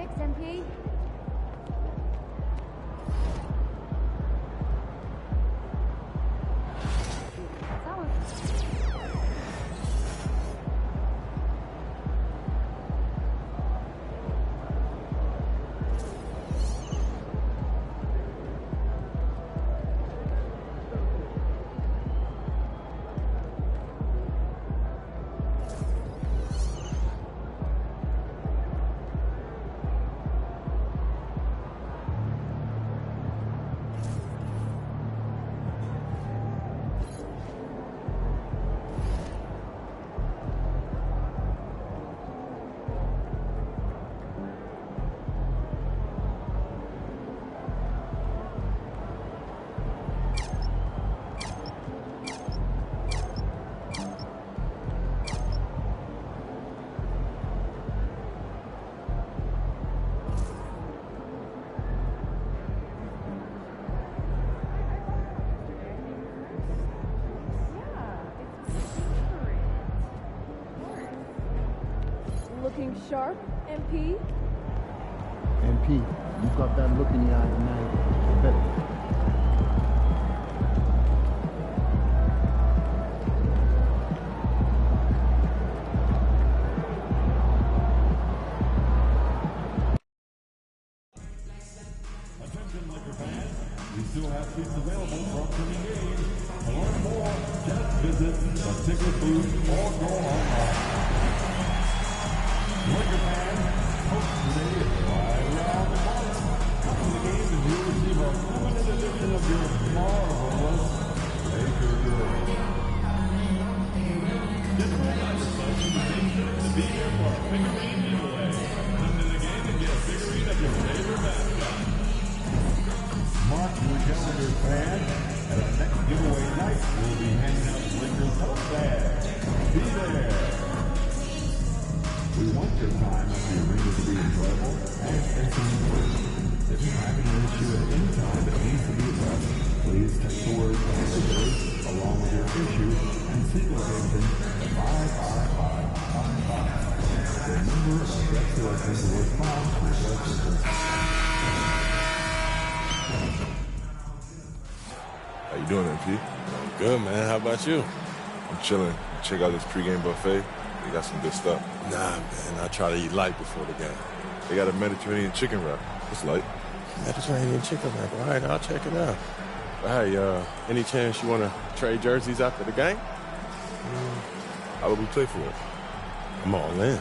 Thanks, MP. Looking sharp, MP. MP, you've got that look in your eye tonight. Better. Attention, Laker fans. We still have seats available for upcoming games. To learn more, just visit the ticket booth or go online. Laker fans, Coach today is right around the corner. Come to the game and you'll receive a limited edition of your marvelous Laker jersey. This will not reflect the decision to be here for a figurine giveaway. Come to the game and get a figurine of your favorite mascot. Mark your calendar, fans. At our next giveaway night, we'll be handing out Lakers home bags. Be there. We want your time at the arena to be enjoyable and entertaining. If you're having an issue at any time that needs to be addressed, please text the word "Lakers" along with your issue and seek location to 55555. Remember, address selections will respond to your questions. How you doing, MP? Good, man. How about you? I'm chilling. Check out this pregame buffet. They got some good stuff. Nah, man. I try to eat light before the game. They got a Mediterranean chicken wrap. It's light. Mediterranean chicken wrap. All right, I'll check it out. Hey, any chance you want to trade jerseys after the game? How would we play for it? I'm all in.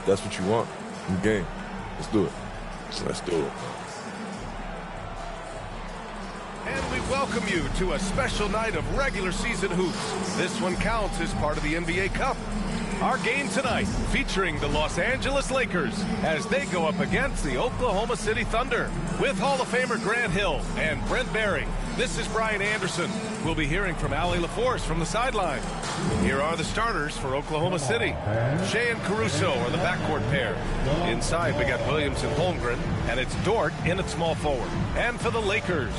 That's what you want. In game. Let's do it. Let's do it. And we welcome you to a special night of regular season hoops. This one counts as part of the NBA Cup. Our game tonight featuring the Los Angeles Lakers as they go up against the Oklahoma City Thunder. With Hall of Famer Grant Hill and Brent Barry, this is Brian Anderson. We'll be hearing from Allie LaForce from the sideline. Here are the starters for Oklahoma City. Shea and Caruso are the backcourt pair. Inside, we got Williams and Holmgren, and it's Dort in at small forward. And for the Lakers,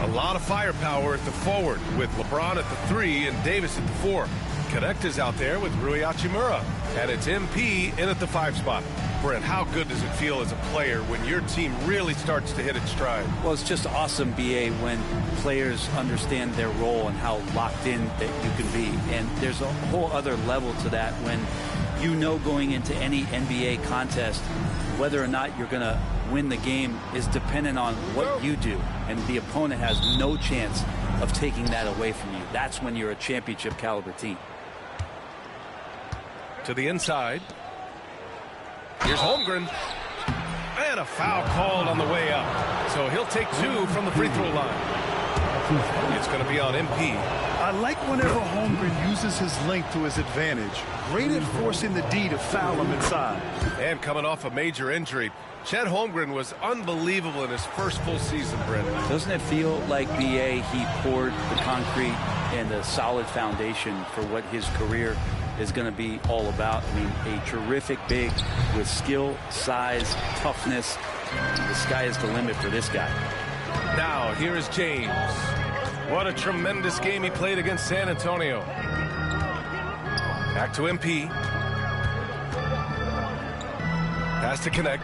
a lot of firepower at the forward with LeBron at the 3 and Davis at the 4. Connect is out there with Rui Hachimura, and it's MP in at the 5 spot. Brent, how good does it feel as a player when your team really starts to hit its stride? Well, it's just awesome, BA, when players understand their role and how locked in that you can be. And there's a whole other level to that when you know going into any NBA contest whether or not you're going to win the game is dependent on what you do. And the opponent has no chance of taking that away from you. That's when you're a championship caliber team. To the inside. Here's Holmgren. And a foul called on the way up. So he'll take 2 from the free throw line. It's going to be on MP. I like whenever Holmgren uses his length to his advantage. Great at forcing the D to foul him inside. And coming off a major injury, Chet Holmgren was unbelievable in his first full season, Brent. Doesn't it feel like BA, he poured the concrete and the solid foundation for what his career is going to be all about? I mean, a terrific big with skill, size, toughness. The sky is the limit for this guy. Now, here is James. What a tremendous game he played against San Antonio. Back to MP. Pass to connect.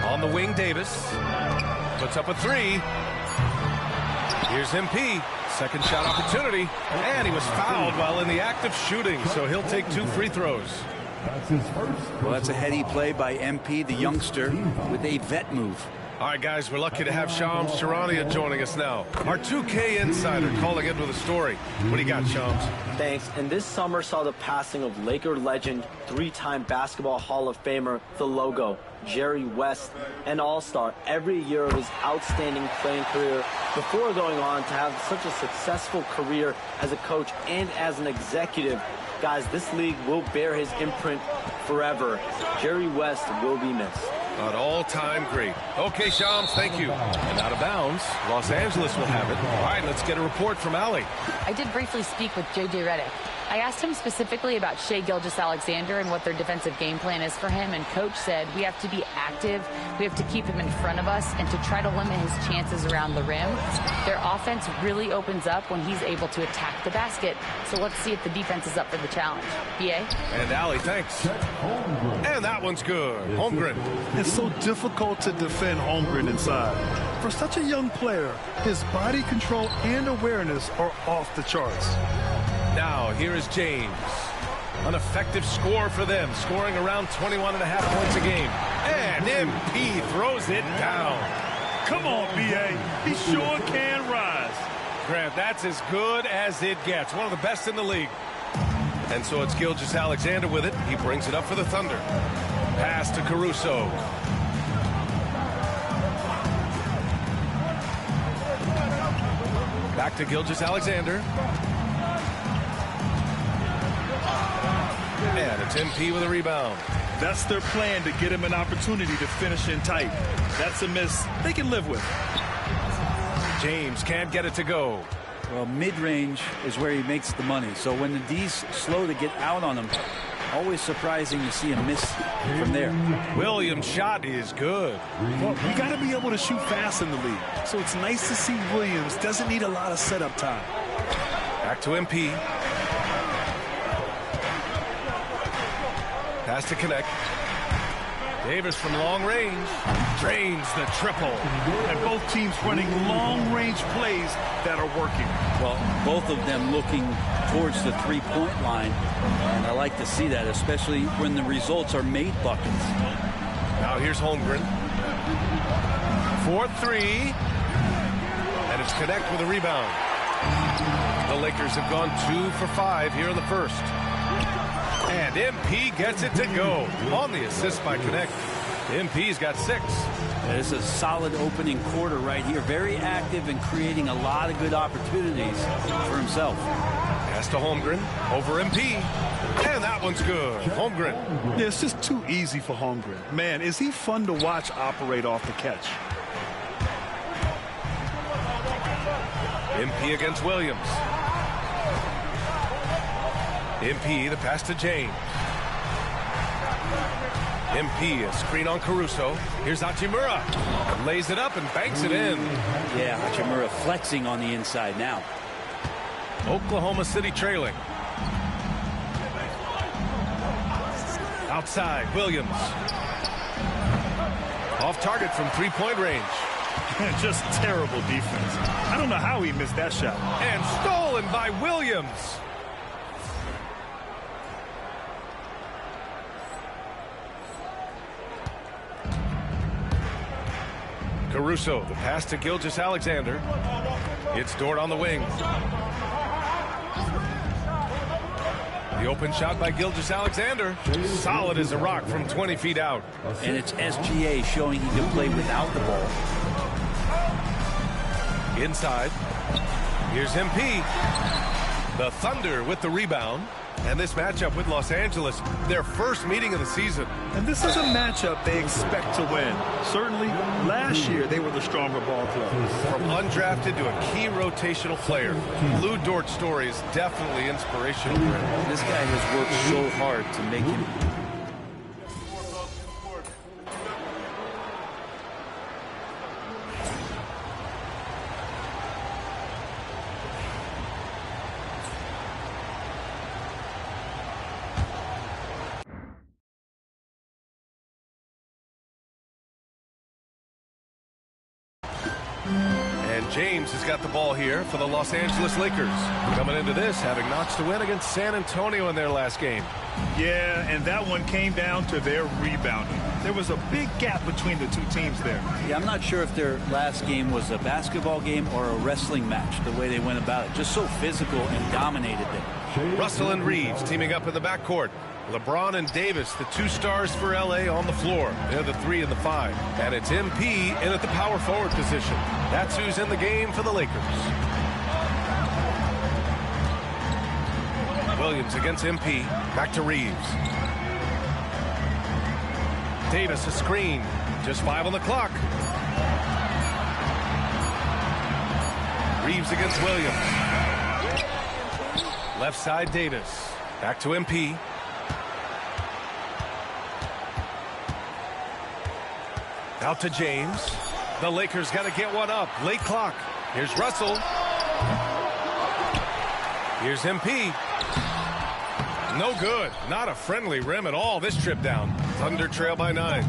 On the wing, Davis. Puts up a three. Here's MP. Second shot opportunity. And he was fouled while in the act of shooting, so he'll take 2 free throws. Well, that's a heady play by MP, the youngster, with a vet move. All right, guys, we're lucky to have Shams Charania joining us now. Our 2K insider calling in with a story. What do you got, Shams? Thanks. And this summer saw the passing of Laker legend, 3-time Basketball Hall of Famer, the logo, Jerry West, an all-star every year of his outstanding playing career before going on to have such a successful career as a coach and as an executive. Guys, this league will bear his imprint forever. Jerry West will be missed. An all-time great. Okay, Shams, thank you. And out of bounds, Los Angeles will have it. All right, let's get a report from Allie. I did briefly speak with J.J. Redick. I asked him specifically about Shai Gilgeous-Alexander and what their defensive game plan is for him, and Coach said we have to be active, we have to keep him in front of us, and to try to limit his chances around the rim. Their offense really opens up when he's able to attack the basket, so let's see if the defense is up for the challenge. B.A.? And Allie, thanks. And that one's good. Holmgren. It's so difficult to defend Holmgren inside. For such a young player, his body control and awareness are off the charts. Now, here is James. An effective score for them, scoring around 21.5 points a game. And MP throws it down. Come on, B.A. He sure can rise. Grant, that's as good as it gets. One of the best in the league. And so it's Gilgeous-Alexander with it. He brings it up for the Thunder. Pass to Caruso. Back to Gilgeous-Alexander. And it's MP with a rebound. That's their plan, to get him an opportunity to finish in tight. That's a miss they can live with. James can't get it to go. Well, mid-range is where he makes the money. So when the D's slow to get out on him, always surprising to see him miss from there. Williams' shot is good. Well, we got to be able to shoot fast in the league. So it's nice to see Williams doesn't need a lot of setup time. Back to MP. Pass to connect. Davis from long range drains the triple. And both teams running long-range plays that are working. Well, both of them looking towards the three-point line. And I like to see that, especially when the results are made buckets. Now here's Holmgren. 4-3. And it's connect with a rebound. The Lakers have gone 2 for 5 here in the first. And MP gets it to go on the assist by Connect. MP's got 6. It's a solid opening quarter right here. Very active and creating a lot of good opportunities for himself. Pass to Holmgren over MP. And that one's good. Holmgren. Yeah, it's just too easy for Holmgren. Man, is he fun to watch operate off the catch. MP against Williams. MP, the pass to James. MP, a screen on Caruso. Here's Hachimura. Lays it up and banks it in. Yeah, Hachimura flexing on the inside now. Oklahoma City trailing. Outside, Williams. Off target from three-point range. Just terrible defense. I don't know how he missed that shot. And stolen by Williams. Caruso, the pass to Gilgeous-Alexander. It's Dort on the wing. The open shot by Gilgeous-Alexander. Solid as a rock from 20 feet out. And it's SGA showing he can play without the ball. Inside. Here's MP. The Thunder with the rebound. And this matchup with Los Angeles, their first meeting of the season. And this is a matchup they expect to win. Certainly, last year they were the stronger ball club. From undrafted to a key rotational player, Lou Dort's story is definitely inspirational. This guy has worked so hard to make him. And James has got the ball here for the Los Angeles Lakers. Coming into this, having notched a win against San Antonio in their last game. Yeah, and that one came down to their rebounding. There was a big gap between the two teams there. Yeah, I'm not sure if their last game was a basketball game or a wrestling match, the way they went about it. Just so physical and dominated them. Russell and Reeves teaming up in the backcourt. LeBron and Davis, the two stars for LA, on the floor. They're the 3 and the 5. And it's MP in at the power forward position. That's who's in the game for the Lakers. Williams against MP. Back to Reeves. Davis a screen. Just 5 on the clock. Reeves against Williams. Left side Davis. Back to MP. Out to James. The Lakers got to get one up. Late clock. Here's Russell. Here's MP. No good. Not a friendly rim at all this trip down. Thunder trail by 9.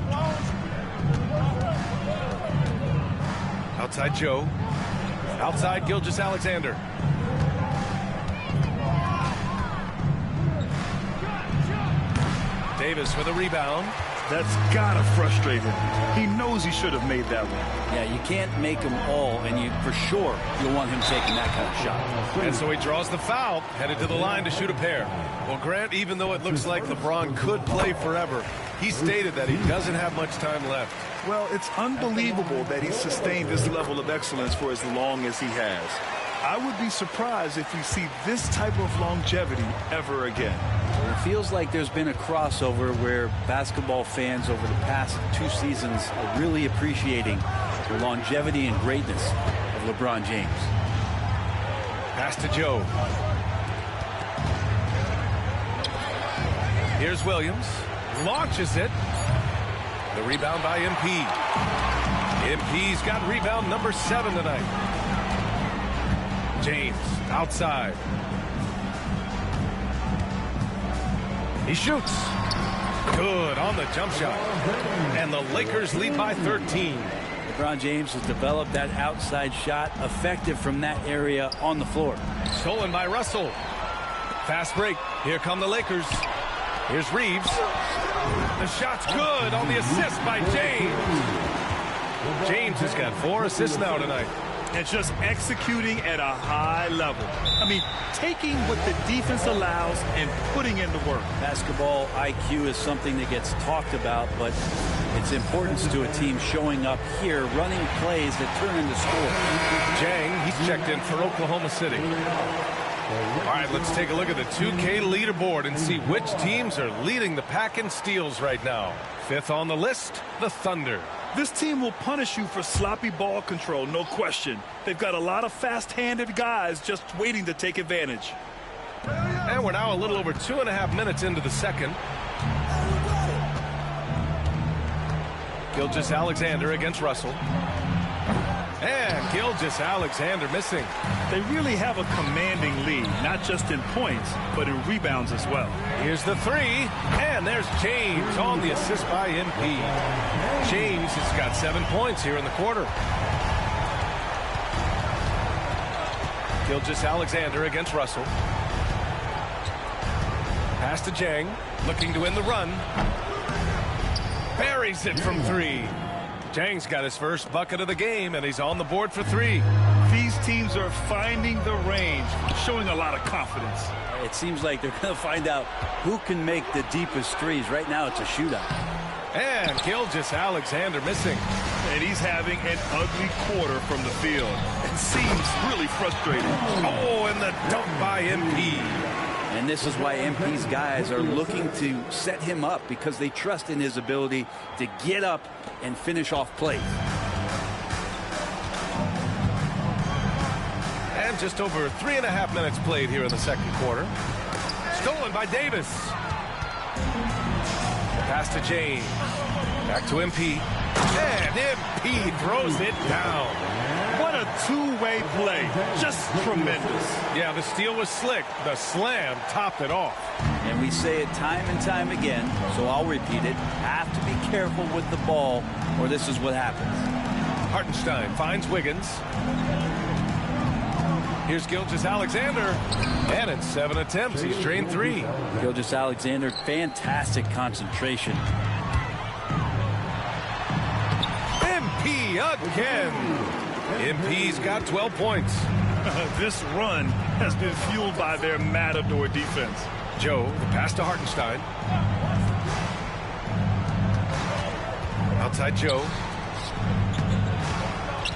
Outside Joe. Outside Gilgeous-Alexander. Davis with a rebound. That's gotta frustrate him. He knows he should have made that one. Yeah, you can't make them all, and you for sure you'll want him taking that kind of shot. And so he draws the foul, headed to the line to shoot a pair. Well, Grant, even though it looks like LeBron could play forever, he stated that he doesn't have much time left. Well, it's unbelievable that he's sustained this level of excellence for as long as he has. I would be surprised if we see this type of longevity ever again. It feels like there's been a crossover where basketball fans over the past 2 seasons are really appreciating the longevity and greatness of LeBron James. Pass to Joe. Here's Williams. Launches it. The rebound by MP. MP's got rebound number 7 tonight. James outside. He shoots. Good on the jump shot. And the Lakers lead by 13. LeBron James has developed that outside shot, effective from that area on the floor. Stolen by Russell. Fast break. Here come the Lakers. Here's Reeves. The shot's good on the assist by James. James has got 4 assists now tonight. And just executing at a high level. I mean, taking what the defense allows and putting in the work. Basketball IQ is something that gets talked about, but its importance to a team showing up here, running plays that turn into scores. Jang, he's checked in for Oklahoma City. All right, let's take a look at the 2K leaderboard and see which teams are leading the pack in steals right now. 5th on the list, the Thunder. This team will punish you for sloppy ball control, no question. They've got a lot of fast-handed guys just waiting to take advantage. And we're now a little over 2.5 minutes into the second. Gilgeous-Alexander against Russell. And Gilgeous-Alexander missing. They really have a commanding lead, not just in points, but in rebounds as well. Here's the 3, and there's James on the assist by MP. James has got 7 points here in the quarter. Gilgeous-Alexander against Russell. Pass to Jang, looking to win the run. Buries it from 3. Jang's got his first bucket of the game, and he's on the board for 3. These teams are finding the range, showing a lot of confidence. It seems like they're going to find out who can make the deepest threes. Right now, it's a shootout. And Gilgeous-Alexander missing. And he's having an ugly quarter from the field. It seems really frustrating. Oh, and the dunk by MP. And this is why MP's guys are looking to set him up, because they trust in his ability to get up and finish off plays. And just over 3.5 minutes played here in the second quarter. Stolen by Davis. Pass to James. Back to MP. And MP throws it down. What a two-way play. Just tremendous. Yeah, the steal was slick. The slam topped it off. And we say it time and time again, so I'll repeat it. Have to be careful with the ball, or this is what happens. Hartenstein finds Wiggins. Here's Gilgeous-Alexander. And in 7 attempts, he's drained 3. Gilgeous-Alexander, fantastic concentration. MP again. MP's got 12 points. This run has been fueled by their Matador defense. Joe, the pass to Hartenstein. Outside Joe.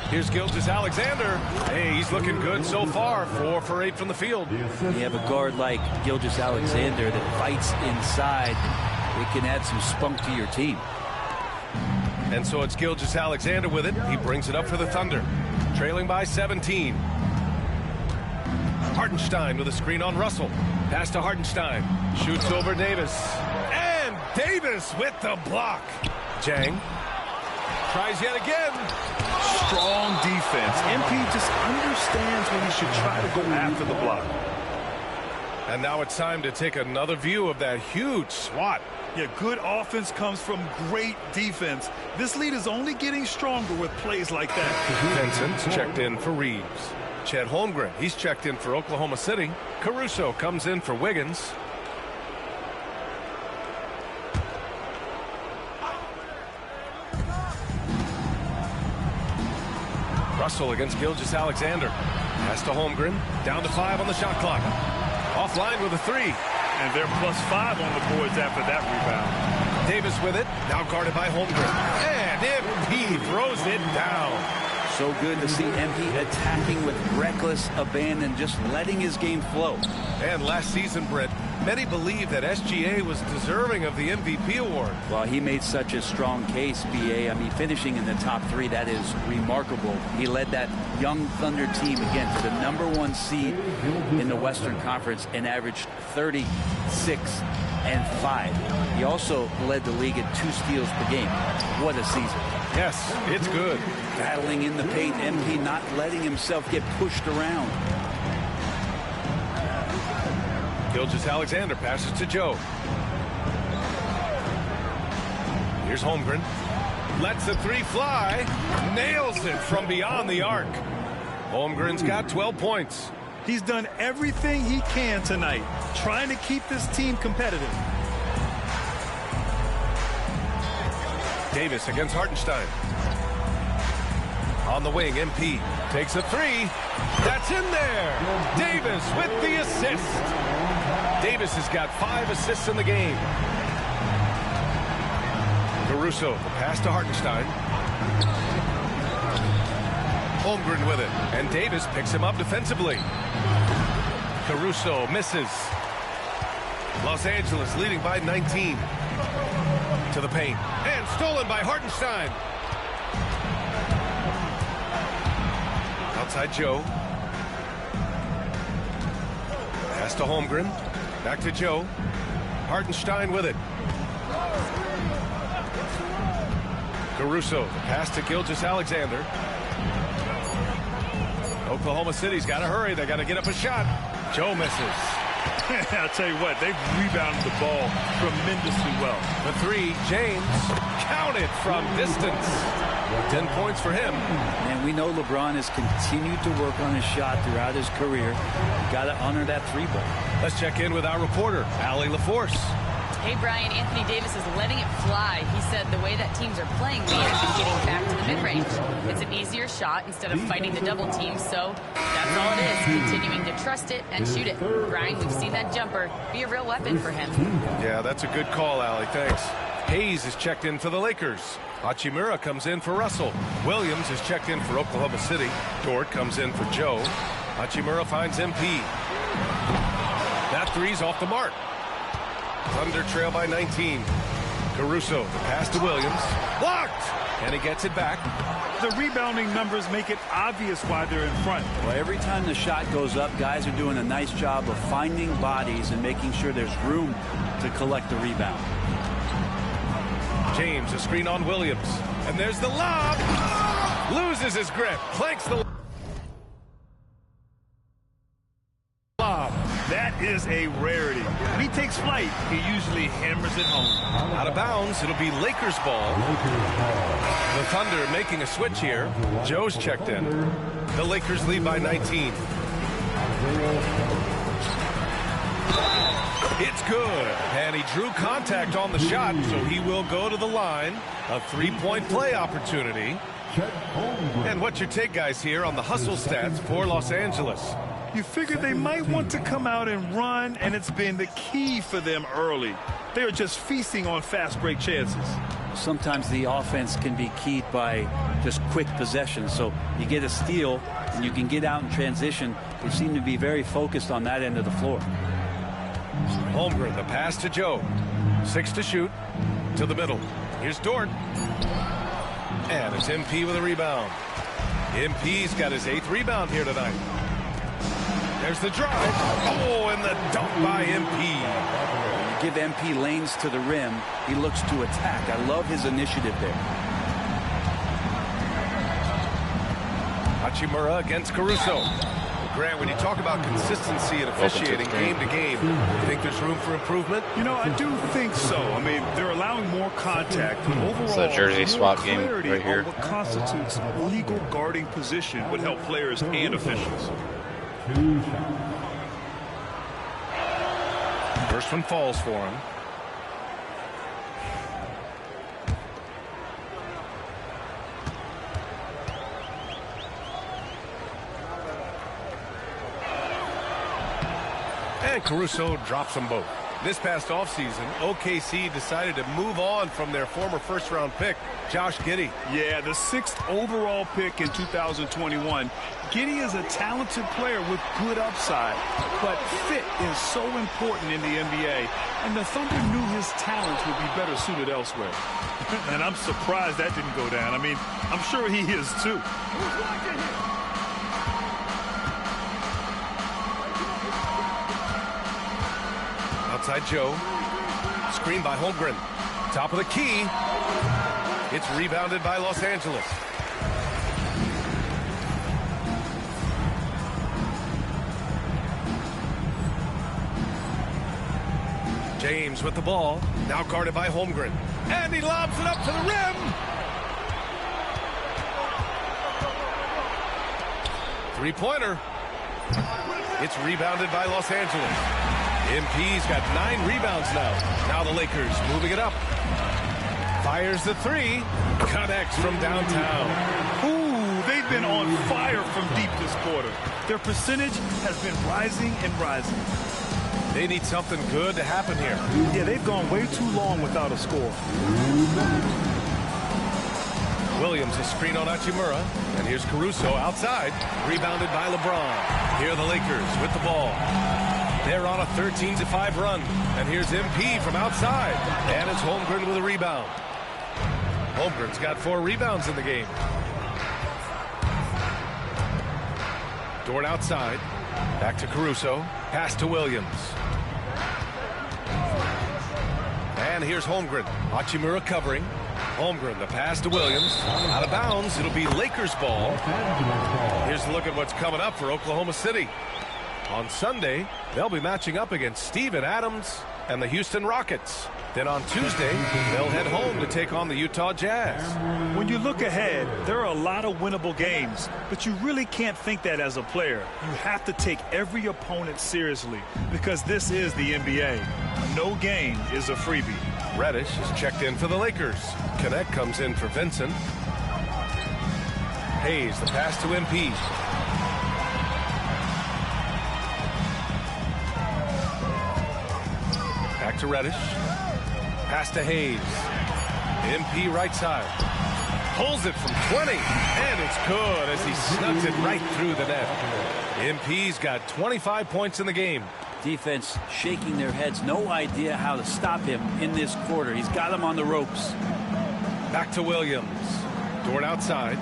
Here's Gilgeous-Alexander. Hey, he's looking good so far. 4 for 8 from the field. You have a guard like Gilgeous-Alexander that fights inside. It can add some spunk to your team. And so it's Gilgeous-Alexander with it. He brings it up for the Thunder. Trailing by 17. Hartenstein with a screen on Russell. Pass to Hartenstein. Shoots over Davis. And Davis with the block. Jang tries yet again. Strong defense. MP just understands when he should try to go after the block. And now it's time to take another view of that huge swat. Yeah, good offense comes from great defense. This lead is only getting stronger with plays like that. Vincent's checked in for Reeves. Chet Holmgren, he's checked in for Oklahoma City. Caruso comes in for Wiggins. Russell against Gilgeous-Alexander. Pass to Holmgren. Down to 5 on the shot clock. Offline with a 3. And they're +5 on the boards after that rebound. Davis with it. Now guarded by Holmgren. And MP throws it down. So good to see MP attacking with reckless abandon, just letting his game flow. And last season, Brett, many believe that SGA was deserving of the MVP award. Well, he made such a strong case, BA. I mean, finishing in the top 3, that is remarkable. He led that young Thunder team again to the #1 seed in the Western Conference and averaged 36 and 5. He also led the league at 2 steals per game. What a season. Yes, it's good. Battling in the paint, MP not letting himself get pushed around. Gilgeous-Alexander passes to Joe. Here's Holmgren. Lets the 3 fly. Nails it from beyond the arc. Holmgren's got 12 points. He's done everything he can tonight, trying to keep this team competitive. Davis against Hartenstein. On the wing, MP takes a 3. That's in there. Davis with the assist. Davis has got 5 assists in the game. Caruso, the pass to Hartenstein. Holmgren with it, and Davis picks him up defensively. Caruso misses. Los Angeles leading by 19. To the paint, and stolen by Hartenstein. Outside Joe. Pass to Holmgren. Back to Joe. Hartenstein with it. Caruso, the pass to Gilgeous-Alexander. Oklahoma City's got to hurry. They got to get up a shot. Joe misses. I'll tell you what, they've rebounded the ball tremendously well. The 3, James, counted from distance. 10 points for him. And we know LeBron has continued to work on his shot throughout his career. You got to honor that 3-ball. Let's check in with our reporter, Allie LaForce. Hey, Brian, Anthony Davis is letting it fly. He said the way that teams are playing lead is getting back to the mid-range. It's an easier shot instead of fighting the double team, so that's all it is, continuing to trust it and shoot it. Brian, we've seen that jumper be a real weapon for him. Yeah, that's a good call, Allie. Thanks. Hayes is checked in for the Lakers. Hachimura comes in for Russell. Williams is checked in for Oklahoma City. Dort comes in for Joe. Hachimura finds MP. That three's off the mark. Thunder trail by 19. Caruso, the pass to Williams. Blocked! And he gets it back. The rebounding numbers make it obvious why they're in front. Well, every time the shot goes up, guys are doing a nice job of finding bodies and making sure there's room to collect the rebound. James, a screen on Williams. And there's the lob. Loses his grip. Clanks the lob. That is a rarity. When he takes flight, he usually hammers it home. Out of bounds, it'll be Lakers ball. The Thunder making a switch here. Joe's checked in. The Lakers lead by 19. It's good. And he drew contact on the shot, so he will go to the line. A three-point play opportunity. And what's your take, guys, here on the hustle stats for Los Angeles? You figure they might want to come out and run, and it's been the key for them early. They are just feasting on fast break chances. Sometimes the offense can be keyed by just quick possession. So you get a steal, and you can get out in transition. They seem to be very focused on that end of the floor. Holmgren, the pass to Joe. 6 to shoot. To the middle. Here's Dort. And it's MP with a rebound. MP's got his 8th rebound here tonight. There's the drive. Oh, and the dunk by MP. You give MP lanes to the rim, he looks to attack. I love his initiative there. Hachimura against Caruso. Grant, when you talk about consistency and officiating game to game, you think there's room for improvement? You know, I do think so. I mean, they're allowing more contact. Overall, it's a jersey swap game right here. What constitutes legal guarding position would help players and officials. First one falls for him. And Caruso drops them both. This past offseason, OKC decided to move on from their former first-round pick, Josh Giddey. Yeah, the 6th overall pick in 2021. Giddey is a talented player with good upside, but fit is so important in the NBA, and the Thunder knew his talents would be better suited elsewhere. And I'm surprised that didn't go down. I mean, I'm sure he is too. Outside Joe. Screen by Holmgren. Top of the key. It's rebounded by Los Angeles. James with the ball. Now guarded by Holmgren. And he lobs it up to the rim. Three-pointer. It's rebounded by Los Angeles. MP's got 9 rebounds now. Now the Lakers moving it up. Fires the 3. Connects from downtown. Ooh, they've been on fire from deep this quarter. Their percentage has been rising and rising. They need something good to happen here. Yeah, they've gone way too long without a score. Williams, a screen on Hachimura. And here's Caruso outside. Rebounded by LeBron. Here are the Lakers with the ball. They're on a 13-5 run. And here's MP from outside. And it's Holmgren with a rebound. Holmgren's got 4 rebounds in the game. Dort outside. Back to Caruso. Pass to Williams. And here's Holmgren. Hachimura covering. Holmgren, the pass to Williams. Out of bounds. It'll be Lakers ball. Here's a look at what's coming up for Oklahoma City. On Sunday, they'll be matching up against Steven Adams and the Houston Rockets. Then on Tuesday, they'll head home to take on the Utah Jazz. When you look ahead, there are a lot of winnable games, but you really can't think that as a player. You have to take every opponent seriously because this is the NBA. No game is a freebie. Reddish is checked in for the Lakers. Connect comes in for Vincent. Hayes, the pass to MP. Back to Reddish. Pass to Hayes. MP right side. Pulls it from 20. And it's good as he snugs it right through the net. MP's got 25 points in the game. Defense shaking their heads. No idea how to stop him in this quarter. He's got him on the ropes. Back to Williams. Dort outside.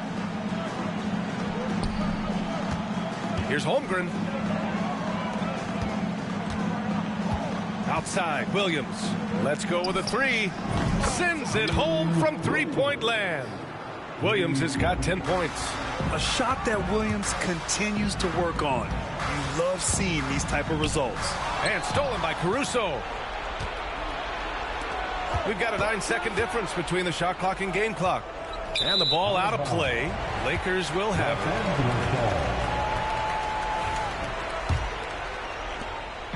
Here's Holmgren. Outside, Williams. Let's go with a three. Sends it home from three-point land. Williams has got 10 points. A shot that Williams continues to work on. You love seeing these type of results. And stolen by Caruso. We've got a 9-second difference between the shot clock and game clock. And the ball out of play. Lakers will have it.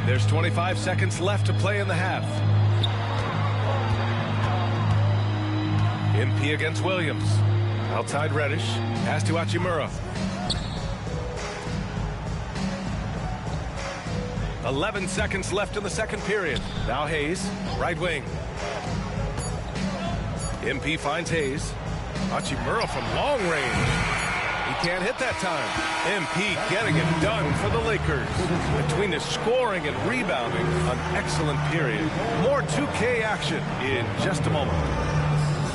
There's 25 seconds left to play in the half. MP against Williams. Outside Reddish. Pass to Hachimura. 11 seconds left in the second period. Now Hayes, right wing. MP finds Hayes. Hachimura from long range. He can't hit that time. MP getting it done for the Lakers. Between the scoring and rebounding, an excellent period. More 2K action in just a moment.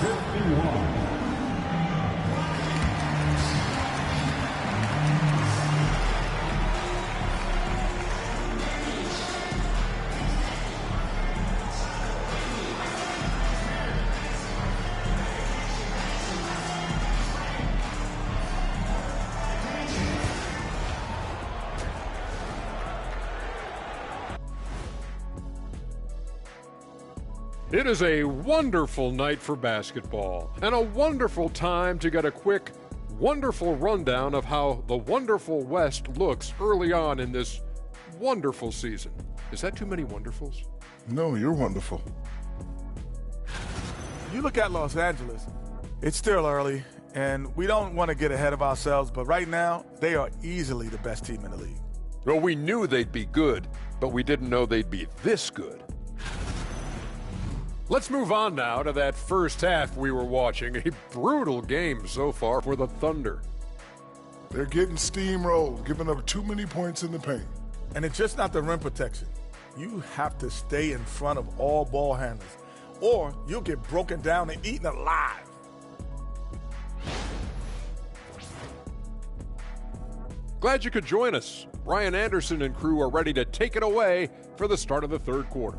51. It is a wonderful night for basketball and a wonderful time to get a quick, wonderful rundown of how the wonderful West looks early on in this wonderful season. Is that too many wonderfuls? No, you're wonderful. You look at Los Angeles, it's still early, and we don't want to get ahead of ourselves, but right now, they are easily the best team in the league. Well, we knew they'd be good, but we didn't know they'd be this good. Let's move on now to that first half we were watching. A brutal game so far for the Thunder. They're getting steamrolled, giving up too many points in the paint. And it's just not the rim protection. You have to stay in front of all ball handlers, or you'll get broken down and eaten alive. Glad you could join us. Brian Anderson and crew are ready to take it away for the start of the third quarter.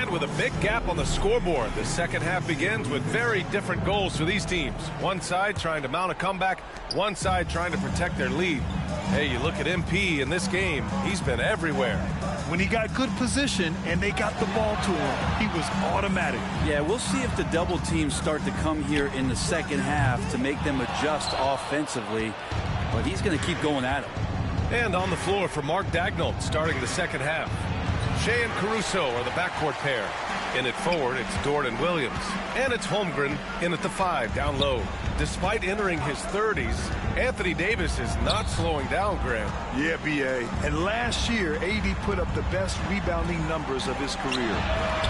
With a big gap on the scoreboard, the second half begins with very different goals for these teams. One side trying to mount a comeback, one side trying to protect their lead. Hey, you look at MP in this game, he's been everywhere. When he got good position and they got the ball to him, he was automatic. Yeah, we'll see if the double teams start to come here in the second half to make them adjust offensively, but he's going to keep going at it. And on the floor for Mark Daigneault starting the second half. Shea and Caruso are the backcourt pair. In at forward, it's Dort and Williams. And it's Holmgren in at the 5, down low. Despite entering his 30s, Anthony Davis is not slowing down, Graham. Yeah, B.A. And last year, AD put up the best rebounding numbers of his career.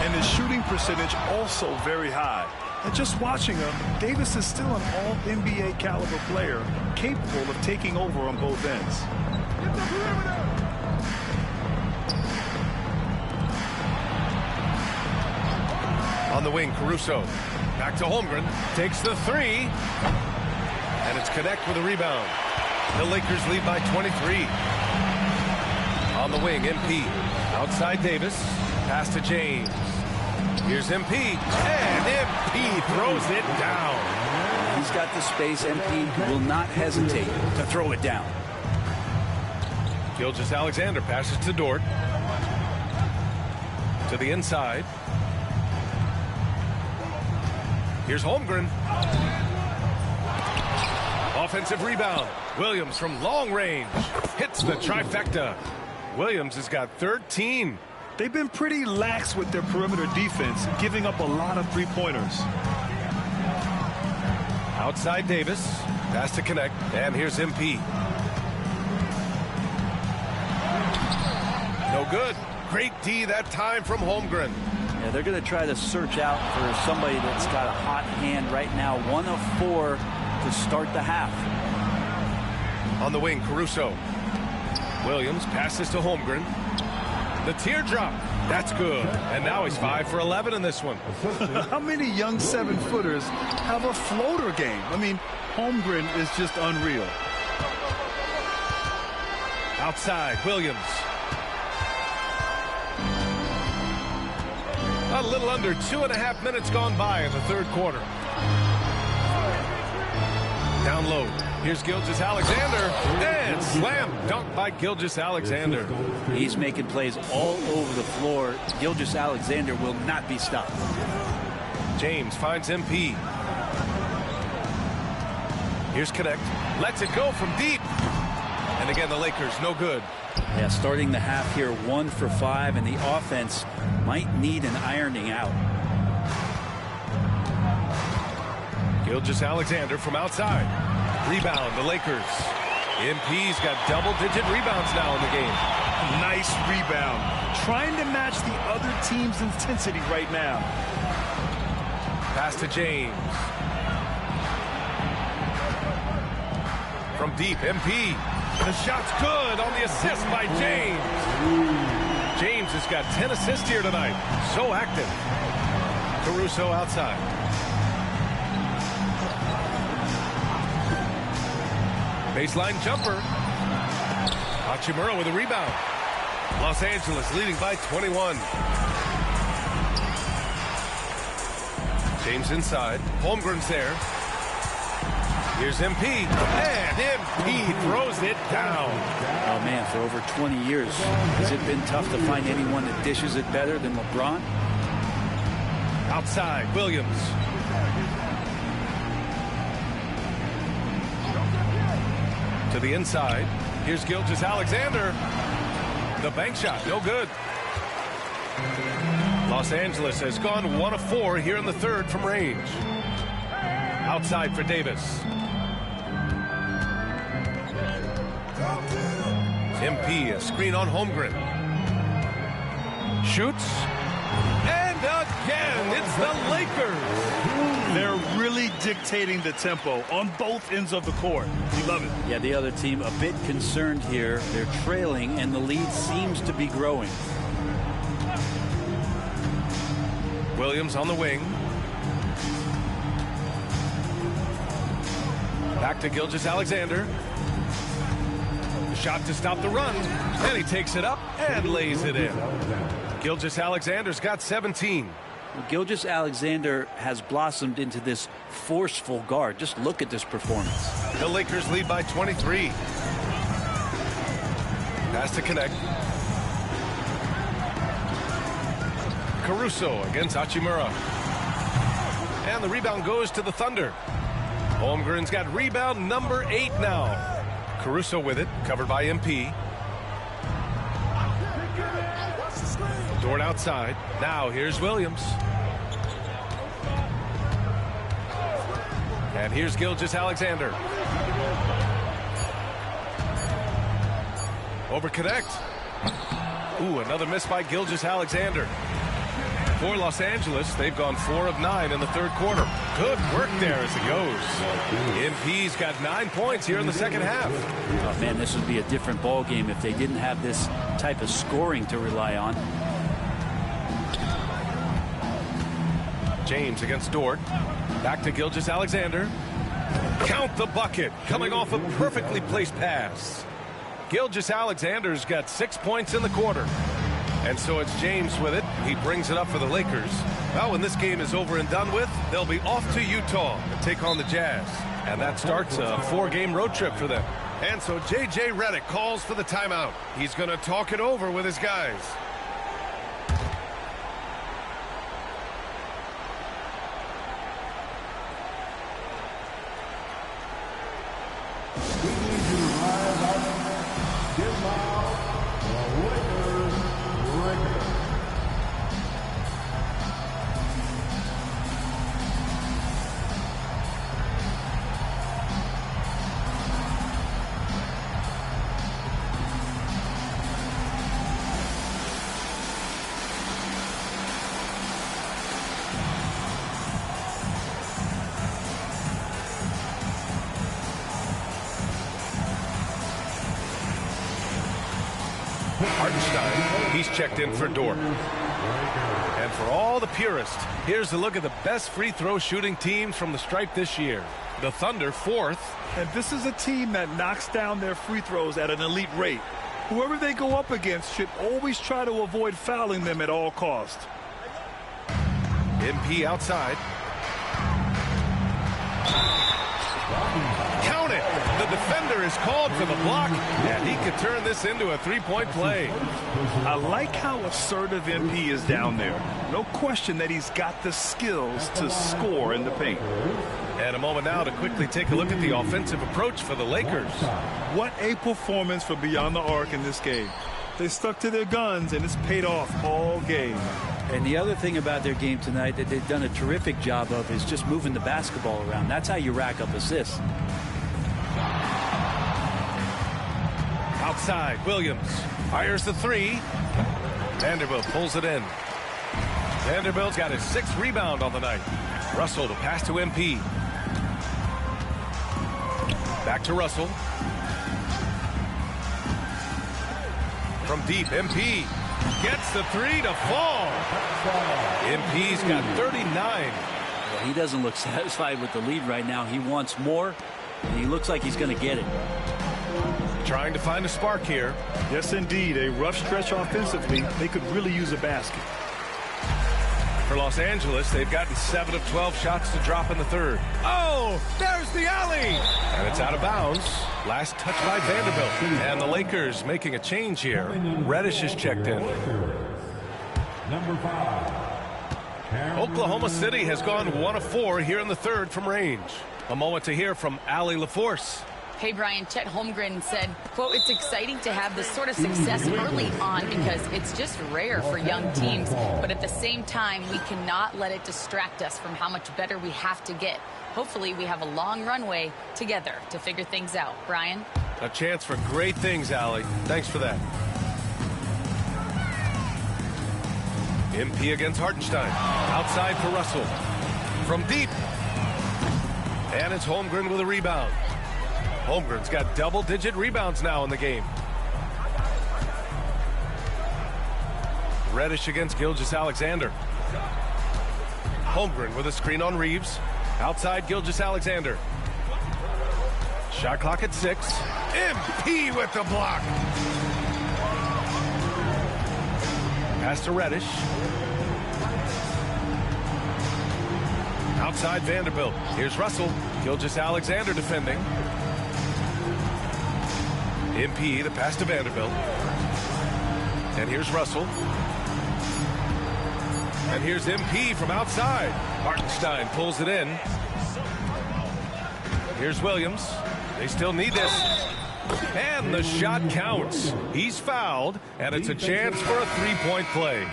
And his shooting percentage also very high. And just watching him, Davis is still an all-NBA caliber player, capable of taking over on both ends. Get the perimeter! On the wing, Caruso. Back to Holmgren. Takes the 3. And it's Connect with a rebound. The Lakers lead by 23. On the wing, MP. Outside Davis. Pass to James. Here's MP. And MP throws it down. He's got the space. MP will not hesitate to throw it down. Gilgeous-Alexander passes to Dort. To the inside. Here's Holmgren. Offensive rebound. Williams from long range. Hits the trifecta. Williams has got 13. They've been pretty lax with their perimeter defense, giving up a lot of three-pointers. Outside Davis. Pass to Connect. And here's MP. No good. Great D that time from Holmgren. Yeah, they're going to try to search out for somebody that's got a hot hand right now. 1 of 4 to start the half. On the wing, Caruso. Williams passes to Holmgren. The teardrop. That's good. And now he's 5 for 11 in this one. How many young 7-footers have a floater game? I mean, Holmgren is just unreal. Outside, Williams. A little under 2.5 minutes gone by in the third quarter. Down low. Here's Gilgeous-Alexander. And slam dunk by Gilgeous-Alexander. He's making plays all over the floor. Gilgeous-Alexander will not be stopped. James finds MP. Here's Connect. Lets it go from deep. And again, the Lakers no good. Yeah, starting the half here 1 for 5, and the offense might need an ironing out. Gilgeous-Alexander from outside. Rebound, the Lakers. MP's got double-digit rebounds now in the game. Nice rebound. Trying to match the other team's intensity right now. Pass to James. From deep, MP. The shot's good on the assist by James. James has got 10 assists here tonight. So active. Caruso outside. Baseline jumper. Hachimura with a rebound. Los Angeles leading by 21. James inside. Holmgren's there. Here's MP. And MP throws it down. Oh, man, for over 20 years, has it been tough to find anyone that dishes it better than LeBron? Outside, Williams. To the inside. Here's Gilgeous-Alexander. The bank shot, no good. Los Angeles has gone 1 of 4 here in the third from range. Outside for Davis. MP, a screen on Holmgren. Shoots. And again, it's the Lakers. They're really dictating the tempo on both ends of the court. We love it. Yeah, the other team a bit concerned here. They're trailing, and the lead seems to be growing. Williams on the wing. Back to Gilgeous-Alexander. Shot to stop the run. And he takes it up and lays it in. Gilgeous-Alexander's got 17. Gilgeous-Alexander has blossomed into this forceful guard. Just look at this performance. The Lakers lead by 23. Pass to Connect. Caruso against Hachimura. And the rebound goes to the Thunder. Holmgren's got rebound number 8 now. Caruso with it, covered by MP. Dort outside. Now here's Williams. And here's Gilgeous-Alexander. Over Connect. Ooh, another miss by Gilgeous-Alexander. For Los Angeles, they've gone 4 of 9 in the third quarter. Good work there as it goes. MP's got 9 points here in the second half. Oh, man, this would be a different ball game if they didn't have this type of scoring to rely on. James against Dort. Back to Gilgeous-Alexander. Count the bucket, coming off a perfectly placed pass. Gilgeous-Alexander's got 6 points in the quarter. And so it's James with it. He brings it up for the Lakers. Well, when this game is over and done with, they'll be off to Utah to take on the Jazz. And that starts a 4-game road trip for them. And so J.J. Redick calls for the timeout. He's going to talk it over with his guys. Hartenstein, he's checked in for Dort. And for all the purists, here's a look at the best free throw shooting teams from the stripe this year. The Thunder, 4th. And this is a team that knocks down their free throws at an elite rate. Whoever they go up against should always try to avoid fouling them at all costs. MP outside. Count it! The defender is called for the block, and he could turn this into a three-point play. I like how assertive MP is down there. No question that he's got the skills to score in the paint. And a moment now to quickly take a look at the offensive approach for the Lakers. What a performance from beyond the arc in this game. They stuck to their guns, and it's paid off all game. And the other thing about their game tonight that they've done a terrific job of is just moving the basketball around. That's how you rack up assists. Outside, Williams fires the three. Vanderbilt pulls it in. Vanderbilt's got his 6th rebound on the night. Russell to pass to MP. Back to Russell. From deep, MP gets the three to fall. MP's got 39. Well, he doesn't look satisfied with the lead right now. He wants more, and he looks like he's going to get it. Trying to find a spark here. Yes, indeed. A rough stretch offensively. They could really use a basket. For Los Angeles, they've gotten 7 of 12 shots to drop in the 3rd. Oh, there's the alley! And it's out of bounds. Last touch by Vanderbilt. And the Lakers making a change here. Reddish is checked in. Number 5. Oklahoma City has gone 1 of 4 here in the 3rd from range. A moment to hear from Allie LaForce. Hey, Brian, Chet Holmgren said, quote, "It's exciting to have this sort of success early on because it's just rare for young teams. But at the same time, we cannot let it distract us from how much better we have to get. Hopefully, we have a long runway together to figure things out." Brian? A chance for great things, Allie. Thanks for that. MP against Hartenstein. Outside for Russell. From deep. And it's Holmgren with a rebound. Holmgren's got double-digit rebounds now in the game. Reddish against Gilgeous-Alexander. Holmgren with a screen on Reeves. Outside Gilgeous-Alexander. Shot clock at 6. MP with the block. Pass to Reddish. Outside Vanderbilt. Here's Russell. Gilgeous-Alexander defending. MP, the pass to Vanderbilt. And here's Russell. And here's MP from outside. Hartenstein pulls it in. Here's Williams. They still need this. And the shot counts. He's fouled, and it's a chance for a three-point play.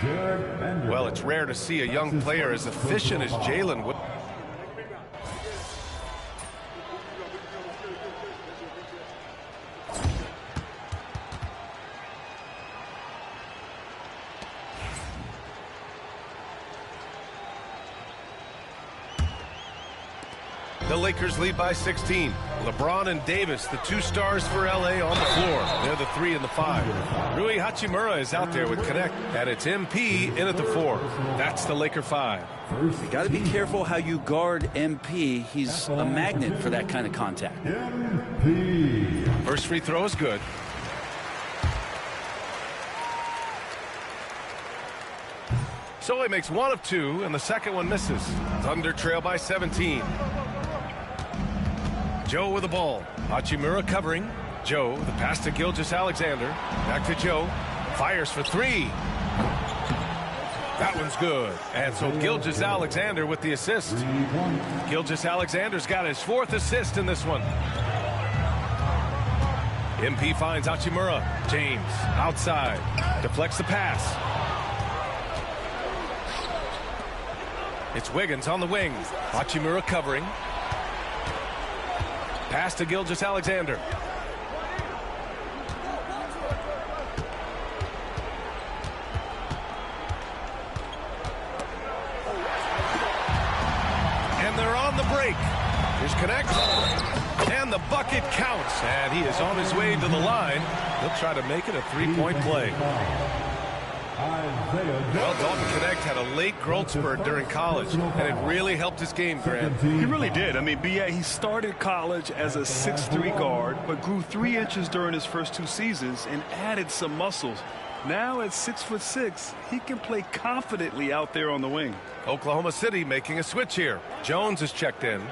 Well, it's rare to see a young player as efficient as Jalen. The Lakers lead by 16. LeBron and Davis, the 2 stars for LA, on the floor. They're the 3 and the 5. Rui Hachimura is out there with Connect, and it's MP in at the 4. That's the Laker 5. You got to be careful how you guard MP. He's a magnet for that kind of contact. First free throw is good. So he makes 1 of 2, and the second one misses. Thunder trail by 17. Joe with the ball. Hachimura covering. Joe, the pass to Gilgeous-Alexander. Back to Joe. Fires for 3. That one's good. And so Gilgeous-Alexander with the assist. Gilgeous-Alexander's got his 4th assist in this one. MP finds Hachimura. James outside. Deflects the pass. It's Wiggins on the wing. Hachimura covering. Pass to Gilgeous-Alexander. And they're on the break. Here's Connect. And the bucket counts, and he is on his way to the line. He'll try to make it a three-point play. Well, Dalton Connect had a late growth spurt during college, and it really helped his game, Grant. He really did. I mean, B.A., he started college as a 6'3" guard, but grew 3 inches during his first 2 seasons and added some muscles. Now at 6'6", he can play confidently out there on the wing. Oklahoma City making a switch here. Jones is checked in.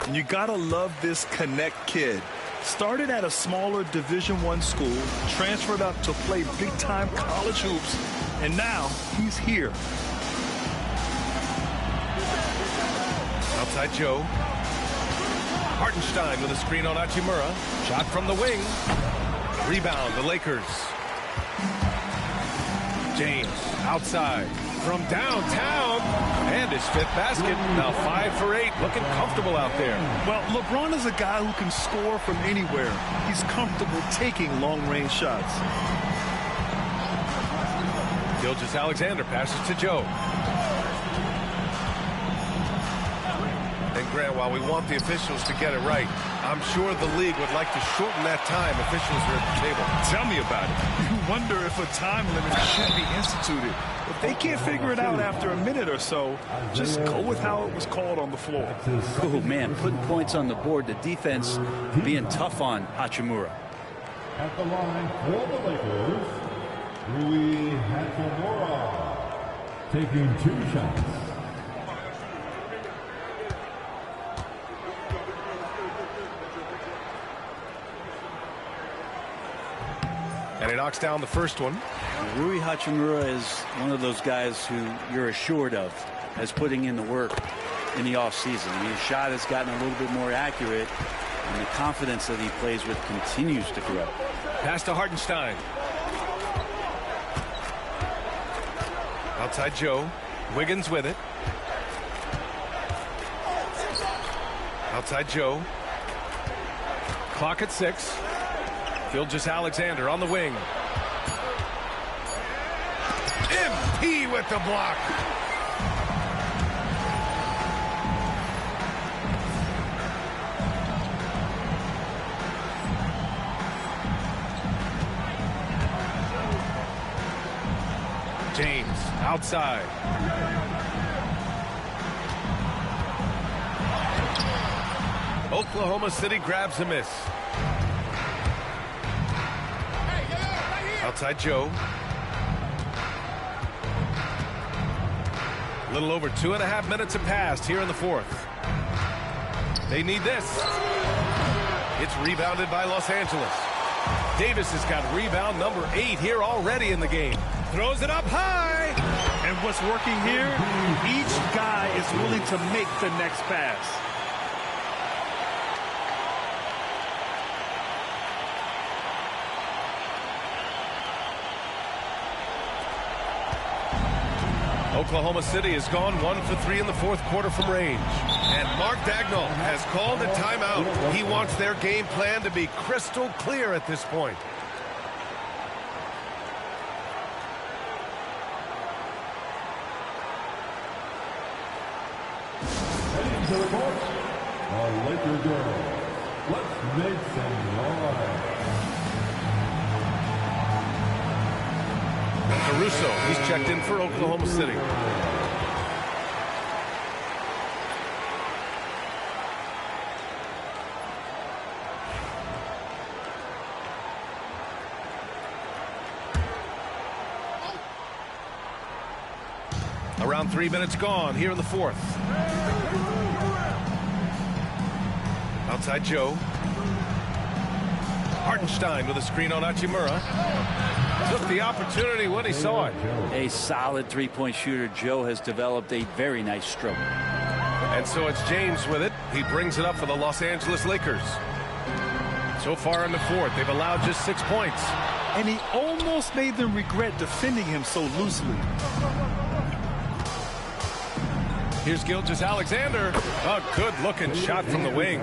And you gotta love this Connect kid. Started at a smaller Division I school, transferred up to play big-time college hoops, and now he's here. Outside Joe. Hartenstein with a screen on Hachimura. Shot from the wing. Rebound, the Lakers. James outside from downtown. And his 5th basket. Now 5 for 8. Looking comfortable out there. Well, LeBron is a guy who can score from anywhere. He's comfortable taking long-range shots. Gilgeous-Alexander passes to Joe. And Grant, while we want the officials to get it right, I'm sure the league would like to shorten that time officials are at the table. Tell me about it. You wonder if a time limit should be instituted. If they can't figure it out after a minute or so, just go with how it was called on the floor. Oh, man, putting points on the board. The defense being tough on Hachimura. At the line for the Lakers, Rui Hachimura taking 2 shots. And he knocks down the first one. Rui Hachimura is one of those guys who you're assured of as putting in the work in the offseason. I mean, his shot has gotten a little bit more accurate, and the confidence that he plays with continues to grow. Pass to Hartenstein. Outside Joe. Wiggins with it. Outside Joe. Clock at 6. Gilgeous-Alexander on the wing. MP with the block. James outside. Oklahoma City grabs a miss. Outside Joe. A little over 2.5 minutes have passed here in the 4th. They need this. It's rebounded by Los Angeles. Davis has got rebound number 8 here already in the game. Throws it up high. And what's working here, each guy is willing to make the next pass. Oklahoma City has gone 1 for 3 in the 4th quarter from range. And Mark Dagnall has called a timeout. He wants their game plan to be crystal clear at this point. Heading to the court, the Laker girls. Let's make some noise. Caruso, he's checked in for Oklahoma City. Around 3 minutes gone here in the 4th. Outside Joe. Hartenstein with a screen on Hachimura. Took the opportunity when he saw it. A solid three-point shooter. Joe has developed a very nice stroke. And so it's James with it. He brings it up for the Los Angeles Lakers. So far in the 4th, they've allowed just 6 points. And he almost made them regret defending him so loosely. Here's Gilgeous-Alexander. A good-looking shot from the wing.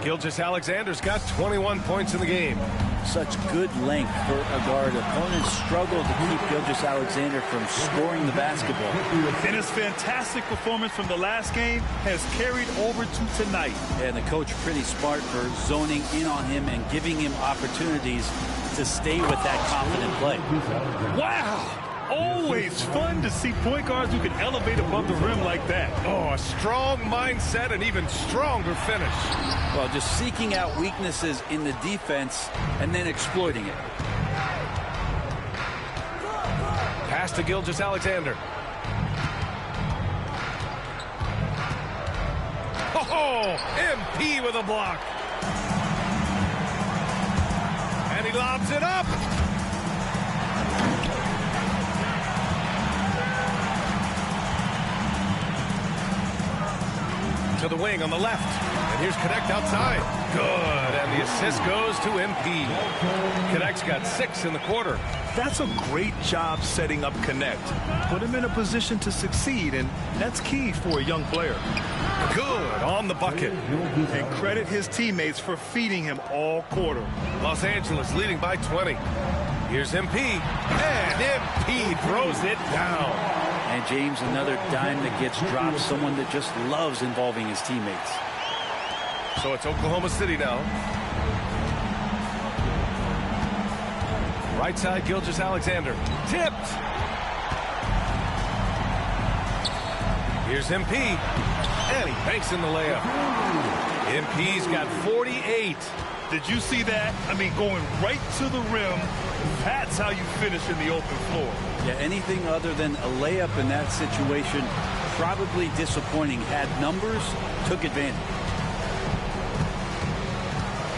Gilgeous-Alexander's got 21 points in the game. such good length for a guard. Opponents struggle to keep Gilgeous-Alexander from scoring the basketball. And his fantastic performance from the last game has carried over to tonight. And the coach pretty smart for zoning in on him and giving him opportunities to stay with that confident play. Wow! Always fun to see point guards who can elevate above the rim like that. Oh, a strong mindset and even stronger finish. Well, just seeking out weaknesses in the defense and then exploiting it. Pass to Gilgeous-Alexander. Oh, MP with a block. And he lobs it up. To the wing on the left. And here's Connect outside. Good. And the assist goes to MP. Connect's got 6 in the quarter. That's a great job setting up Connect. Put him in a position to succeed, and that's key for a young player. Good on the bucket. And credit his teammates for feeding him all quarter. Los Angeles leading by 20. Here's MP. And MP throws it down. And James, another dime that gets dropped, someone that just loves involving his teammates. So it's Oklahoma City now. Right side, Gilgeous-Alexander. Tipped. Here's MP. And he banks in the layup. MP's got 48. Did you see that? I mean, going right to the rim. That's how you finish in the open floor. Yeah, anything other than a layup in that situation, probably disappointing. Had numbers, took advantage.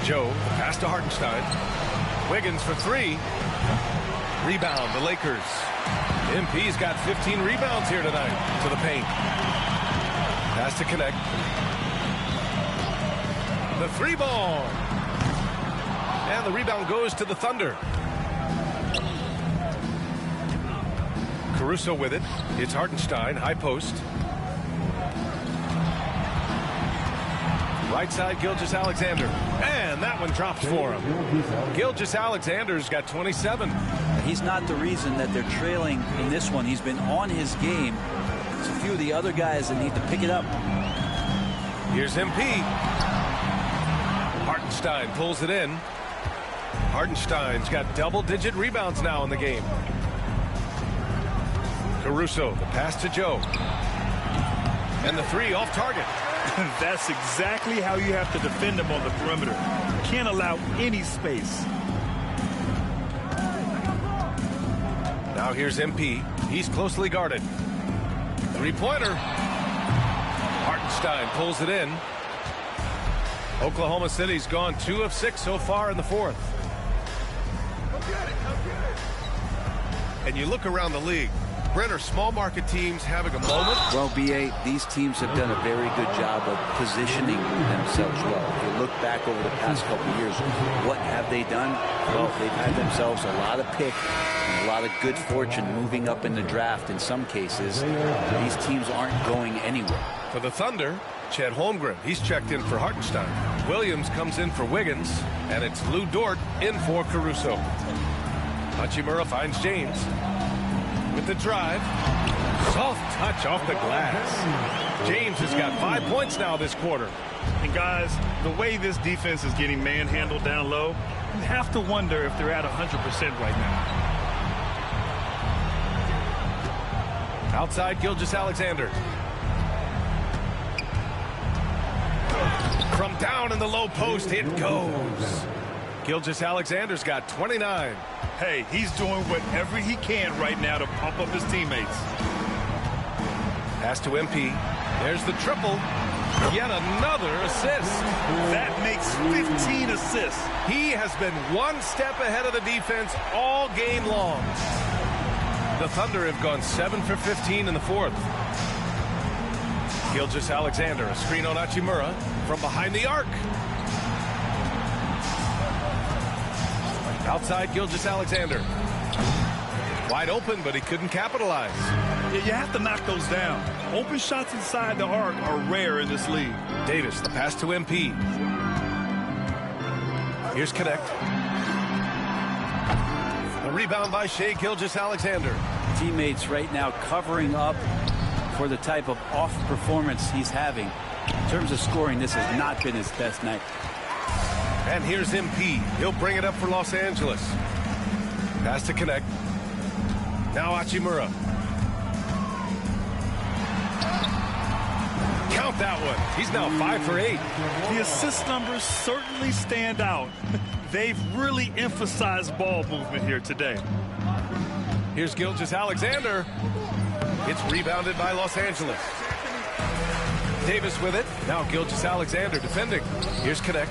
Joe, pass to Hartenstein. Wiggins for 3. Rebound, the Lakers. MP's got 15 rebounds here tonight. To the paint. Pass to Connect. The 3-ball. And the rebound goes to the Thunder. Caruso with it. It's Hartenstein, high post. Right side, Gilgeous-Alexander. And that one drops for him. Gilgeous-Alexander's got 27. He's not the reason that they're trailing in this one. He's been on his game. It's a few of the other guys that need to pick it up. Here's MP. Hartenstein pulls it in. Hartenstein's got double-digit rebounds now in the game. Caruso, the pass to Joe. And the 3 off target. That's exactly how you have to defend him on the perimeter. Can't allow any space. Now here's MP. He's closely guarded. 3-pointer. Hartenstein pulls it in. Oklahoma City's gone 2 of 6 so far in the 4th. And you look around the league. Brent, are small market teams having a moment? Well, B.A., these teams have done a very good job of positioning themselves well. If you look back over the past couple of years, what have they done? Well, they've had themselves a lot of pick and a lot of good fortune moving up in the draft in some cases. These teams aren't going anywhere. For the Thunder, Chet Holmgren. He's checked in for Hartenstein. Williams comes in for Wiggins, and it's Lou Dort in for Caruso. Hachimura finds James. With the drive, soft touch off the glass. James has got 5 points now this quarter. And guys, the way this defense is getting manhandled down low, you have to wonder if they're at 100% right now. Outside, Gilgeous-Alexander. From down in the low post, it goes. Gilgeous-Alexander's got 29. Hey, he's doing whatever he can right now to pump up his teammates. Pass to MP. There's the triple. Yet another assist. That makes 15 assists. He has been one step ahead of the defense all game long. The Thunder have gone 7 for 15 in the 4th. Gilgeous-Alexander, a screen on Hachimura from behind the arc. Outside, Gilgeous-Alexander. Wide open, but he couldn't capitalize. Yeah, you have to knock those down. Open shots inside the arc are rare in this league. Davis, the pass to MP. Here's Connect. rebound by Shai Gilgeous-Alexander. Teammates right now covering up for the type of off performance he's having. In terms of scoring, this has not been his best night. And here's MP. He'll bring it up for Los Angeles. Pass to connect. Now Hachimura. Count that one. He's now 5 for 8. The assist numbers certainly stand out. They've really emphasized ball movement here today. Here's Gilgeous-Alexander. It's rebounded by Los Angeles. Davis with it. Now Gilgeous-Alexander defending. Here's connect.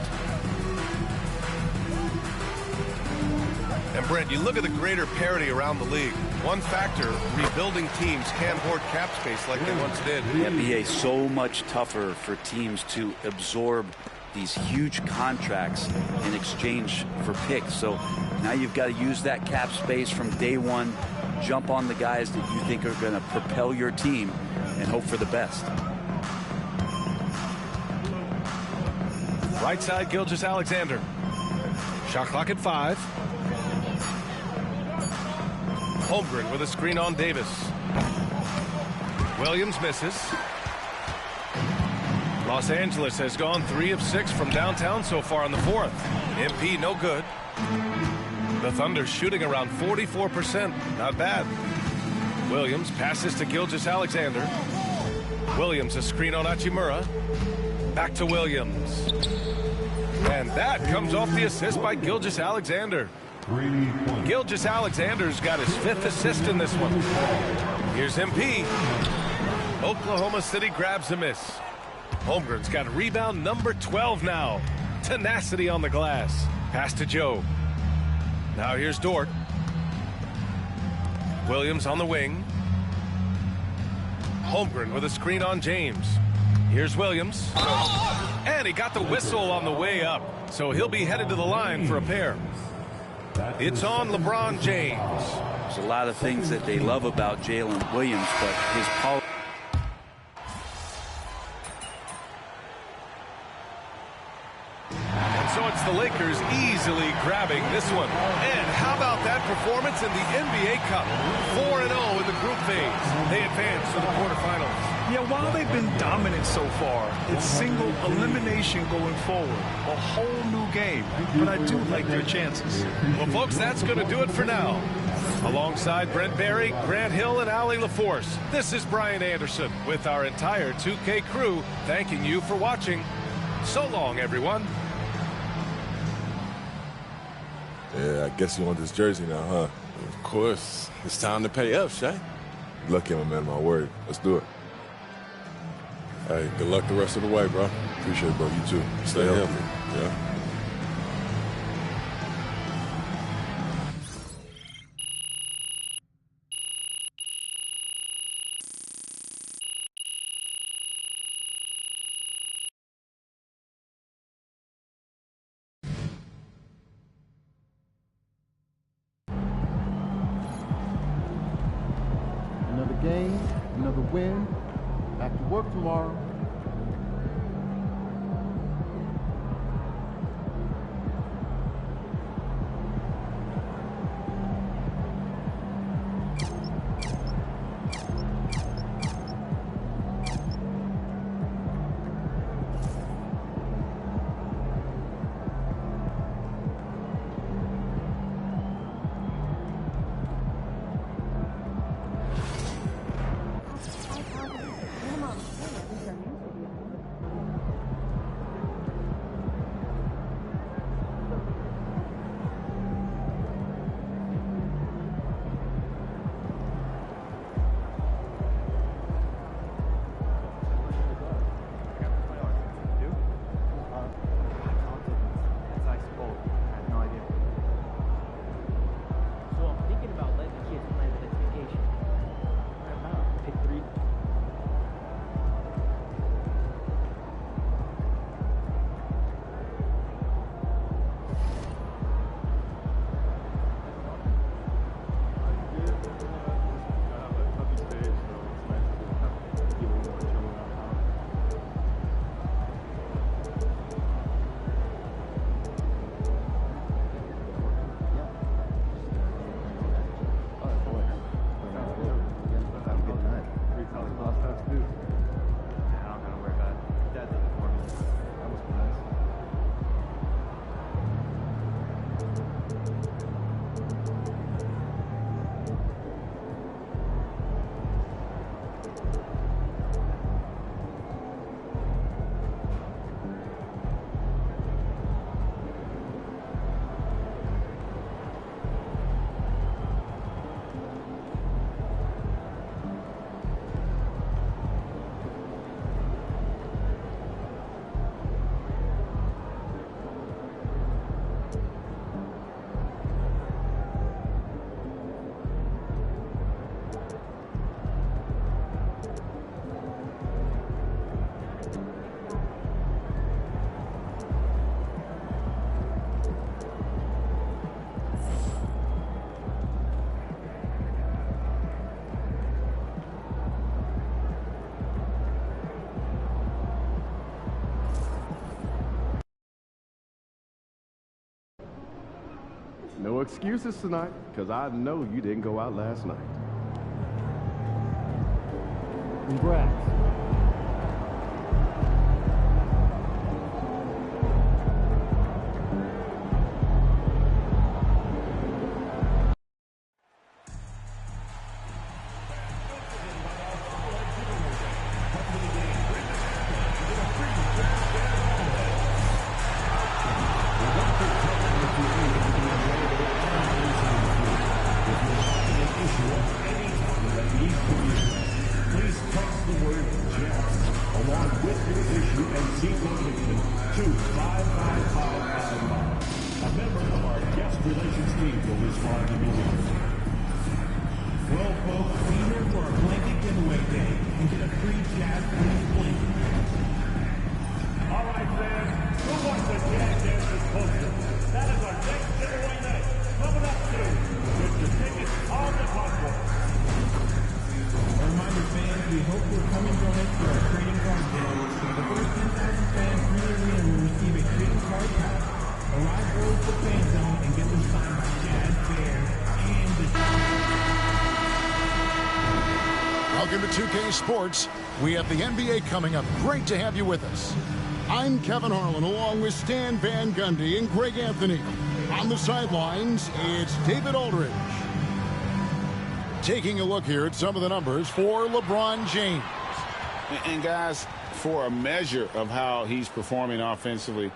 And Brent, you look at the greater parity around the league. One factor, rebuilding teams can't hoard cap space like they once did. The NBA is so much tougher for teams to absorb these huge contracts in exchange for picks. So now you've got to use that cap space from day one, jump on the guys that you think are going to propel your team, and hope for the best. Right side, Gilgeous-Alexander. Shot clock at 5. Holmgren with a screen on Davis. Williams misses. Los Angeles has gone 3 of 6 from downtown so far in the 4th. MP no good. The Thunder shooting around 44%. Not bad. Williams passes to Gilgeous-Alexander. Williams a screen on Hachimura. Back to Williams. And that comes off the assist by Gilgeous-Alexander. Gilgeous-Alexander's got his 5th assist in this one. Here's MP. Oklahoma City grabs a miss. Holmgren's got rebound number 12 now. Tenacity on the glass. Pass to Joe. Now here's Dort. Williams on the wing. Holmgren with a screen on James. Here's Williams. And he got the whistle on the way up. So he'll be headed to the line for a pair. It's on LeBron James. There's a lot of things that they love about Jalen Williams, but his power. And so it's the Lakers easily grabbing this one. And how about that performance in the NBA Cup? 4-0 in the group phase. They advance to the quarterfinals. Yeah, while they've been dominant so far, it's single elimination going forward. A whole new game. But I do like their chances. Well, folks, that's going to do it for now. Alongside Brent Barry, Grant Hill, and Allie LaForce, this is Brian Anderson with our entire 2K crew thanking you for watching. So long, everyone. Yeah, I guess you want this jersey now, huh? Of course. It's time to pay up, Shai. Lucky I'm a man of my word. Let's do it. Hey, good luck the rest of the way, bro. Appreciate it, bro. You too. Stay healthy. Yeah. Another game, another win. Back to work tomorrow. Come on, No excuses tonight, because I know you didn't go out last night. Congrats. Please text the word Jets along with your issue and seat location to 55555. A member of our guest relations team will respond immediately. Well, folks, be here for our blanket giveaway day and get a free Jazz Queen blanket. All right, fans, who wants the Jazz Dancers poster? That is our next giveaway night. Coming up soon. Get your tickets on the platform. A reminder, fans, we hope you'll come and join us for our trading card day. The first 10,000 fans in the arena will receive a trading card pack. Arrive early to the fan zone and get them signed by Jazz, Bear, and the... Welcome to 2K Sports. We have the NBA coming up. Great to have you with us. I'm Kevin Harlan, along with Stan Van Gundy and Greg Anthony. On the sidelines, it's David Aldridge. Taking a look here at some of the numbers for LeBron James. And guys, for a measure of how he's performing offensively,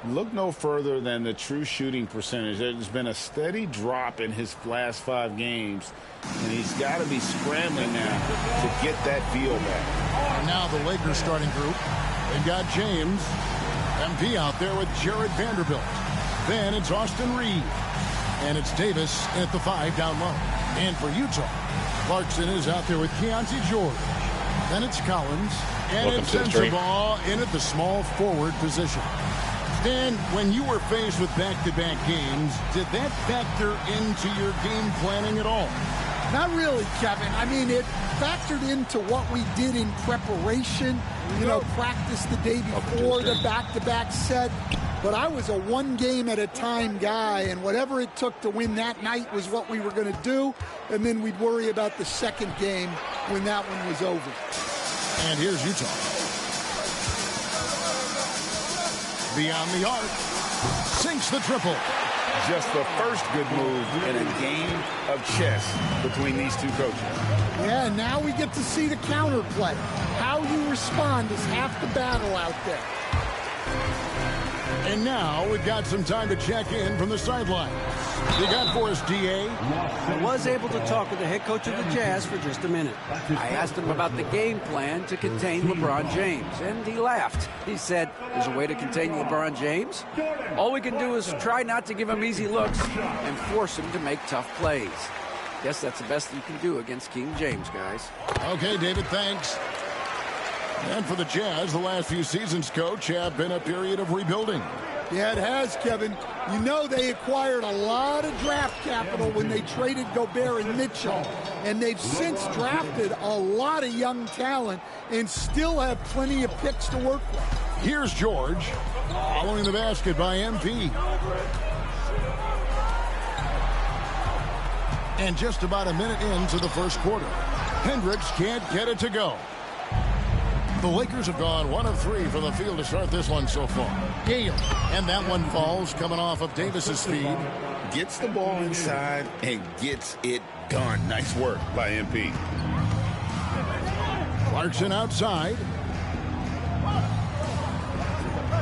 look no further than the true shooting percentage. There's been a steady drop in his last 5 games, and he's got to be scrambling now to get that feel back. And now the Lakers starting group. They've got James, MP out there with Jared Vanderbilt. Then it's Austin Reed. And it's Davis at the 5 down low. And for Utah, Clarkson is out there with Keontae George. Then it's Collins. And it's Sensabaugh in at the small forward position. Dan, when you were faced with back-to-back games, did that factor into your game planning at all? Not really, Kevin. I mean, it factored into what we did in preparation. You know, practice the day before the back-to-back set. But I was a one-game-at-a-time guy, and whatever it took to win that night was what we were going to do, and then we'd worry about the second game when that one was over. And here's Utah. Beyond the arc, sinks the triple. Just the first good move in a game of chess between these two coaches. Yeah, now we get to see the counterplay. How you respond is half the battle out there. And now we've got some time to check in from the sideline. You got for us, DA? I was able to talk with the head coach of the Jazz for just a minute. I asked him about the game plan to contain LeBron James, and he laughed. He said, there's a way to contain LeBron James. All we can do is try not to give him easy looks and force him to make tough plays. Guess that's the best you can do against King James, guys. Okay, David, thanks. And for the Jazz, the last few seasons, Coach, have been a period of rebuilding. Yeah, it has, Kevin. You know they acquired a lot of draft capital when they traded Gobert and Mitchell, and they've since drafted a lot of young talent and still have plenty of picks to work with. Here's George, following the basket by MP. And just about a minute into the first quarter, Hendricks can't get it to go. The Lakers have gone 1 of 3 from the field to start this one so far. Gale, and that one falls coming off of Davis's feed. Gets the ball inside and gets it done. Nice work by MP. Clarkson outside.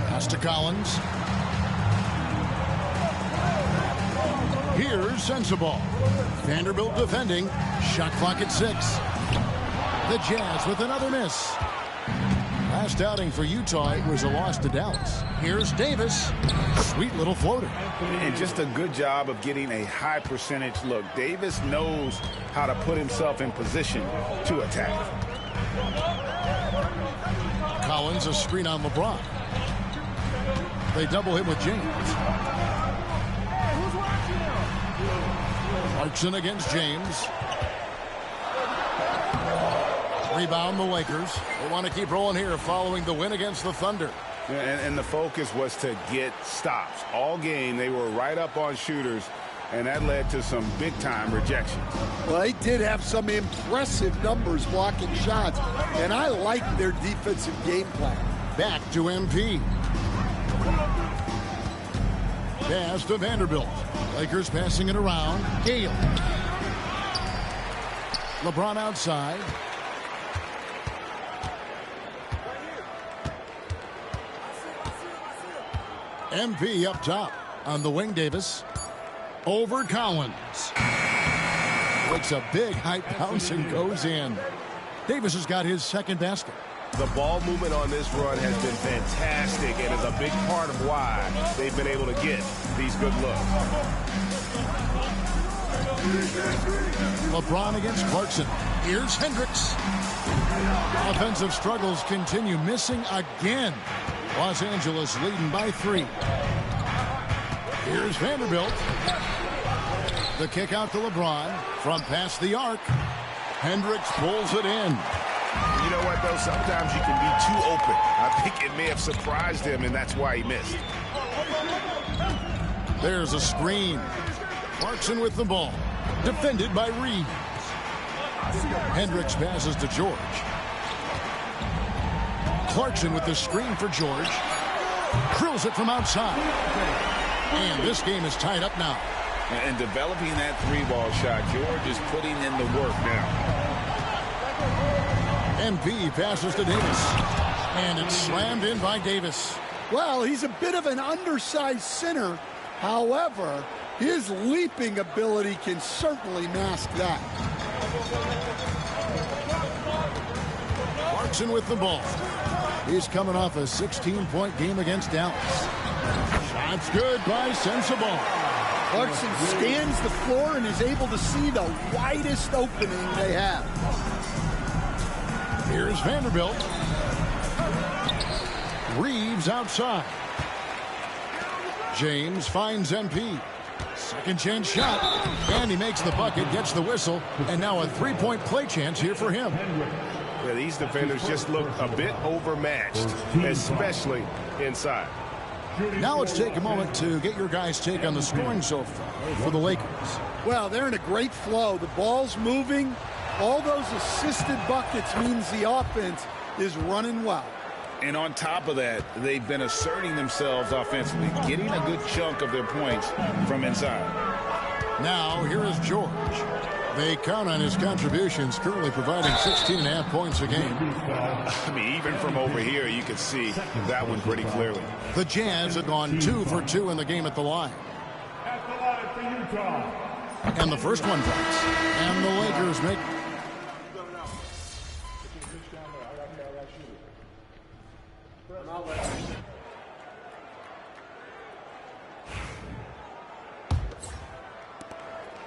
Pass to Collins. Here's Sensabaugh. Vanderbilt defending. Shot clock at 6. The Jazz with another miss. Last outing for Utah, it was a loss to Dallas. Here's Davis. Sweet little floater. And just a good job of getting a high percentage look. Davis knows how to put himself in position to attack. Collins, a screen on LeBron. They double him with James. Clarkson against James. Rebound the Lakers. They want to keep rolling here following the win against the Thunder. And the focus was to get stops. All game, they were right up on shooters, and that led to some big-time rejections. Well, they did have some impressive numbers blocking shots, and I like their defensive game plan. Back to MP. Pass to Vanderbilt. Lakers passing it around. Gale. LeBron outside. MP up top on the wing. Davis over Collins. Makes a big high bounce and goes in. Davis has got his second basket. The ball movement on this run has been fantastic and is a big part of why they've been able to get these good looks. LeBron against Clarkson. Here's Hendricks. Offensive struggles continue, missing again. Los Angeles leading by 3. Here's Vanderbilt. The kick out to LeBron from past the arc. Hendricks pulls it in. You know what, though? Sometimes you can be too open. I think it may have surprised him, and that's why he missed. There's a screen. Clarkson with the ball. Defended by Reeves. Hendricks passes to George. Clarkson with the screen for George. Drills it from outside. And this game is tied up now. And developing that 3-ball shot, George is putting in the work now. MP passes to Davis. And it's slammed in by Davis. Well, he's a bit of an undersized center. However, his leaping ability can certainly mask that. Clarkson with the ball. He's coming off a 16-point game against Dallas. Shot's good by Sensabaugh. Clarkson scans the floor and is able to see the widest opening they have. Here's Vanderbilt. Reeves outside. James finds MP. Second chance shot. And he makes the bucket, gets the whistle, and now a 3-point play chance here for him. Yeah, these defenders just look a bit overmatched, especially inside. Now let's take a moment to get your guys' take on the scoring so far for the Lakers. Well, they're in a great flow. The ball's moving. All those assisted buckets means the offense is running well. And on top of that, they've been asserting themselves offensively, getting a good chunk of their points from inside. Now, here is George. They count on his contributions, currently providing 16.5 points a game. I mean, even from over here, you can see that one pretty clearly. The Jazz have gone 2 for 2 in the game at the line. And the first one drops. And the Lakers make...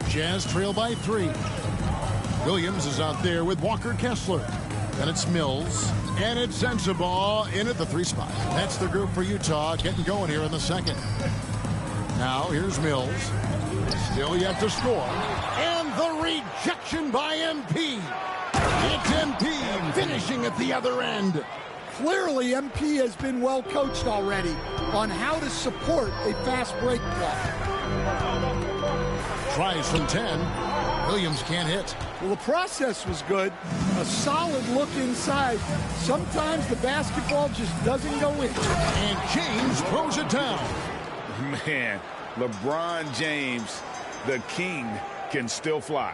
Jazz trail by 3. Williams is out there with Walker Kessler. And it's Mills. And it's Sensabaugh in at the 3 spot. That's the group for Utah getting going here in the second. Now here's Mills. Still yet to score. And the rejection by MP. It's MP finishing at the other end. Clearly, MP has been well coached already on how to support a fast break play. Tries from 10. Williams can't hit. Well, the process was good. A solid look inside. Sometimes the basketball just doesn't go in. And James throws it down. Man, LeBron James, the king, can still fly.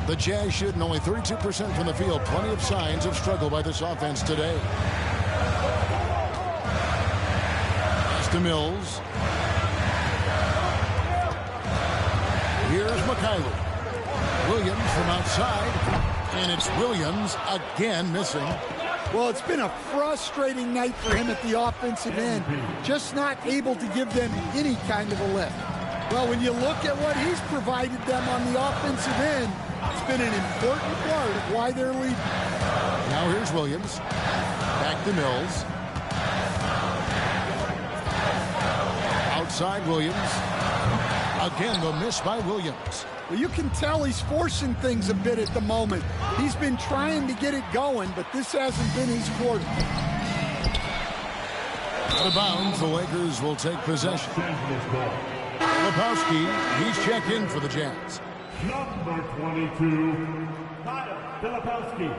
The Jazz shooting only 32% from the field. Plenty of signs of struggle by this offense today. Pass to Mills. Here's Mycareer. Williams from outside. And it's Williams again missing. Well, it's been a frustrating night for him at the offensive end. Just not able to give them any kind of a lift. Well, when you look at what he's provided them on the offensive end, it's been an important part of why they're leading. Now here's Williams. Back to Mills. Outside Williams. Again, the miss by Williams. Well, you can tell he's forcing things a bit at the moment. He's been trying to get it going, but this hasn't been his quarter. Out of bounds, the Lakers will take possession. Lepowski, he's checked in for the Jazz. Number 22, Lepowski.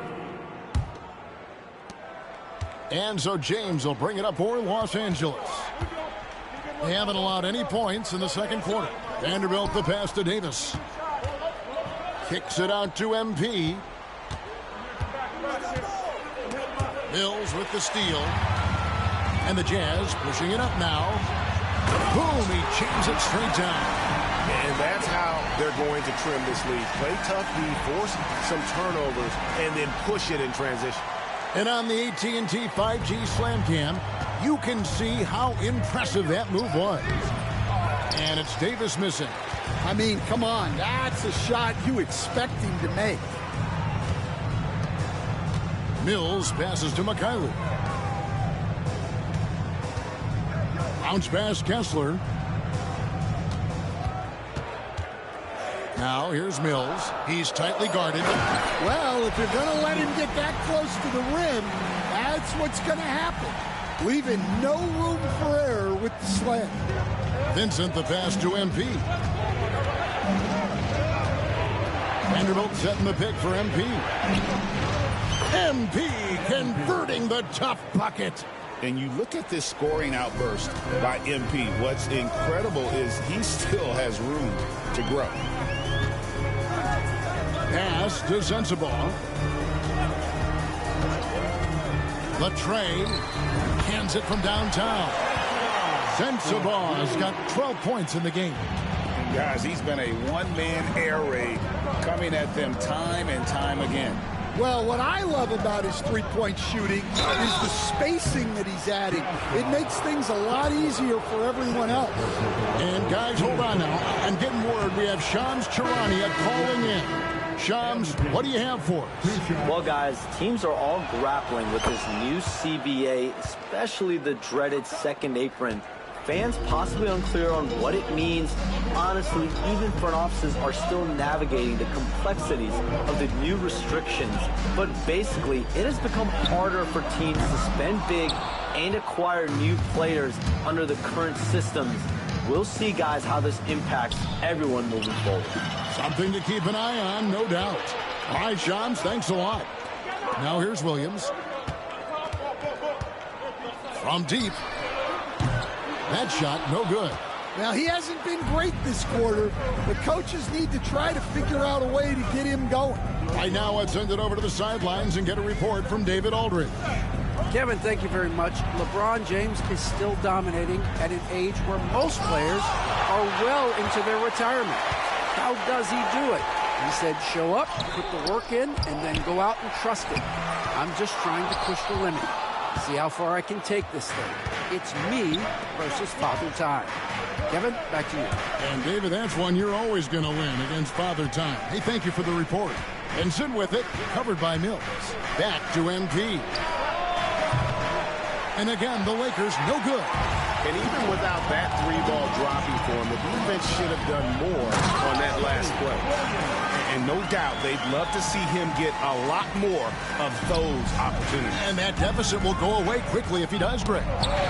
And so James will bring it up for Los Angeles. They haven't allowed any points in the second quarter. Vanderbilt the pass to Davis. Kicks it out to MP. Mills with the steal. And the Jazz pushing it up now. Boom, he jams it straight down. And that's how they're going to trim this lead. Play tough D, force some turnovers, and then push it in transition. And on the AT&T 5G Slam Cam, you can see how impressive that move was. And it's Davis missing. I mean, come on. That's a shot you expect him to make. Mills passes to Mycareer. Bounce pass Kessler. Now here's Mills. He's tightly guarded. Well, if you're going to let him get that close to the rim, that's what's going to happen. Leaving no room for error with the slam. Vincent the pass to MP. Vanderbilt setting the pick for MP. MP converting the tough bucket. And you look at this scoring outburst by MP. What's incredible is he still has room to grow. Pass to Sensabaugh. Latre hands it from downtown. Sensabaugh has got 12 points in the game. And guys, he's been a one-man air raid coming at them time and time again. Well, what I love about his three-point shooting is the spacing that he's adding. It makes things a lot easier for everyone else. And guys, hold on now. I'm getting word we have Shams Charania calling in. Shams, what do you have for us? Well, guys, teams are all grappling with this new CBA, especially the dreaded second apron. Fans possibly unclear on what it means. Honestly, even front offices are still navigating the complexities of the new restrictions. But basically, it has become harder for teams to spend big and acquire new players under the current systems. We'll see, guys, how this impacts everyone moving forward. Something to keep an eye on, no doubt. All right, Shams, thanks a lot. Now here's Williams. From deep. That shot, no good. Now, he hasn't been great this quarter. The coaches need to try to figure out a way to get him going. Right now, let's send it over to the sidelines and get a report from David Aldridge. Kevin, thank you very much. LeBron James is still dominating at an age where most players are well into their retirement. How does he do it? He said, show up, put the work in, and then go out and trust it. I'm just trying to push the limit. See how far I can take this thing. It's me versus Father Time. Kevin, back to you. And David, that's one you're always going to win against Father Time. Hey, thank you for the report. And sit with it, covered by Mills. Back to MP. And again, the Lakers, no good. And even without that three-ball dropping for him, the defense should have done more on that last play. And no doubt, they'd love to see him get a lot more of those opportunities. And that deficit will go away quickly if he does, Greg.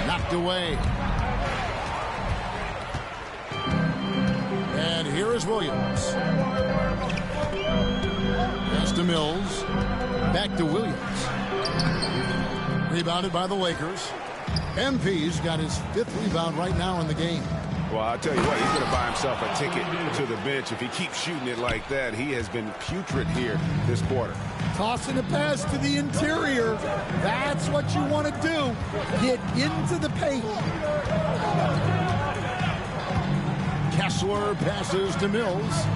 Knocked away. And here is Williams. Pass to Mills. Back to Williams. Rebounded by the Lakers. MP's got his 5th rebound right now in the game. Well, I'll tell you what, he's going to buy himself a ticket to the bench. If he keeps shooting it like that, he has been putrid here this quarter. Tossing a pass to the interior. That's what you want to do. Get into the paint. Kessler passes to Mills.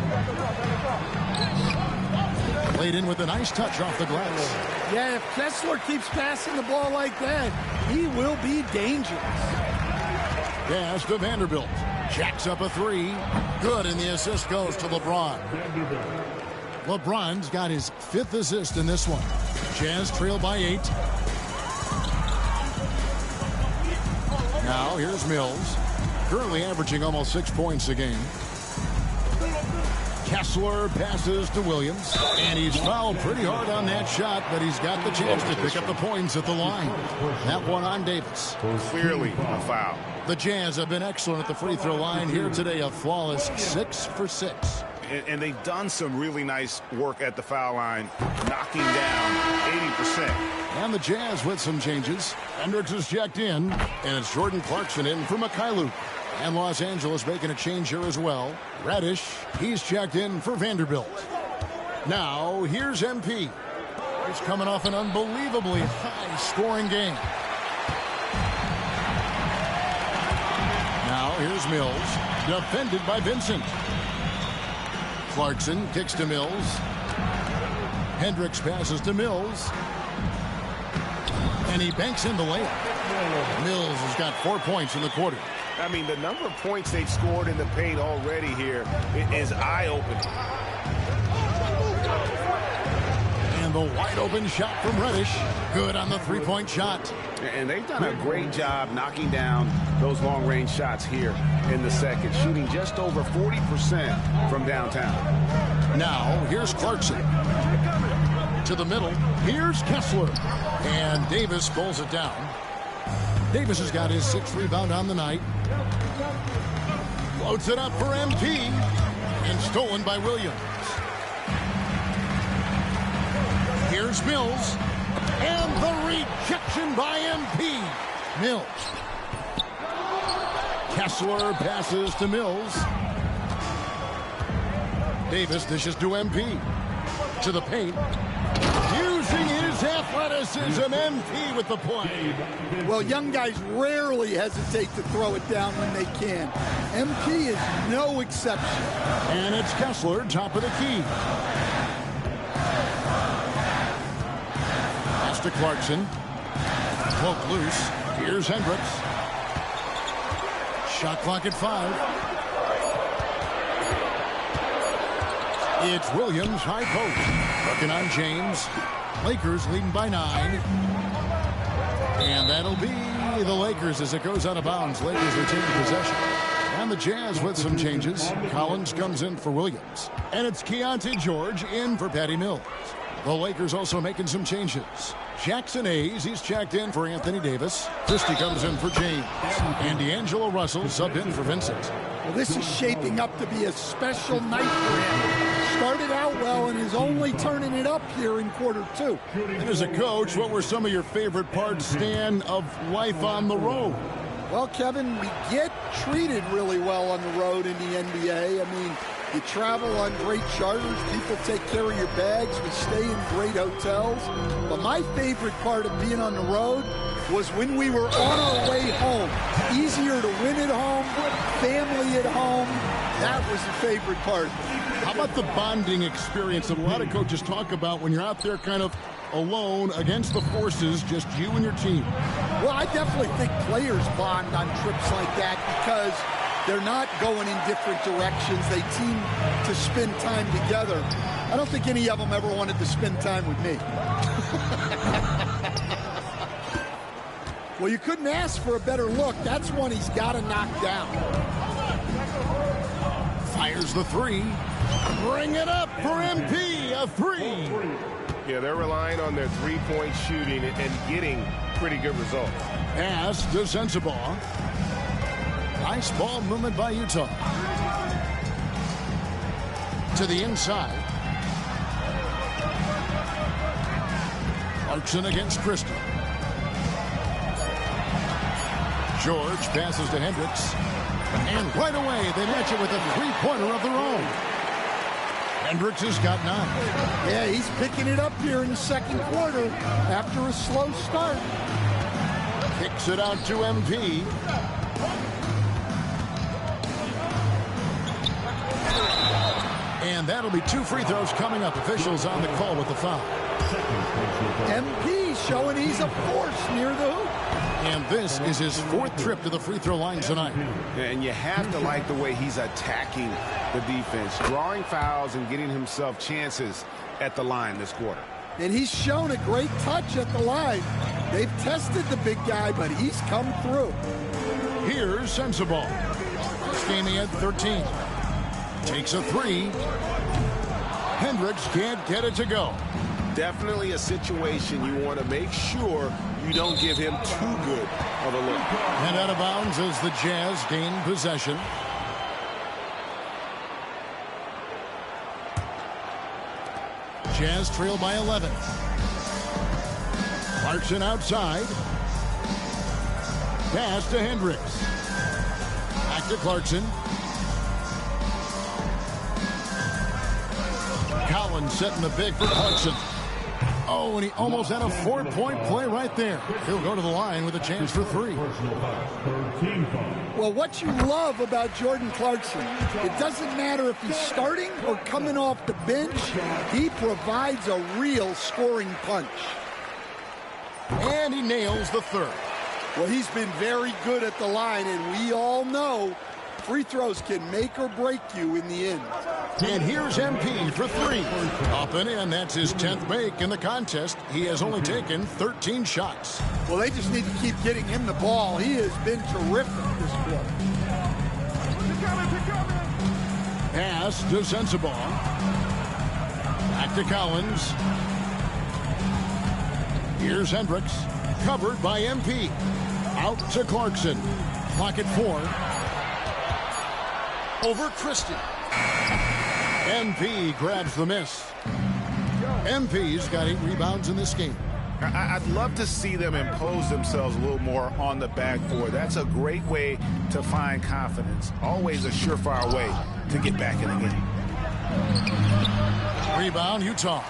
Played in with a nice touch off the glass. Yeah, if Kessler keeps passing the ball like that, he will be dangerous. Pass to Vanderbilt. Jacks up a 3. Good, and the assist goes to LeBron. LeBron's got his 5th assist in this one. Jazz trail by 8. Now here's Mills. Currently averaging almost 6 points a game. Kessler passes to Williams, and he's fouled pretty hard on that shot, but he's got the chance to pick up the points at the line. That one on Davis. Clearly a foul. The Jazz have been excellent at the free throw line here today, a flawless 6 for 6. And they've done some really nice work at the foul line, knocking down 80%. And the Jazz with some changes. Hendricks is checked in, and it's Jordan Clarkson in for Mycareer. And Los Angeles making a change here as well. Reddish, he's checked in for Vanderbilt. Now, here's MP. He's coming off an unbelievably high-scoring game. Now, here's Mills, defended by Vincent. Clarkson kicks to Mills. Hendricks passes to Mills. And he banks in the layup. Mills has got 4 points in the quarter. I mean, the number of points they've scored in the paint already here is eye-opening. And the wide-open shot from Reddish. Good on the three-point shot. And they've done a great job knocking down those long-range shots here in the second, shooting just over 40% from downtown. Now, here's Clarkson. To the middle, here's Kessler. And Davis pulls it down. Davis has got his 6th rebound on the night. Floats it up for MP. And stolen by Williams. Here's Mills. And the rejection by MP. Mills. Kessler passes to Mills. Davis dishes to MP. To the paint. Using his athleticism, MP with the play. Well, young guys rarely hesitate to throw it down when they can. MP is no exception. And it's Kessler, top of the key. Pass to Clarkson. Poke loose. Here's Hendricks. Shot clock at 5. It's Williams, high post. Looking on James. Lakers leading by 9. And that'll be the Lakers as it goes out of bounds. Lakers retain possession. And the Jazz with some changes. Collins comes in for Williams. And it's Keontae George in for Patty Mills. The Lakers also making some changes. Jackson Hayes, he's checked in for Anthony Davis. Christie comes in for James. And D'Angelo Russell subbed in for Vincent. Well, this is shaping up to be a special night for him. Started out well and is only turning it up here in quarter 2. And as a coach, what were some of your favorite parts, Stan, of life on the road? Well, Kevin, we get treated really well on the road in the NBA. I mean, you travel on great charters. People take care of your bags. We stay in great hotels. But my favorite part of being on the road was when we were on our way home. Easier to win at home, family at home. That was the favorite part. How about the bonding experience that a lot of coaches talk about when you're out there kind of alone against the forces, just you and your team? Well, I definitely think players bond on trips like that because they're not going in different directions. They team to spend time together. I don't think any of them ever wanted to spend time with me. Well, you couldn't ask for a better look. That's one he's got to knock down. Fires the 3. Bring it up for MP. A 3. Yeah, they're relying on their three-point shooting and getting pretty good results. Pass to Sensabaugh. Nice ball movement by Utah. To the inside. Clarkson against Christie. George passes to Hendricks. And right away, they match it with a three-pointer of their own. Hendricks has got 9. Yeah, he's picking it up here in the second quarter after a slow start. Kicks it out to MP. And that'll be 2 free throws coming up. Officials on the call with the foul. MP showing he's a force near the hoop. And this is his 4th trip to the free throw line tonight. And you have to like the way he's attacking the defense, drawing fouls and getting himself chances at the line this quarter. And he's shown a great touch at the line. They've tested the big guy, but he's come through. Here's Sensabaugh. This game he had 13. Takes a 3. Hendricks can't get it to go. Definitely a situation you want to make sure you don't give him too good of a look. And out of bounds as the Jazz gain possession. Jazz trail by 11. Clarkson outside. Pass to Hendricks. Back to Clarkson. Collins setting the big for Clarkson. Oh, and he almost had a 4-point play right there. He'll go to the line with a chance for 3. Well, what you love about Jordan Clarkson, it doesn't matter if he's starting or coming off the bench, he provides a real scoring punch. And he nails the 3rd. Well, he's been very good at the line, and we all know free throws can make or break you in the end. And here's MP for 3. Up and in. That's his 10th make in the contest. He has only taken 13 shots. Well, they just need to keep getting him the ball. He has been terrific this quarter. Pass to Sensabaugh. Back to Collins. Here's Hendricks. Covered by MP. Out to Clarkson. Clock at 4. Over Christian. MP grabs the miss. MP's got 8 rebounds in this game. I'd love to see them impose themselves a little more on the backboard. That's a great way to find confidence. Always a surefire way to get back in the game. Rebound, Utah.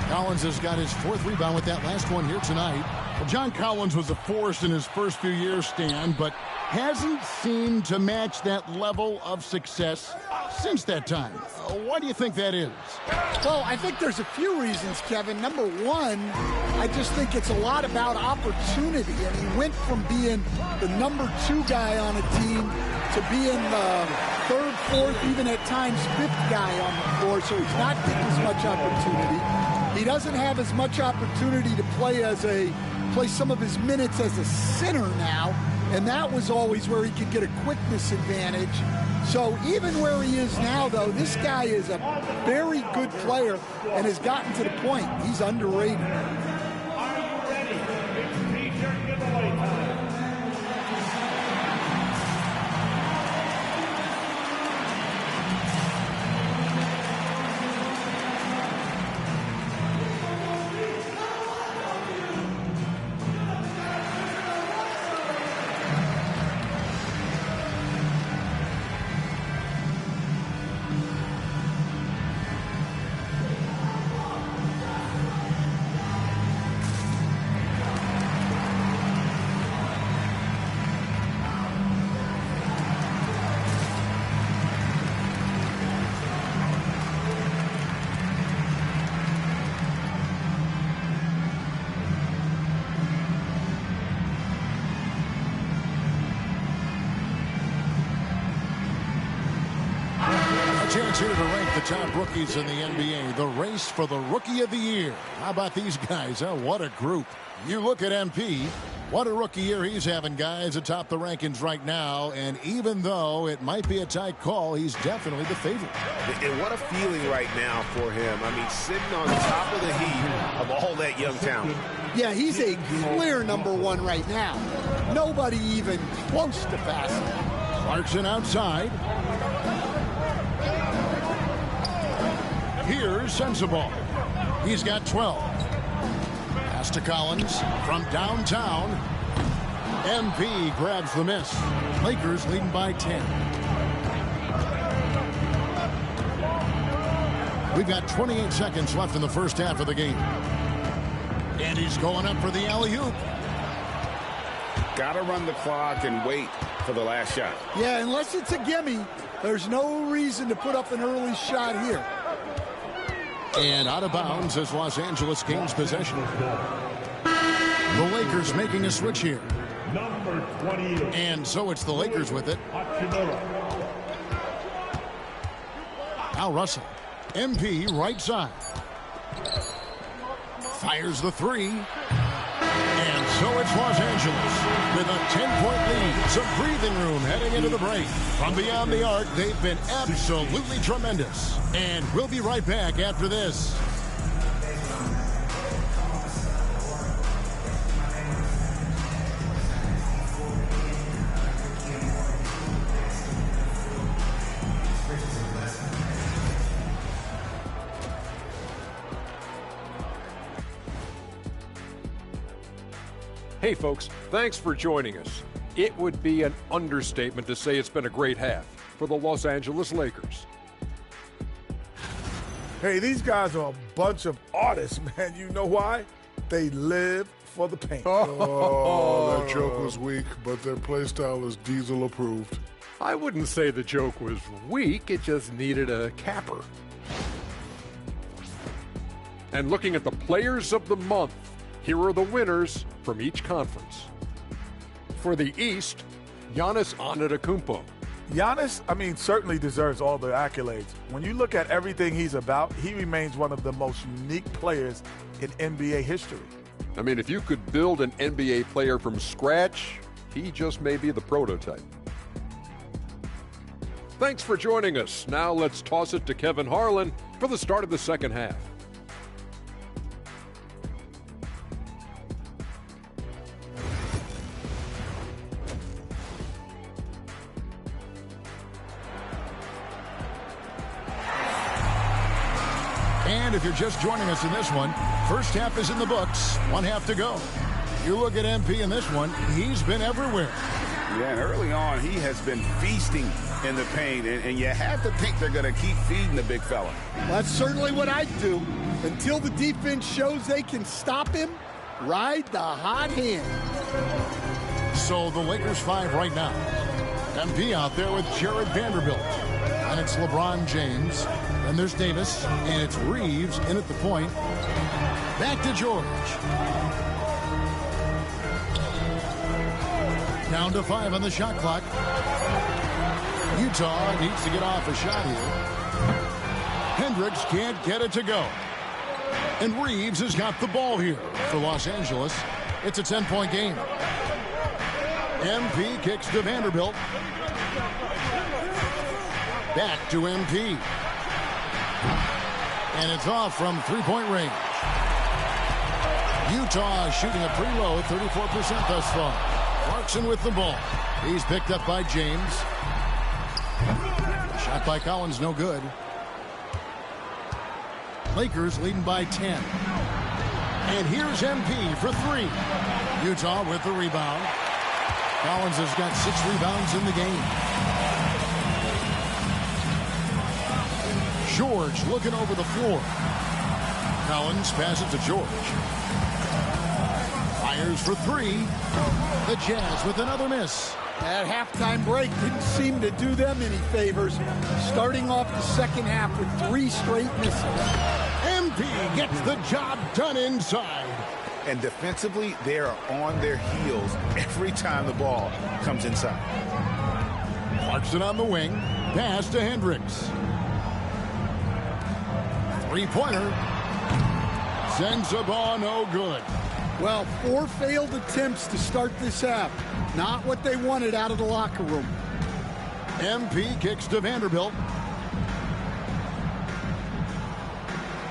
Collins has got his 4th rebound with that last one here tonight. Well, John Collins was a force in his first few years, Stan, but hasn't seemed to match that level of success since that time. Why do you think that is? Well, I think there's a few reasons, Kevin. Number one, I just think it's a lot about opportunity. And he went from being the number 2 guy on a team to being the 3rd, 4th, even at times 5th guy on the floor. So he's not getting as much opportunity. He doesn't have as much opportunity to play some of his minutes as a center now. And that was always where he could get a quickness advantage. So even where he is now, though, this guy is a very good player and has gotten to the point. He's underrated. Chance here to rank the top rookies in the NBA. The race for the Rookie of the Year. How about these guys? Oh, what a group. You look at MP. What a rookie year he's having, guys, atop the rankings right now. And even though it might be a tight call, he's definitely the favorite. And what a feeling right now for him. I mean, sitting on top of the heap of all that young talent. Yeah, he's a clear number 1 right now. Nobody even close to passing. Clarkson outside. Here's Sensabaugh. He's got 12. Pass to Collins from downtown. MP grabs the miss. Lakers leading by 10. We've got 28 seconds left in the first half of the game. And he's going up for the alley-oop. Got to run the clock and wait for the last shot. Yeah, unless it's a gimme, there's no reason to put up an early shot here. And out of bounds as Los Angeles gains possession. The Lakers making a switch here. Number 28. And so it's the Lakers with it. Al Russell. MP right side. Fires the 3. And so it's Los Angeles with a 10-point lead. Some breathing room heading into the break. From beyond the arc, they've been absolutely tremendous. And we'll be right back after this. Hey folks, thanks for joining us. It would be an understatement to say it's been a great half for the Los Angeles Lakers. Hey, these guys are a bunch of artists, man. You know why? They live for the paint. Oh, that joke was weak, but their play style is Diesel approved. I wouldn't say the joke was weak, it just needed a capper. And looking at the players of the month, here are the winners from each conference. For the East, Giannis Antetokounmpo. Giannis, certainly deserves all the accolades. When you look at everything he's about, he remains one of the most unique players in NBA history. If you could build an NBA player from scratch, he just may be the prototype. Thanks for joining us. Now let's toss it to Kevin Harlan for the start of the second half. And if you're just joining us in this one, first half is in the books, one half to go. You look at MP in this one, he's been everywhere. Yeah, and early on, he has been feasting in the paint, and you have to think they're going to keep feeding the big fella. That's certainly what I'd do. Until the defense shows they can stop him, ride the hot hand. So the Lakers 5 right now. MP out there with Jared Vanderbilt. And it's LeBron James. And there's Davis. And it's Reeves in at the point. Back to George. Down to 5 on the shot clock. Utah needs to get off a shot here. Hendricks can't get it to go. And Reeves has got the ball here for Los Angeles. It's a 10-point game. MP kicks to Vanderbilt. Back to MP. And it's off from three-point range. Utah shooting it pretty low, 34% thus far. Clarkson with the ball. He's picked up by James. Shot by Collins, no good. Lakers leading by 10. And here's MP for 3. Utah with the rebound. Collins has got 6 rebounds in the game. George looking over the floor. Collins passes to George. Fires for 3. The Jazz with another miss. That halftime break didn't seem to do them any favors. Starting off the second half with 3 straight misses. MP gets the job done inside. And defensively, they are on their heels every time the ball comes inside. Clarkson on the wing. Pass to Hendricks. Three-pointer. Sends the ball no good. Well, 4 failed attempts to start this half. Not what they wanted out of the locker room. MP kicks to Vanderbilt.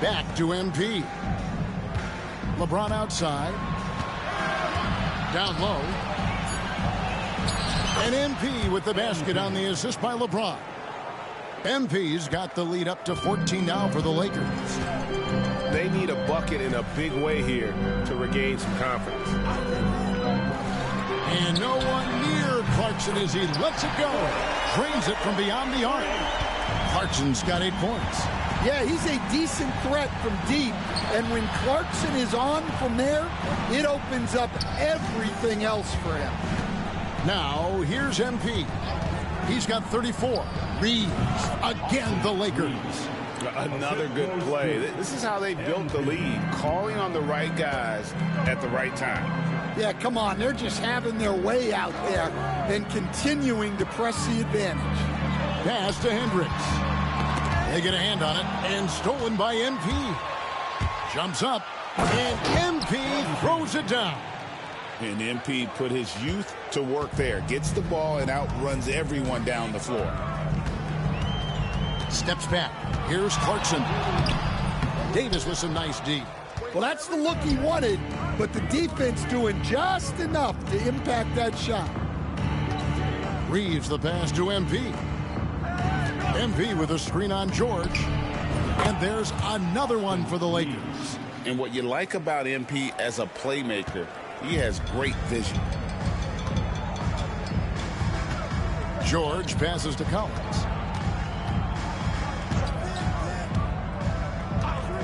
Back to MP. LeBron outside. Down low. And MP with the basket on the assist by LeBron. MP's got the lead up to 14 now for the Lakers. They need a bucket in a big way here to regain some confidence. And no one near Clarkson as he lets it go. Drains it from beyond the arc. Clarkson's got 8 points. Yeah, he's a decent threat from deep. And when Clarkson is on from there, it opens up everything else for him. Now, here's MP. He's got 34. Reeves, again the Lakers. Another good play. This is how they built the lead, calling on the right guys at the right time. Yeah, come on. They're just having their way out there and continuing to press the advantage. Pass to Hendricks. They get a hand on it, and stolen by MP. Jumps up, and MP throws it down. And MP put his youth to work there. Gets the ball and outruns everyone down the floor. Steps back. Here's Clarkson. Davis with some nice D. Well, that's the look he wanted, but the defense doing just enough to impact that shot. Reeves the pass to MP. MP with a screen on George. And there's another one for the Lakers. And what you like about MP as a playmaker, he has great vision. George passes to Collins.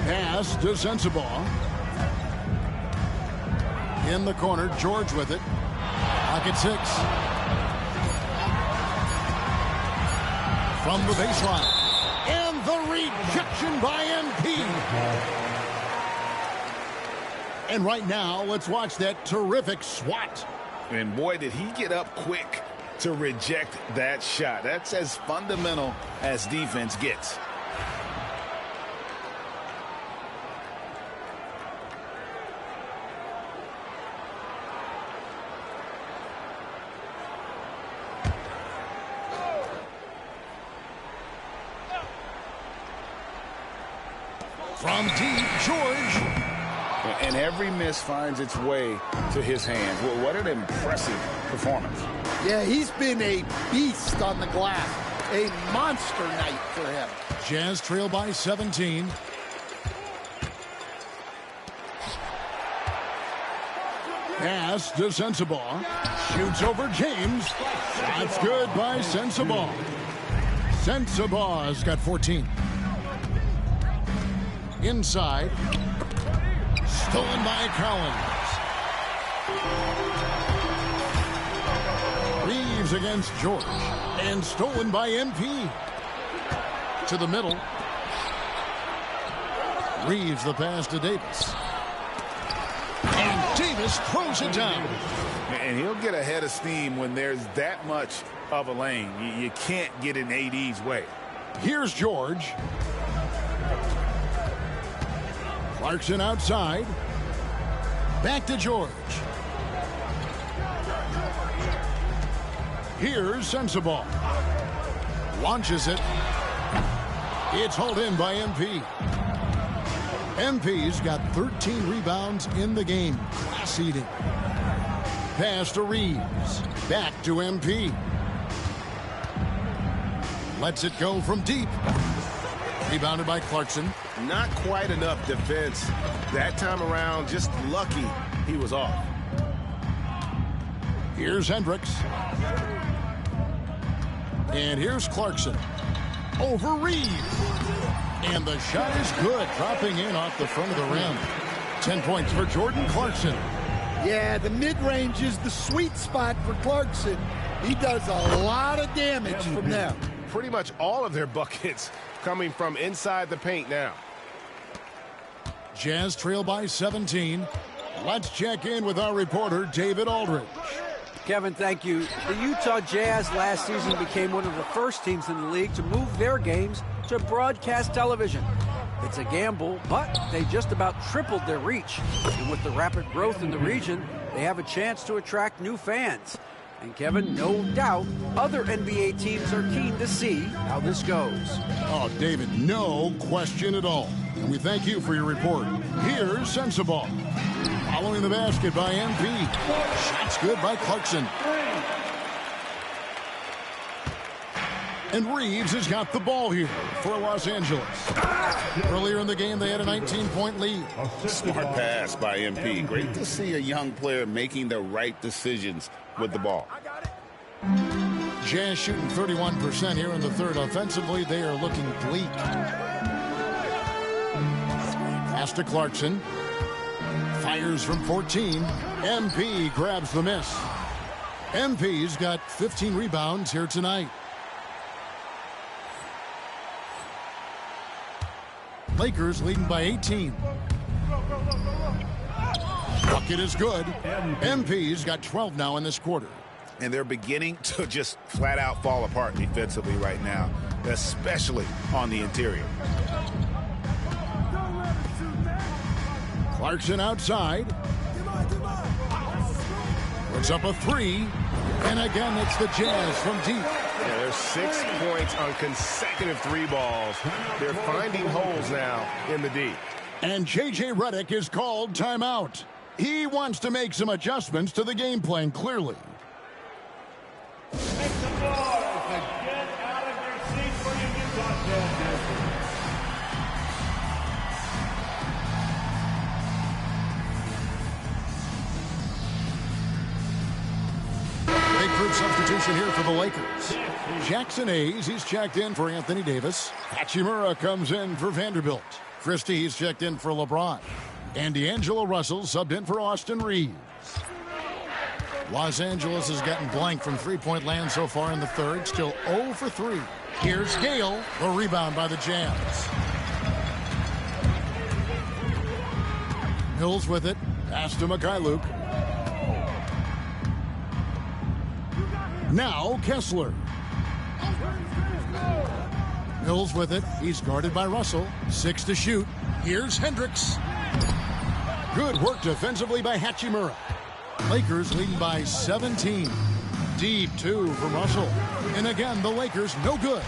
Pass to Sensabaugh. In the corner, George with it. Pocket 6. From the baseline. And the rejection by MP. And right now, let's watch that terrific swat. And boy, did he get up quick to reject that shot. That's as fundamental as defense gets. From deep, George. And every miss finds its way to his hands. Well, what an impressive performance. Yeah, he's been a beast on the glass. A monster night for him. Jazz trail by 17. Pass to Sensabaugh. Shoots over James. That's good by Sensabaugh. Sensabaugh's got 14. Inside. Stolen by Collins. Reeves against George. And stolen by MP. To the middle. Reeves the pass to Davis. And Davis throws it down. And he'll get ahead of steam when there's that much of a lane. You can't get in AD's way. Here's George. Clarkson outside. Back to George. Here's Sensabaugh. Launches it. It's hauled in by MP. MP's got 13 rebounds in the game. Class eating. Pass to Reeves. Back to MP. Lets it go from deep. Rebounded by Clarkson. Not quite enough defense that time around. Just lucky he was off. Here's Hendricks. And here's Clarkson. Over Reeves. And the shot is good. Dropping in off the front of the rim. 10 points for Jordan Clarkson. Yeah, the mid-range is the sweet spot for Clarkson. He does a lot of damage from there. Pretty much all of their buckets coming from inside the paint now. Jazz trail by 17. Let's check in with our reporter, David Aldridge. Kevin, thank you. The Utah Jazz last season became one of the first teams in the league to move their games to broadcast television. It's a gamble, but they just about tripled their reach. And with the rapid growth in the region, they have a chance to attract new fans. And Kevin, no doubt, other NBA teams are keen to see how this goes. Oh, David, no question at all. And we thank you for your report. Here's Sensabaugh. Following the basket by MP. Shots good by Clarkson. And Reeves has got the ball here for Los Angeles. Earlier in the game, they had a 19-point lead. Smart pass by MP. Great to see a young player making the right decisions with the ball. Jazz shooting 31% here in the third. Offensively, they are looking bleak. Pass to Clarkson. Fires from 14. MP grabs the miss. MP's got 15 rebounds here tonight. Lakers leading by 18. Bucket is good. MP's got 12 now in this quarter. And they're beginning to just flat out fall apart defensively right now, especially on the interior. Clarkson outside. Puts up a three. And again, it's the Jazz from deep. Yeah, there's 6 points on consecutive 3 balls. They're finding holes now in the D. And J.J. Redick is called timeout. He wants to make some adjustments to the game plan, clearly. Make some noise and get out of your seat for your Utah Jazz. Big group substitution here for the Lakers. Jackson Hayes, he's checked in for Anthony Davis. Hachimura comes in for Vanderbilt. Christie, he's checked in for LeBron. And D'Angelo Russell subbed in for Austin Reeves. Los Angeles has gotten blank from three-point land so far in the third. Still 0 for 3. Here's Gale. The rebound by the Jazz. Mills with it. Pass to Mikhailuk. Now Kessler. Mills with it. He's guarded by Russell. 6 to shoot. Here's Hendricks. Good work defensively by Hachimura. Lakers leading by 17. Deep 2 from Russell. And again, the Lakers no good.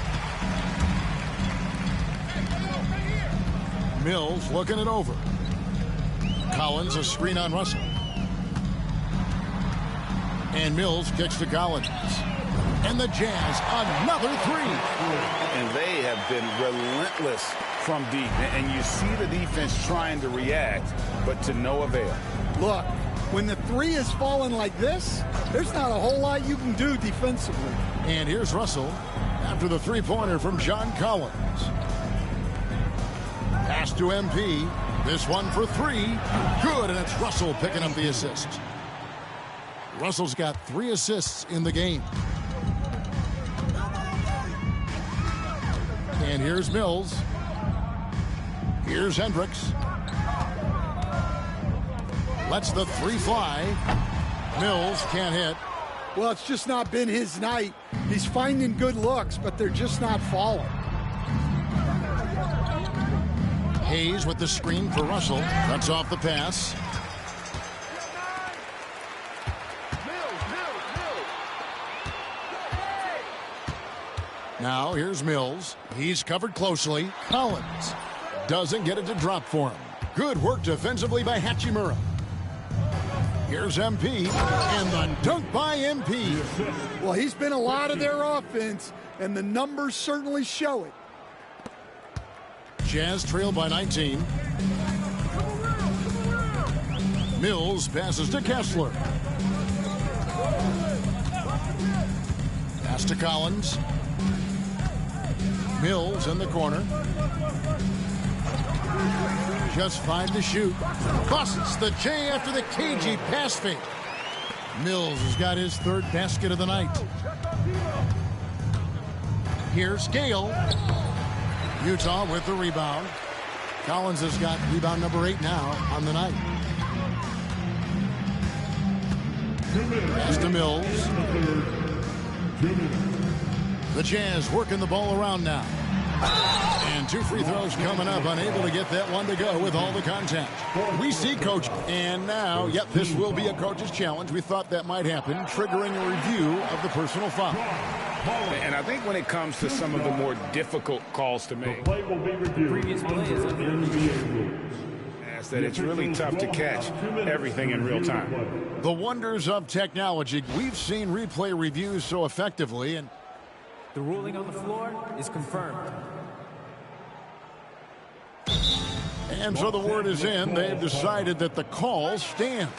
Mills looking it over. Collins a screen on Russell. And Mills kicks to Collins. And the Jazz another 3. And they have been relentless from deep. And you see the defense trying to react, but to no avail. Look, when the 3 is falling like this, there's not a whole lot you can do defensively. And here's Russell after the three-pointer from John Collins. Pass to MP. This one for 3. Good, and it's Russell picking up the assist. Russell's got 3 assists in the game. And here's Mills. Here's Hendricks. Lets the 3 fly. Mills can't hit. Well, it's just not been his night. He's finding good looks, but they're just not falling. Hayes with the screen for Russell. Cuts off the pass. Now here's Mills. He's covered closely. Collins doesn't get it to drop for him. Good work defensively by Hachimura. Here's MP, and the dunk by MP. Well, he's been a lot of their offense, and the numbers certainly show it. Jazz trail by 19. Mills passes to Kessler. Pass to Collins. Mills in the corner. Just 5 to shoot. Busts the J after the cagey pass fake. Mills has got his 3rd basket of the night. Here's Gale. Utah with the rebound. Collins has got rebound number 8 now on the night. Pass to Mills. The Jazz working the ball around now. And 2 free throws coming up, unable to get that one to go with all the contact. We see coach, and now, yep, this will be a coach's challenge. We thought that might happen, triggering a review of the personal foul. And I think when it comes to some of the more difficult calls to make, The play will be reviewed. previous play is under NBA rules. that it's really tough to catch everything in real time. The wonders of technology. We've seen replay reviews so effectively, and the ruling on the floor is confirmed. And so the word is in. They've decided that the call stands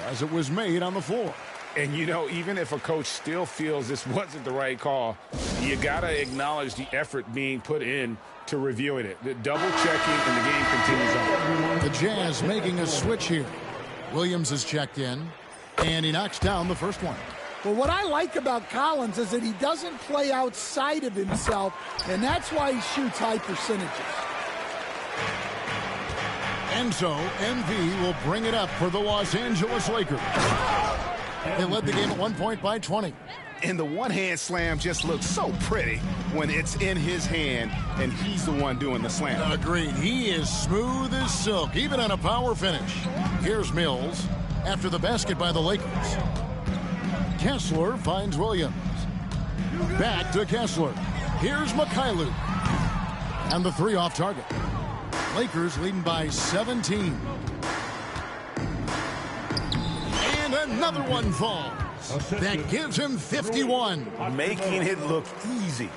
as it was made on the floor. And, you know, even if a coach still feels this wasn't the right call, you got to acknowledge the effort being put in to reviewing it. The double checking, and the game continues on. The Jazz making a switch here. Williams has checked in, and he knocks down the first one. Well, what I like about Collins is that he doesn't play outside of himself, and that's why he shoots high percentages. And so, MV will bring it up for the Los Angeles Lakers. They led the game at 1 point by 20. And the one-hand slam just looks so pretty when it's in his hand and he's the one doing the slam. Agreed. He is smooth as silk, even on a power finish. Here's Mills after the basket by the Lakers. Kessler finds Williams. Back to Kessler. Here's Mycareer. And the three off target. Lakers leading by 17. And another one falls. That gives him 51. Making it look easy.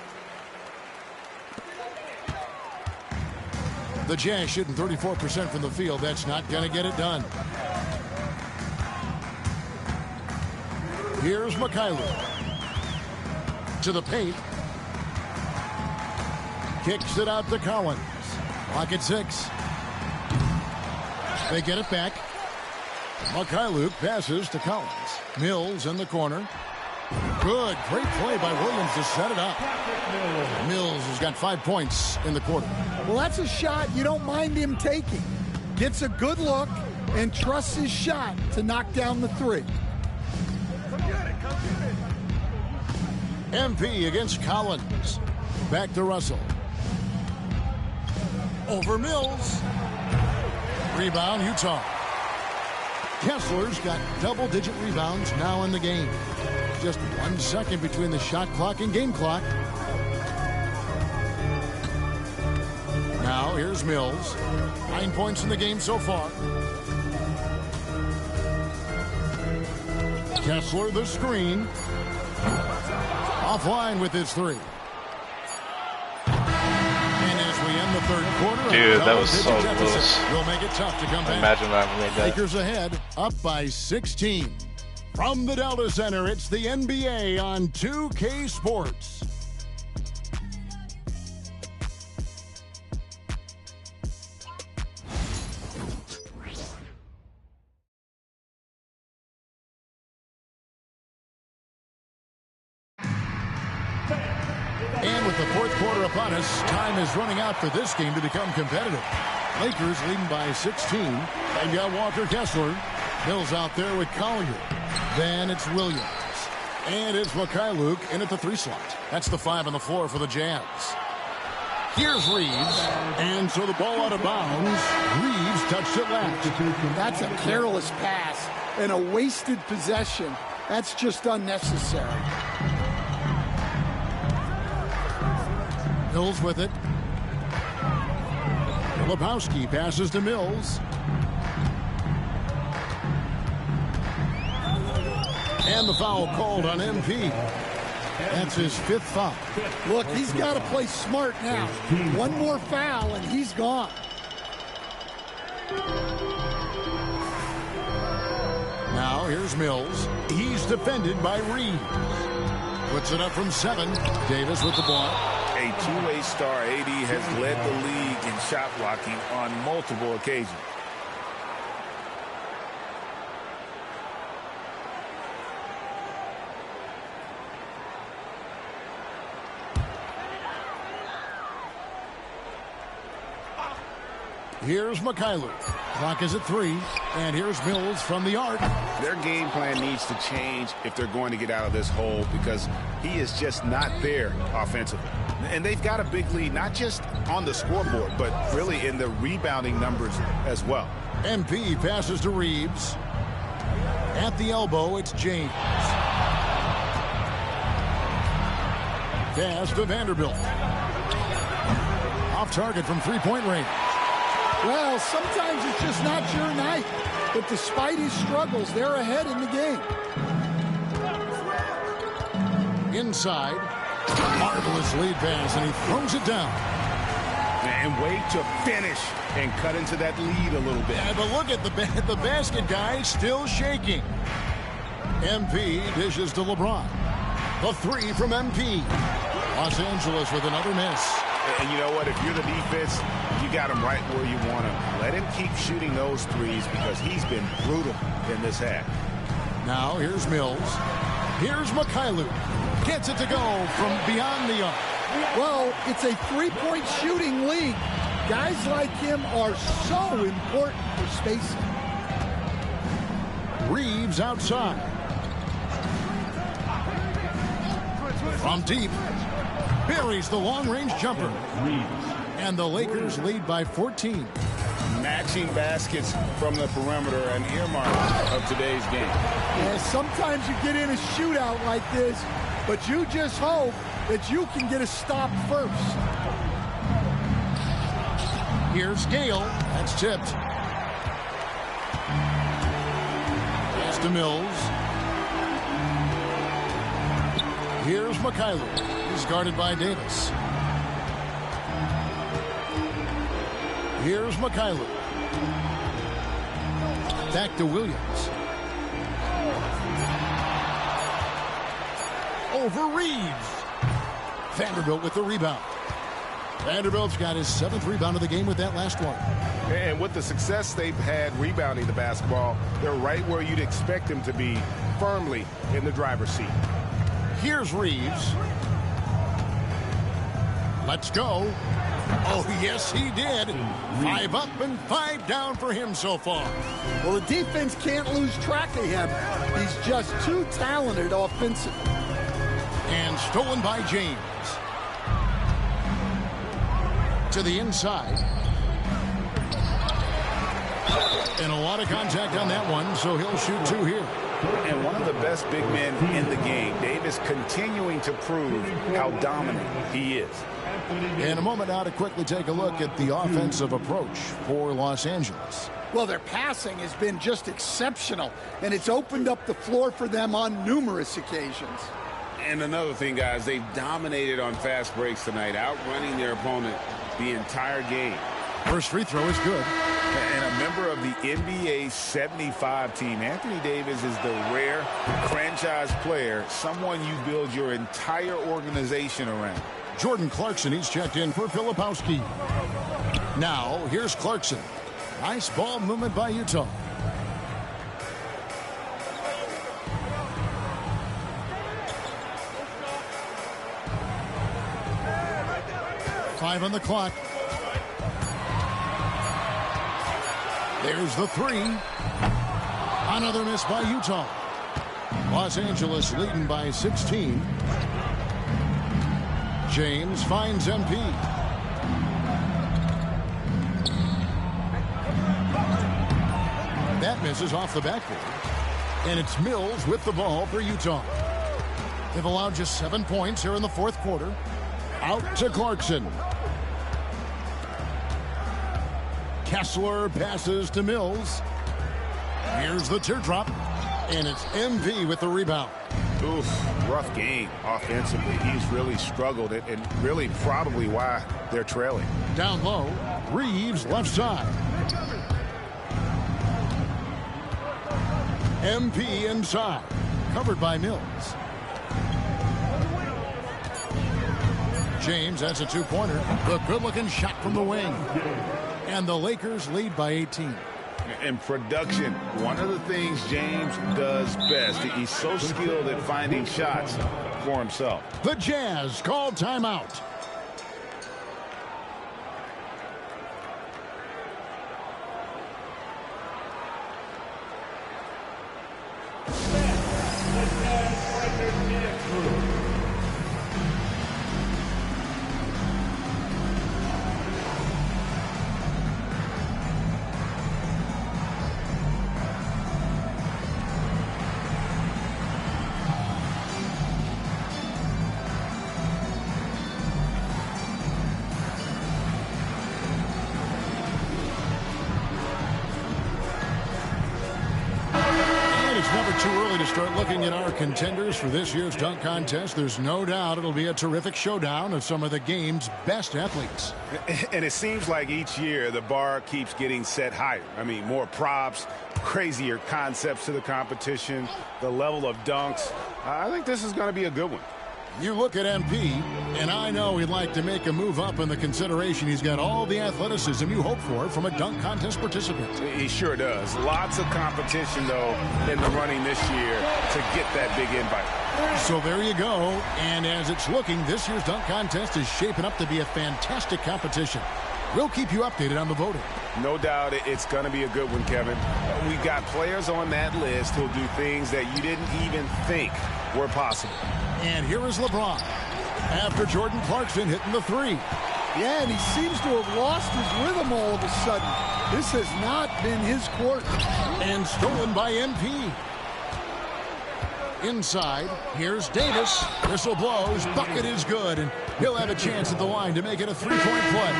The Jazz shooting 34% from the field. That's not going to get it done. Here's Mycareer. To the paint. Kicks it out to Collins. Clock at 6. They get it back. Mycareer passes to Collins. Mills in the corner. Good. Great play by Williams to set it up. Mills has got 5 points in the quarter. Well, that's a shot you don't mind him taking. Gets a good look and trusts his shot to knock down the three. MP against Collins. Back to Russell. Over Mills. Rebound, Utah. Kessler's got double-digit rebounds now in the game. Just 1 second between the shot clock and game clock. Now here's Mills. 9 points in the game so far. Kessler the screen. Offline with his three. And as we end the third quarter, dude, that was so close. Will make it tough to come back. Imagine if I made that. Lakers ahead, up by 16. From the Delta Center, it's the NBA on 2K Sports. And with the fourth quarter upon us, time is running out for this game to become competitive. Lakers leading by 16. They've got Walker Kessler. Mills out there with Collier. Then it's Williams. And it's Mycareer in at the 3 slot. That's the 5 on the floor for the Jazz. Here's Reeves. And so the ball out of bounds. Reeves touched it last. That's a careless pass and a wasted possession. That's just unnecessary. Mills with it. Lebowski passes to Mills. And the foul called on MP. That's his 5th foul. Look, he's got to play smart now. One more foul and he's gone. Now here's Mills. He's defended by Reeves. Puts it up from 7. Davis with the ball. A two-way star, AD has led the league in shot blocking on multiple occasions. Here's Mycareer. Clock is at 3. And here's Mills from the arc. Their game plan needs to change if they're going to get out of this hole because he is just not there offensively. And they've got a big lead, not just on the scoreboard, but really in the rebounding numbers as well. MP passes to Reeves. At the elbow, it's James. Pass to Vanderbilt. Off target from 3-point range. Well, sometimes it's just not your night. But despite his struggles, they're ahead in the game. Inside. Marvelous lead pass, and he throws it down. And wait to finish and cut into that lead a little bit. Yeah, but look at the basket guy still shaking. MP dishes to LeBron. The 3 from MP. Los Angeles with another miss. And you know what? If you're the defense, you got him right where you want him. Let him keep shooting those threes because he's been brutal in this half. Now here's Mills. Here's Mycareer. Gets it to go from beyond the arc. Well, it's a 3-point shooting league. Guys like him are so important for spacing. Reeves outside. From deep. Buries the long-range jumper. And the Lakers lead by 14. matching baskets from the perimeter, an earmark of today's game. Yeah, sometimes you get in a shootout like this, but you just hope that you can get a stop first. Here's Gale. That's tipped. Pass to Mills. Here's Mycareer. He's guarded by Davis. Here's Mycareer. Back to Williams. Over Reeves. Vanderbilt with the rebound. Vanderbilt's got his 7th rebound of the game with that last one. And with the success they've had rebounding the basketball, they're right where you'd expect them to be, firmly in the driver's seat. Here's Reeves. Let's go. Oh, yes, he did. 5 up and 5 down for him so far. Well, the defense can't lose track of him. He's just too talented offensively. And stolen by James. To the inside. And a lot of contact on that one, so he'll shoot 2 here. And one of the best big men in the game, Davis, continuing to prove how dominant he is. In a moment now to quickly take a look at the offensive approach for Los Angeles. Well, their passing has been just exceptional, and it's opened up the floor for them on numerous occasions. And another thing, guys, they've dominated on fast breaks tonight, outrunning their opponent the entire game. First free throw is good. And a member of the NBA 75 team, Anthony Davis is the rare franchise player, someone you build your entire organization around. Jordan Clarkson, he's checked in for Filipowski. Now, here's Clarkson. Nice ball movement by Utah. Five on the clock. There's the 3. Another miss by Utah. Los Angeles leading by 16. James finds MP. That misses off the backboard. And it's Mills with the ball for Utah. They've allowed just 7 points here in the 4th quarter. Out to Clarkson. Kessler passes to Mills. Here's the teardrop. And it's MV with the rebound. Oof, rough game offensively. He's really struggled and really probably why they're trailing. Down low, Reeves left side. MP inside, covered by Mills. James, that's a 2-pointer. The good-looking shot from the wing. And the Lakers lead by 18. And production, one of the things James does best. He's so skilled at finding shots for himself. The Jazz call timeout. Too early to start looking at our contenders for this year's dunk contest. There's no doubt it'll be a terrific showdown of some of the game's best athletes. And it seems like each year the bar keeps getting set higher. I mean, more props, crazier concepts to the competition, the level of dunks. I think this is going to be a good one. You look at MP, and I know he'd like to make a move up in the consideration. He's got all the athleticism you hope for from a dunk contest participant. He sure does. Lots of competition, though, in the running this year to get that big invite. So there you go. And as it's looking, this year's dunk contest is shaping up to be a fantastic competition. We'll keep you updated on the voting. No doubt it's going to be a good one, Kevin. We've got players on that list who'll do things that you didn't even think were possible. And here is LeBron after Jordan Clarkson hitting the 3. Yeah, and he seems to have lost his rhythm all of a sudden. This has not been his court. And stolen by MP. Inside, here's Davis. Whistle blows, bucket is good, and he'll have a chance at the line to make it a three-point play.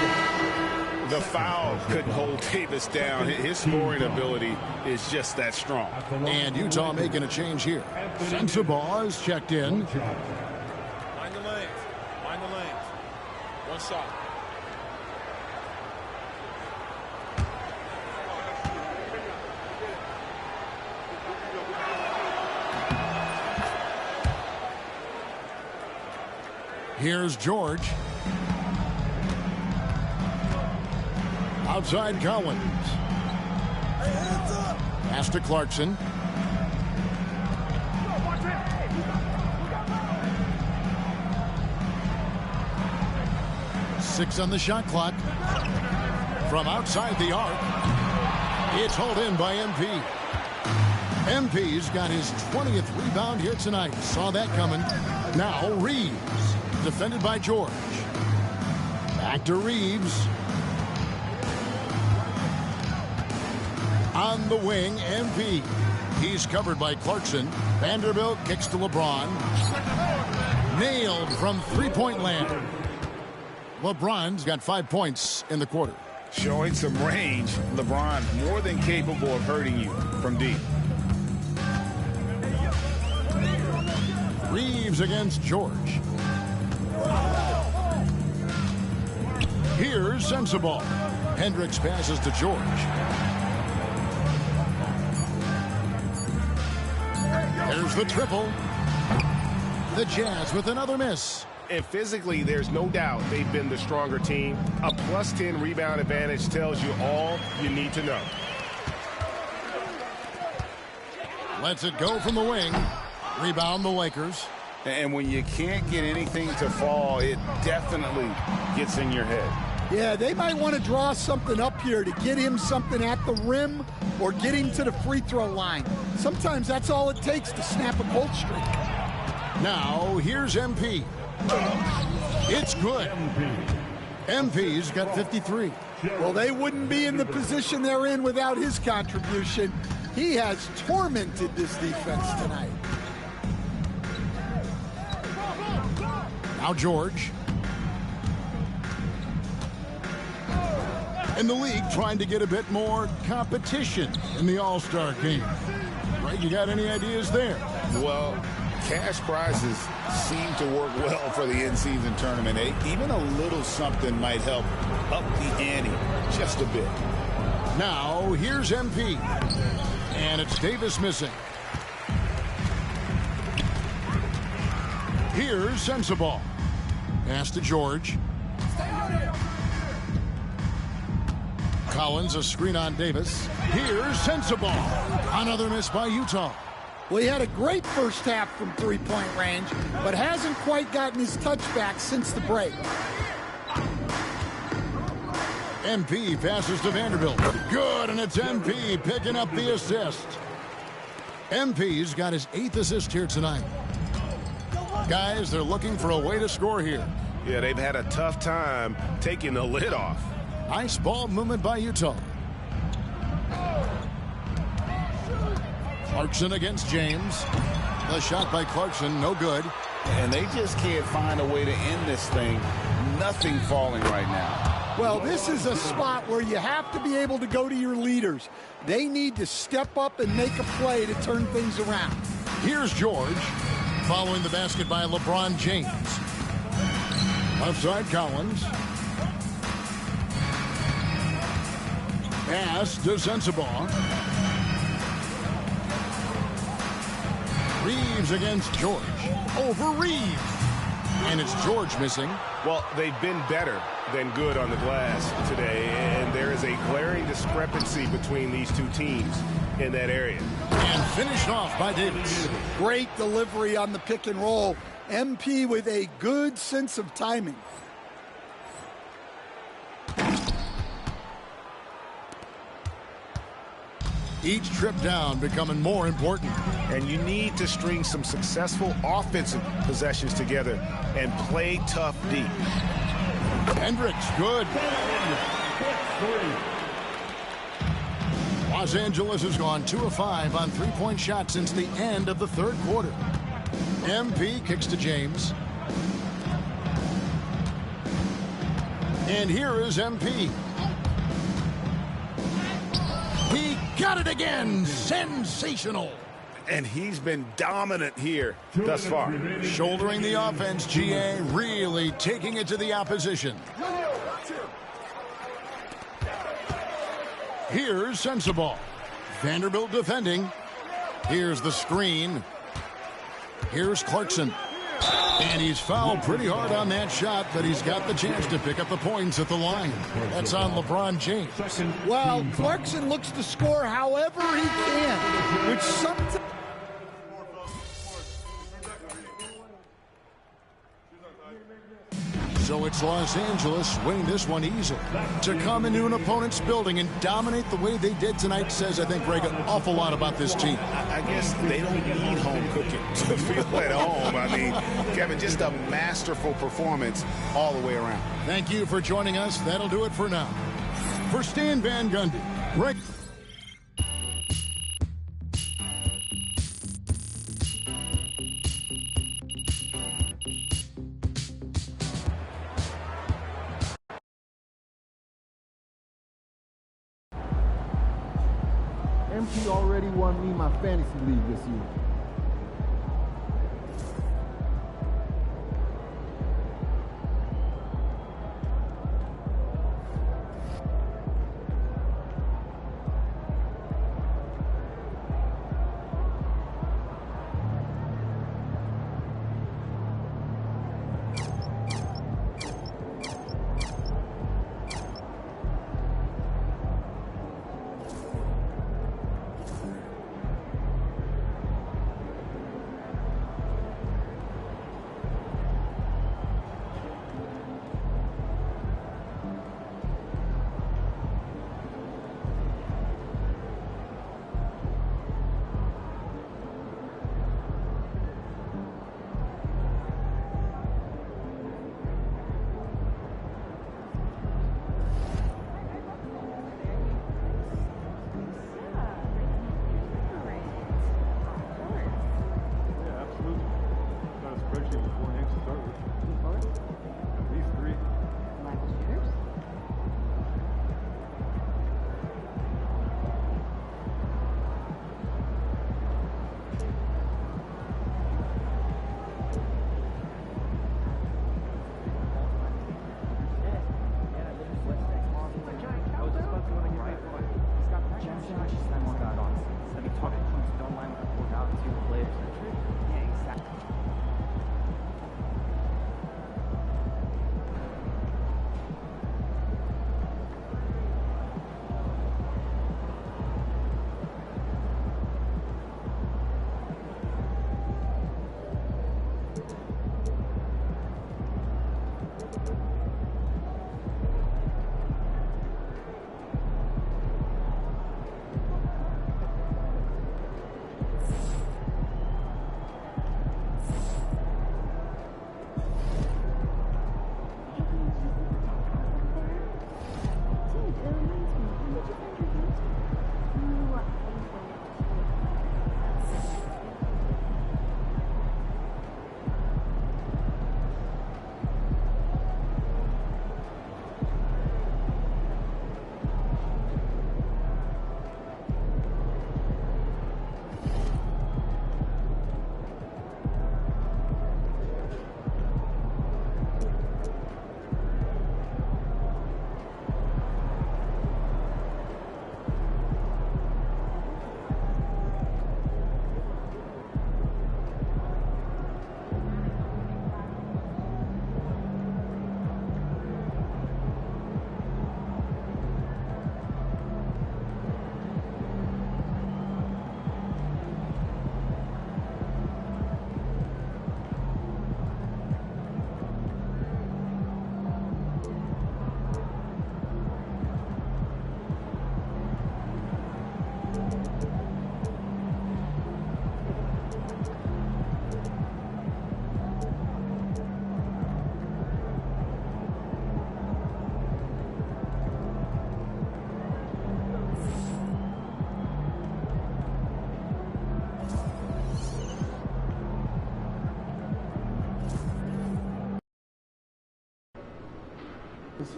The foul couldn't hold Davis down. His scoring ability is just that strong. And Utah making a change here. Sensabaugh is checked in. Mind the lanes. Mind the lanes. One shot. Here's George. Outside Collins. Pass to Clarkson. Six on the shot clock. From outside the arc. It's hauled in by MP. MP's got his 20th rebound here tonight. Saw that coming. Now Reeves. Defended by George. Back to Reeves. On the wing, MP. He's covered by Clarkson. Vanderbilt kicks to LeBron. Nailed from three-point land. LeBron's got 5 points in the quarter. Showing some range, LeBron more than capable of hurting you from deep. Reeves against George. Here's Sensabaugh. Hendricks passes to George. There's the triple. The Jazz with another miss. And physically, there's no doubt they've been the stronger team. A +10 rebound advantage tells you all you need to know. Lets it go from the wing. Rebound the Lakers. And when you can't get anything to fall, it definitely gets in your head. Yeah, they might want to draw something up here to get him something at the rim or get him to the free throw line. Sometimes that's all it takes to snap a cold streak. Now, here's MP. It's good. MP's got 53. Well, they wouldn't be in the position they're in without his contribution. He has tormented this defense tonight. Now George. And the league trying to get a bit more competition in the All-Star game. Right, you got any ideas there? Well, cash prizes seem to work well for the in-season tournament. Even a little something might help up the ante just a bit. Now, here's MP. And it's Davis missing. Here's Sensabaugh. Pass to George. Collins, a screen on Davis. Here's Sensabaugh. Another miss by Utah. Well, he had a great first half from three-point range, but hasn't quite gotten his touchback since the break. MP passes to Vanderbilt. Good, and it's MP picking up the assist. MP's got his 8th assist here tonight. Guys, they're looking for a way to score here. Yeah, they've had a tough time taking the lid off. Nice ball movement by Utah. Clarkson against James. The shot by Clarkson, no good. And they just can't find a way to end this thing. Nothing falling right now. Well, this is a spot where you have to be able to go to your leaders. They need to step up and make a play to turn things around. Here's George. Following the basket by LeBron James. Outside Collins. Pass to Sensabaugh. Reeves against George. Over Reeves. And it's George missing. Well, they've been better than good on the glass today, and there is a glaring discrepancy between these two teams in that area. And finished off by Davis. Great delivery on the pick and roll. MP with a good sense of timing. Each trip down becoming more important. And you need to string some successful offensive possessions together and play tough deep. Hendricks, good. Los Angeles has gone 2 of 5 on three-point shots since the end of the third quarter. MP kicks to James. And here is MP. He got it again. Sensational. And he's been dominant here thus far. Shouldering the offense, GA, really taking it to the opposition. Here's Sensabaugh. Vanderbilt defending. Here's the screen. Here's Clarkson. And he's fouled pretty hard on that shot, but he's got the chance to pick up the points at the line. That's on LeBron James. Well, Clarkson looks to score however he can, which sometimes... So it's Los Angeles winning this one easily. To come into an opponent's building and dominate the way they did tonight says, I think, Greg, an awful lot about this team. I guess they don't need home cooking to feel at home. I mean, Kevin, just a masterful performance all the way around. Thank you for joining us. That'll do it for now. For Stan Van Gundy, Greg... MP already won me my fantasy league this year.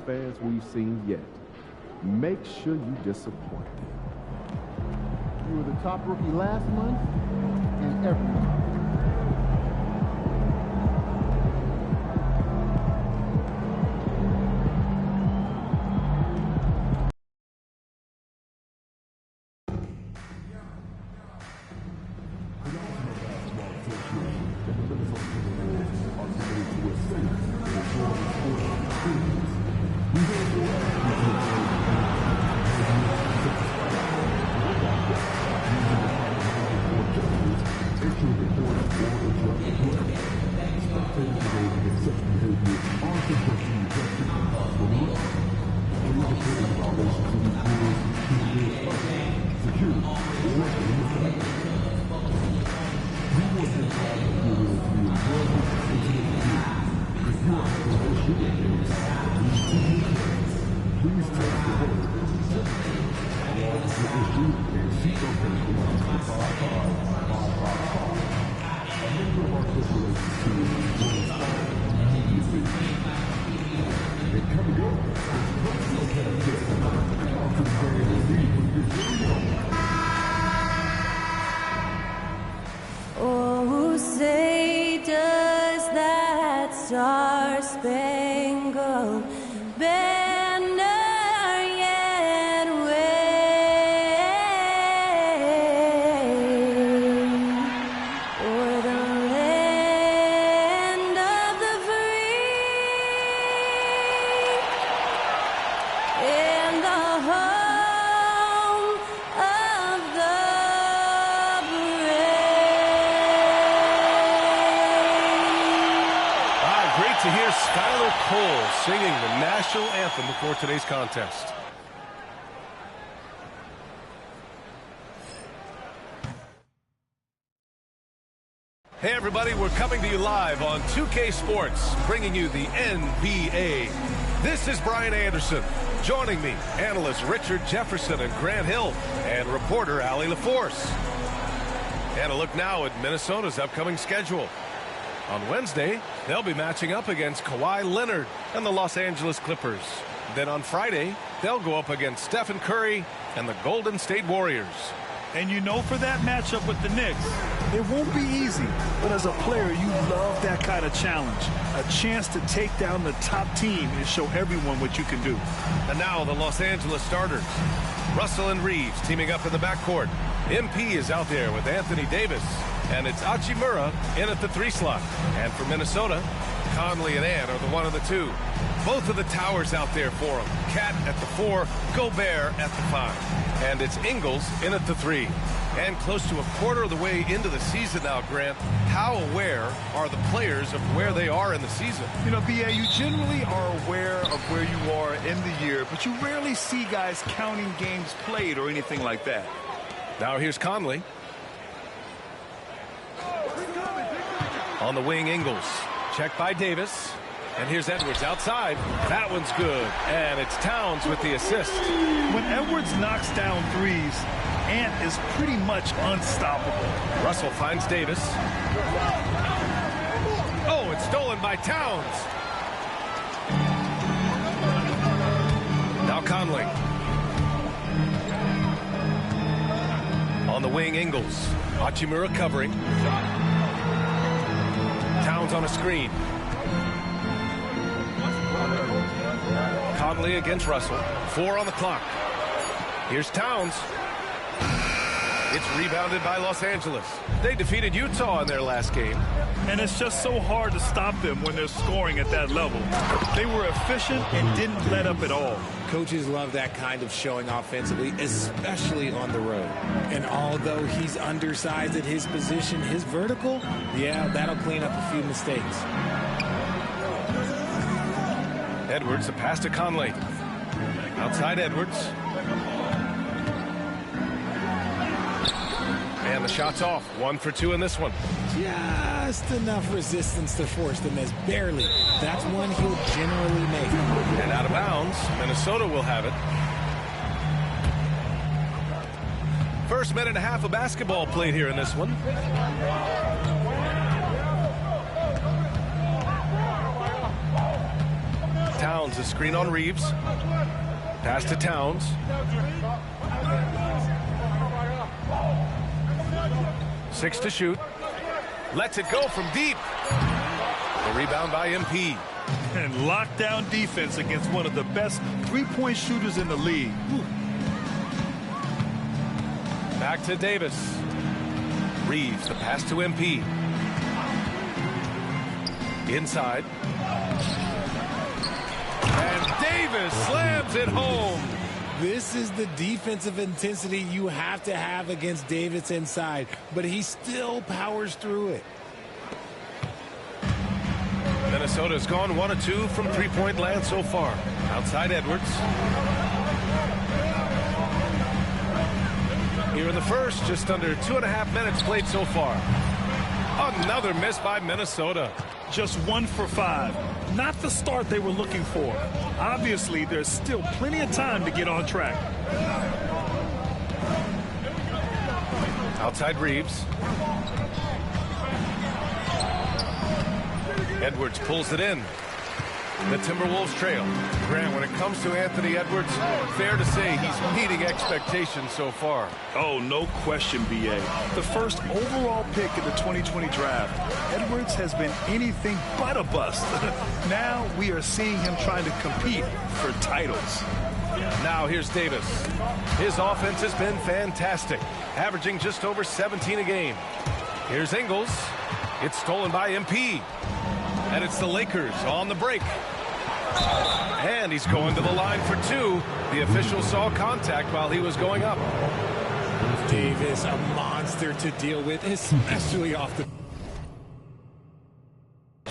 fans we've seen yet. Make sure you disappoint them. You were the top rookie last month and every month. Oh, say does that star-spangled banner yet wave o'er the land of the free and the home of the Great to hear Skylar Cole singing the national anthem before today's contest. Hey everybody, we're coming to you live on 2K Sports, bringing you the NBA. This is Brian Anderson. Joining me, analysts Richard Jefferson and Grant Hill, and reporter Allie LaForce. And a look now at Minnesota's upcoming schedule. On Wednesday, they'll be matching up against Kawhi Leonard and the Los Angeles Clippers. Then on Friday, they'll go up against Stephen Curry and the Golden State Warriors. And you know, for that matchup with the Knicks, it won't be easy. But as a player, you love that kind of challenge. A chance to take down the top team and show everyone what you can do. And now the Los Angeles starters. Russell and Reeves teaming up in the backcourt. MP is out there with Anthony Davis. And it's Hachimura in at the 3 slot. And for Minnesota, Conley and Ant are the 1 of the 2. Both of the towers out there for them. Cat at the 4, Gobert at the 5. And it's Ingles in at the 3. And close to a quarter of the way into the season now, Grant, how aware are the players of where they are in the season? You know, B.A., you generally are aware of where you are in the year, but you rarely see guys counting games played or anything like that. Now here's Conley. On the wing, Ingles. Checked by Davis. And here's Edwards outside. That one's good. And it's Towns with the assist. When Edwards knocks down threes, Ant is pretty much unstoppable. Russell finds Davis. Oh, it's stolen by Towns. Now Conley. On the wing, Ingles. Hachimura covering. Towns on a screen. Conley against Russell. 4 on the clock. Here's Towns. It's rebounded by Los Angeles. They defeated Utah in their last game. And it's just so hard to stop them when they're scoring at that level. They were efficient and didn't let up at all. Coaches love that kind of showing offensively, especially on the road. And although he's undersized at his position, his vertical, yeah, that'll clean up a few mistakes. Edwards, a pass to Conley. Outside Edwards. And the shot's off. 1 for 2 in this one. Just enough resistance to force the miss. Barely. That's one he'll generally make. And out of bounds. Minnesota will have it. First minute and a half of basketball played here in this one. Towns, a screen on Reeves. Pass to Towns. Six to shoot. Lets it go from deep. The rebound by MP. And lockdown defense against one of the best three-point shooters in the league. Whew. Back to Davis. Reeves, the pass to MP. Inside. And Davis slams it home. This is the defensive intensity you have to have against Davis inside, but he still powers through it. Minnesota's gone 1 of 2 from three-point land so far. Outside Edwards. Here in the first, just under 2.5 minutes played so far. Another miss by Minnesota. Just 1 for 5. Not the start they were looking for. Obviously, there's still plenty of time to get on track. Outside Reeves. Edwards pulls it in. The Timberwolves trail. Grant, when it comes to Anthony Edwards, fair to say he's meeting expectations so far. Oh, no question, B.A. The first overall pick in the 2020 draft, Edwards has been anything but a bust. Now we are seeing him trying to compete for titles. Now here's Davis. His offense has been fantastic, averaging just over 17 a game. Here's Ingles. It's stolen by MP. And it's the Lakers on the break. And he's going to the line for 2. The official saw contact while he was going up. Davis, a monster to deal with, especially off the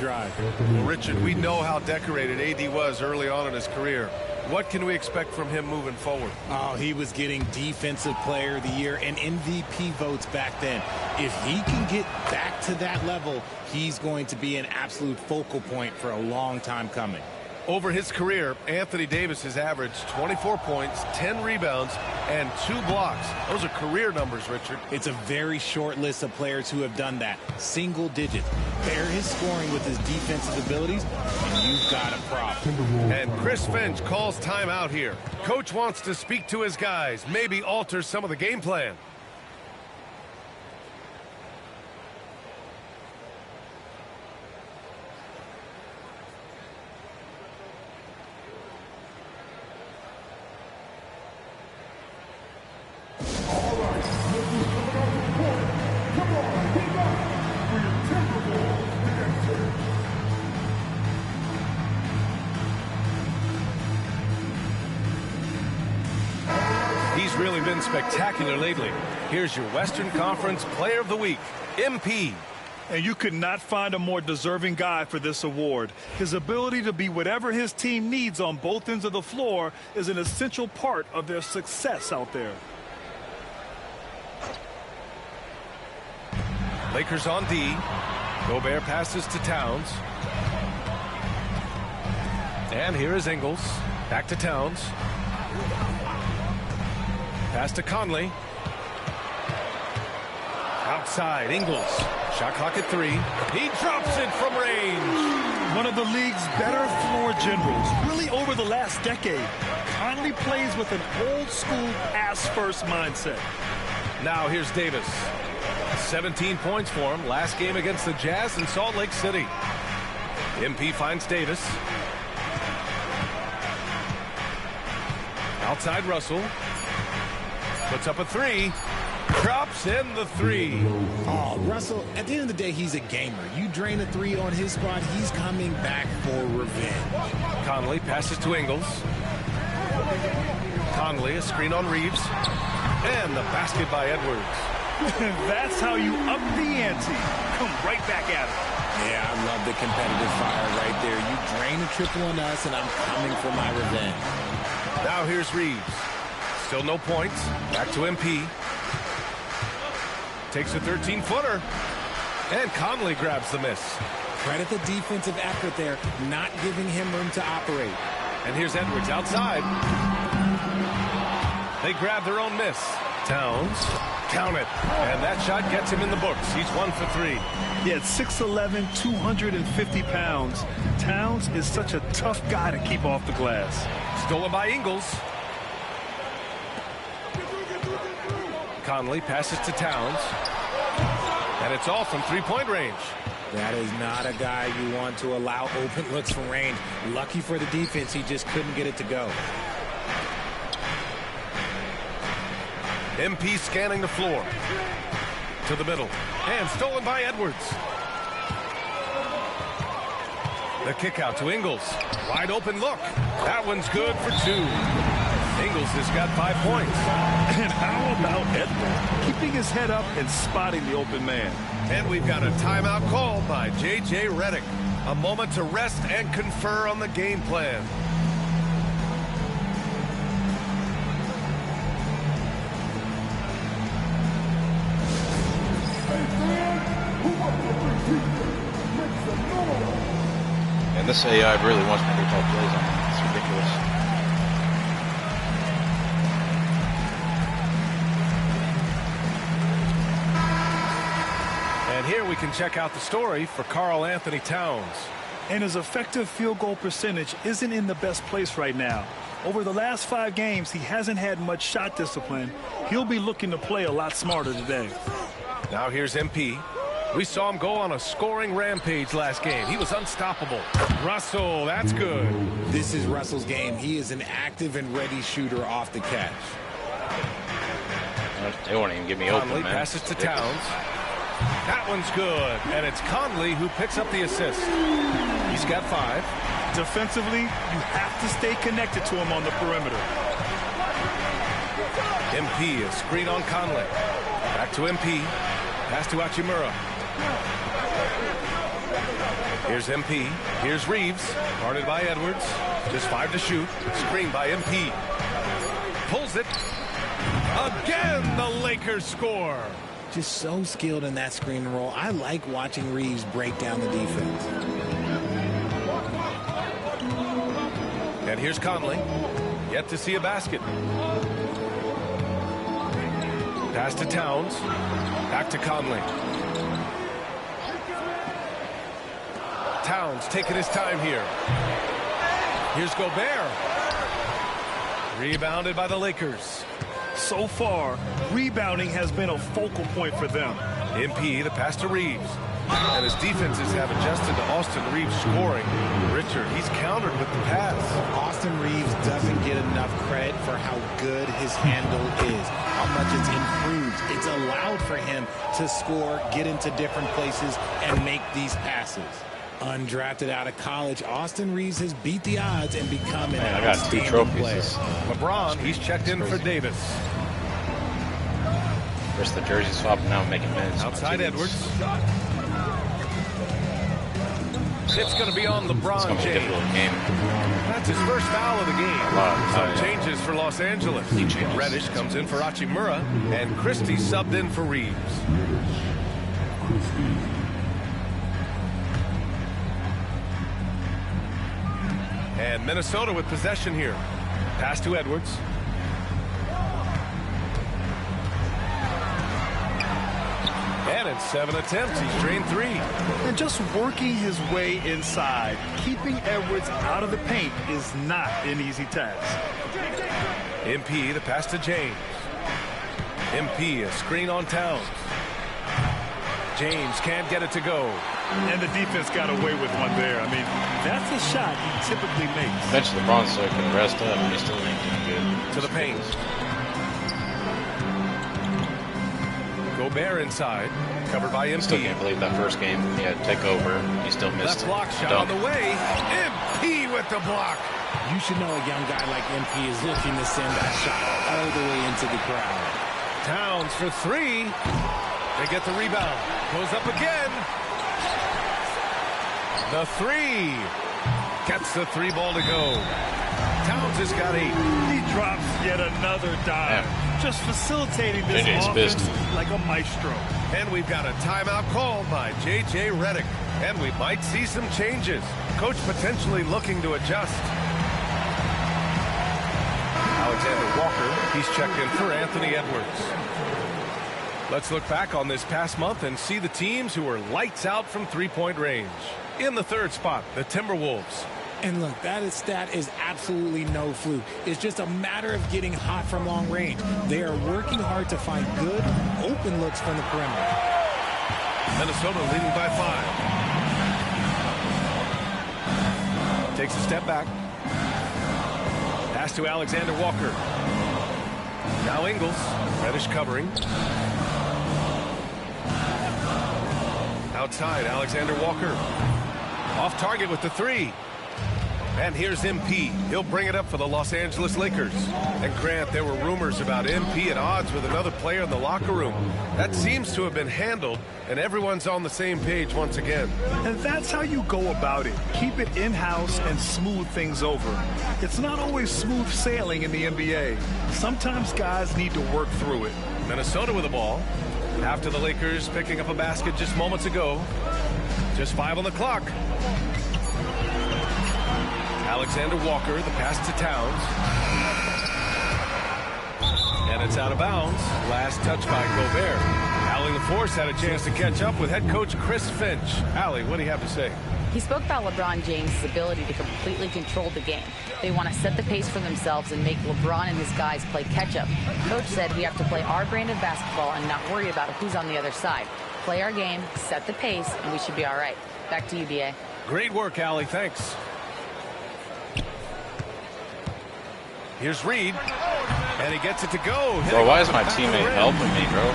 drive. Well, Richard, we know how decorated AD was early on in his career. What can we expect from him moving forward? Oh, he was getting Defensive Player of the Year and MVP votes back then. If he can get back to that level, he's going to be an absolute focal point for a long time coming. Over his career, Anthony Davis has averaged 24 points, 10 rebounds, and 2 blocks. Those are career numbers, Richard. It's a very short list of players who have done that. Single digit. Pair his scoring with his defensive abilities, and you've got a problem. And Chris Finch calls timeout here. Coach wants to speak to his guys, maybe alter some of the game plan. Really been spectacular lately. Here's your Western Conference Player of the Week, MP. And you could not find a more deserving guy for this award. His ability to be whatever his team needs on both ends of the floor is an essential part of their success out there. Lakers on D. Gobert passes to Towns. And here is Ingles. Back to Towns. Pass to Conley. Outside, Ingles. Shot clock at 3. He drops it from range. One of the league's better floor generals, really over the last decade. Conley plays with an old-school pass-first mindset. Now here's Davis. 17 points for him. Last game against the Jazz in Salt Lake City. MP finds Davis. Outside Russell. Puts up a 3. Drops in the 3. Oh, Russell, at the end of the day, he's a gamer. You drain a 3 on his spot, he's coming back for revenge. Conley passes to Ingles. Conley, a screen on Reeves. And the basket by Edwards. That's how you up the ante. Come right back at it. Yeah, I love the competitive fire right there. You drain a triple on us, and I'm coming for my revenge. Now here's Reeves. Still no points. Back to MP. Takes a 13-footer. And Conley grabs the miss. Credit the defensive effort there, not giving him room to operate. And here's Edwards outside. They grab their own miss. Towns, count it. And that shot gets him in the books. He's 1 for 3. Yeah, at 6'11", 250 pounds, Towns is such a tough guy to keep off the glass. Stolen by Ingles. Conley passes to Towns. And it's all from three-point range. That is not a guy you want to allow open looks from range. Lucky for the defense, he just couldn't get it to go. MP scanning the floor. To the middle. And stolen by Edwards. The kick out to Ingles. Wide open look. That one's good for 2. Ingles has got 5 points. And how about Edwards keeping his head up and spotting the open man? And we've got a timeout called by J.J. Redick. A moment to rest and confer on the game plan. And this AI really wants me to call plays on it. It's ridiculous. And here we can check out the story for Karl Anthony Towns. And his effective field goal percentage isn't in the best place right now. Over the last 5 games, he hasn't had much shot discipline. He'll be looking to play a lot smarter today. Now here's MP. We saw him go on a scoring rampage last game. He was unstoppable. Russell, that's good. This is Russell's game. He is an active and ready shooter off the catch. They won't even give me open, Conley man. passes to Towns. That one's good. And it's Conley who picks up the assist. He's got 5. Defensively, you have to stay connected to him on the perimeter. MP, a screen on Conley. Back to MP. Pass to Hachimura. Here's MP. Here's Reeves. Guarded by Edwards. Just 5 to shoot. Screen by MP. Pulls it. Again, the Lakers score. Just so skilled in that screen and roll. I like watching Reeves break down the defense. And here's Conley. Yet to see a basket. Pass to Towns. Back to Conley. Towns taking his time here. Here's Gobert. Rebounded by the Lakers. So far, rebounding has been a focal point for them. MP, the pass to Reeves. And his defenses have adjusted to Austin Reeves scoring. Richard, he's countered with the pass. Austin Reeves doesn't get enough credit for how good his handle is, how much it's improved. It's allowed for him to score, get into different places, and make these passes. Undrafted out of college, Austin Reeves has beat the odds and become an outstanding player. LeBron, he's checked in for Davis. First the jersey swap, now making minutes. Outside Edwards. It's going to be on LeBron James. Game. That's his first foul of the game. Some changes for Los Angeles. Reddish comes in for Hachimura, and Christie subbed in for Reeves. And Minnesota with possession here. Pass to Edwards. And in 7 attempts, he's drained 3. And just working his way inside, keeping Edwards out of the paint is not an easy task. MP, the pass to James. MP, a screen on Towns. James can't get it to go. And the defense got away with one there. I mean, that's a shot he typically makes. Eventually, LeBron so can rest up, and he still ain't doing good. To the paint. Gobert inside, covered by MP. Still can't believe that first game. He had to take over. He still missed Left block shot on the way. MP with the block. You should know a young guy like MP is looking to send that shot all the way into the crowd. Towns for 3. They get the rebound. Goes up again. The 3. Gets the 3 ball to go. Towns has got 8. He drops yet another dive. Just facilitating this offense like a maestro. And we've got a timeout called by J.J. Redick. And we might see some changes. Coach potentially looking to adjust. Alexander Walker. He's checked in for Anthony Edwards. Let's look back on this past month and see the teams who are lights out from three-point range. In the third spot, the Timberwolves. And look, that stat is absolutely no fluke. It's just a matter of getting hot from long range. They are working hard to find good, open looks from the perimeter. Minnesota leading by 5. Takes a step back. Pass to Alexander Walker. Now Ingles. Reddish covering. Outside, Alexander Walker. Off target with the 3. And here's MP. He'll bring it up for the Los Angeles Lakers. And Grant, there were rumors about MP at odds with another player in the locker room. That seems to have been handled, and everyone's on the same page once again. And that's how you go about it. Keep it in-house and smooth things over. It's not always smooth sailing in the NBA. Sometimes guys need to work through it. Minnesota with the ball. After the Lakers picking up a basket just moments ago. Just 5 on the clock. Alexander Walker, the pass to Towns. And it's out of bounds. Last touch by Gobert. Allie LaForce had a chance to catch up with head coach Chris Finch. Allie, what do you have to say? He spoke about LeBron James' ability to completely control the game. They want to set the pace for themselves and make LeBron and his guys play catch-up. Coach said we have to play our brand of basketball and not worry about who's on the other side. Play our game, set the pace, and we should be all right. Back to you, BA. Great work, Allie. Thanks. Here's Reed, and he gets it to go. Bro, why is my teammate helping me, bro?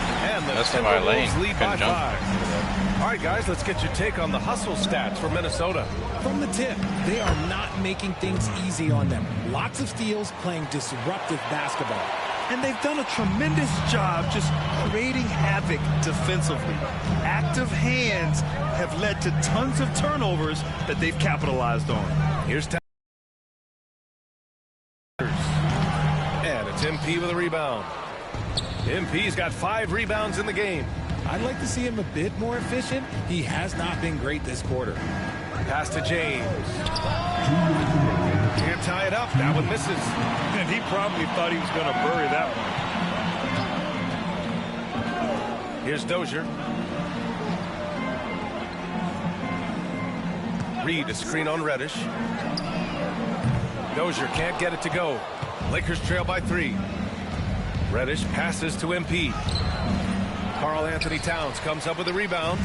That's in my lane. Lead by 5. All right, guys, let's get your take on the hustle stats for Minnesota. From the tip, they are not making things easy on them. Lots of steals, playing disruptive basketball. And they've done a tremendous job just creating havoc defensively. Active hands have led to tons of turnovers that they've capitalized on. Here's It's MP with a rebound. MP's got 5 rebounds in the game. I'd like to see him a bit more efficient. He has not been great this quarter. Pass to James. Can't tie it up. That one misses. And he probably thought he was going to bury that one. Here's Dozier. Reed, a screen on Reddish. Dozier can't get it to go. Lakers trail by 3. Reddish passes to MP. Karl Anthony Towns comes up with a rebound.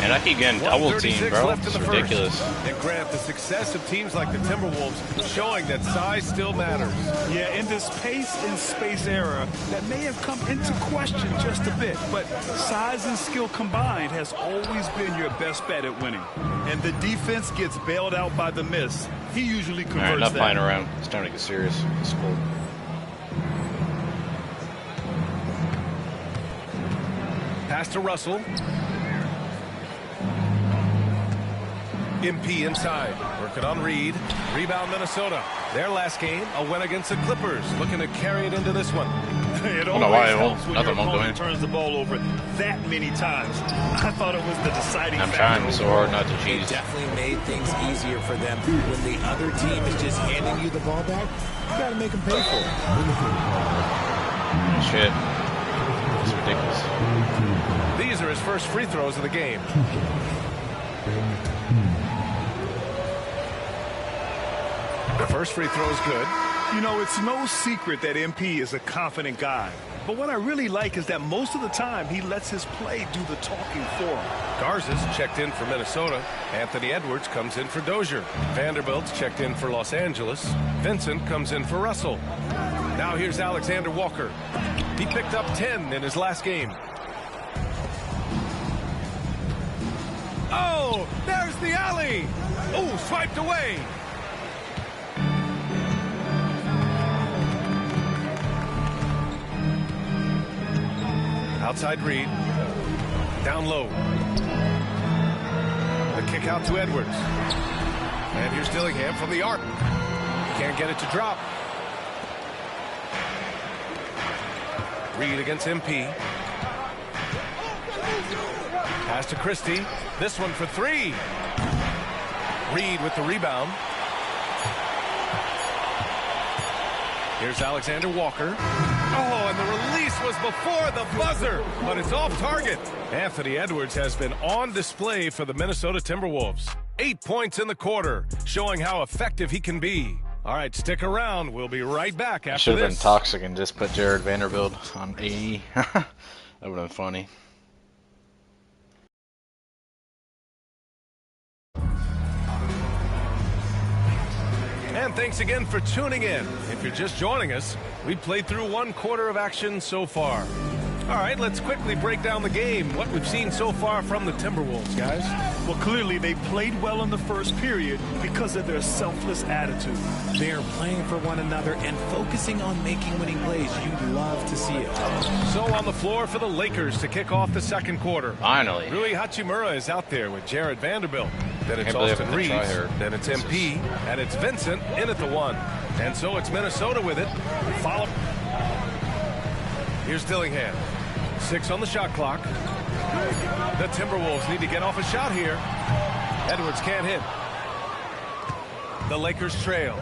And I keep getting double teamed, bro. It's ridiculous. And Grant, the success of teams like the Timberwolves showing that size still matters. Yeah, in this pace and space era, that may have come into question just a bit, but size and skill combined has always been your best bet at winning. And the defense gets bailed out by the miss. He usually converts. All right, enough that. playing around. It's time to get serious. It's cool. Pass to Russell. MP inside. Working on Reed. Rebound Minnesota. Their last game, a win against the Clippers. Looking to carry it into this one. It always helps when your opponent turns the ball over that many times. I thought it was the deciding factor. I'm trying so hard not to cheese. It definitely made things easier for them. When the other team is just handing you the ball back, you got to make them pay for it. Shit. It's ridiculous. These are his first free throws of the game. The first free throw is good. You know, it's no secret that MP is a confident guy. But what I really like is that most of the time he lets his play do the talking for him. Garza's checked in for Minnesota. Anthony Edwards comes in for Dozier. Vanderbilt's checked in for Los Angeles. Vincent comes in for Russell. Now here's Alexander Walker. He picked up 10 in his last game. Oh, there's the alley. Oh, swiped away. Outside Reed. Down low. The kick out to Edwards. And here's Dillingham from the arc. Can't get it to drop. Reed against MP. Pass to Christie. This one for 3. Reed with the rebound. Here's Alexander Walker. Oh, and the release was before the buzzer, but it's off target. Anthony Edwards has been on display for the Minnesota Timberwolves. 8 points in the quarter, showing how effective he can be. All right, stick around. We'll be right back after Should have this. been toxic and just put Jared Vanderbilt on AE. That would have been funny. And thanks again for tuning in. If you're just joining us, we played through 1 quarter of action so far. All right, let's quickly break down the game, what we've seen so far from the Timberwolves, guys. Well, clearly they played well in the first period because of their selfless attitude. They're playing for one another and focusing on making winning plays. You'd love to see it. So on the floor for the Lakers to kick off the second quarter. Finally. Rui Hachimura is out there with Jared Vanderbilt. Then it's Austin Reeves. Then it's MP. And it's Vincent in at the 1. And so it's Minnesota with it. Follow. Here's Dillingham. 6 on the shot clock. The Timberwolves need to get off a shot here. Edwards can't hit. The Lakers trail.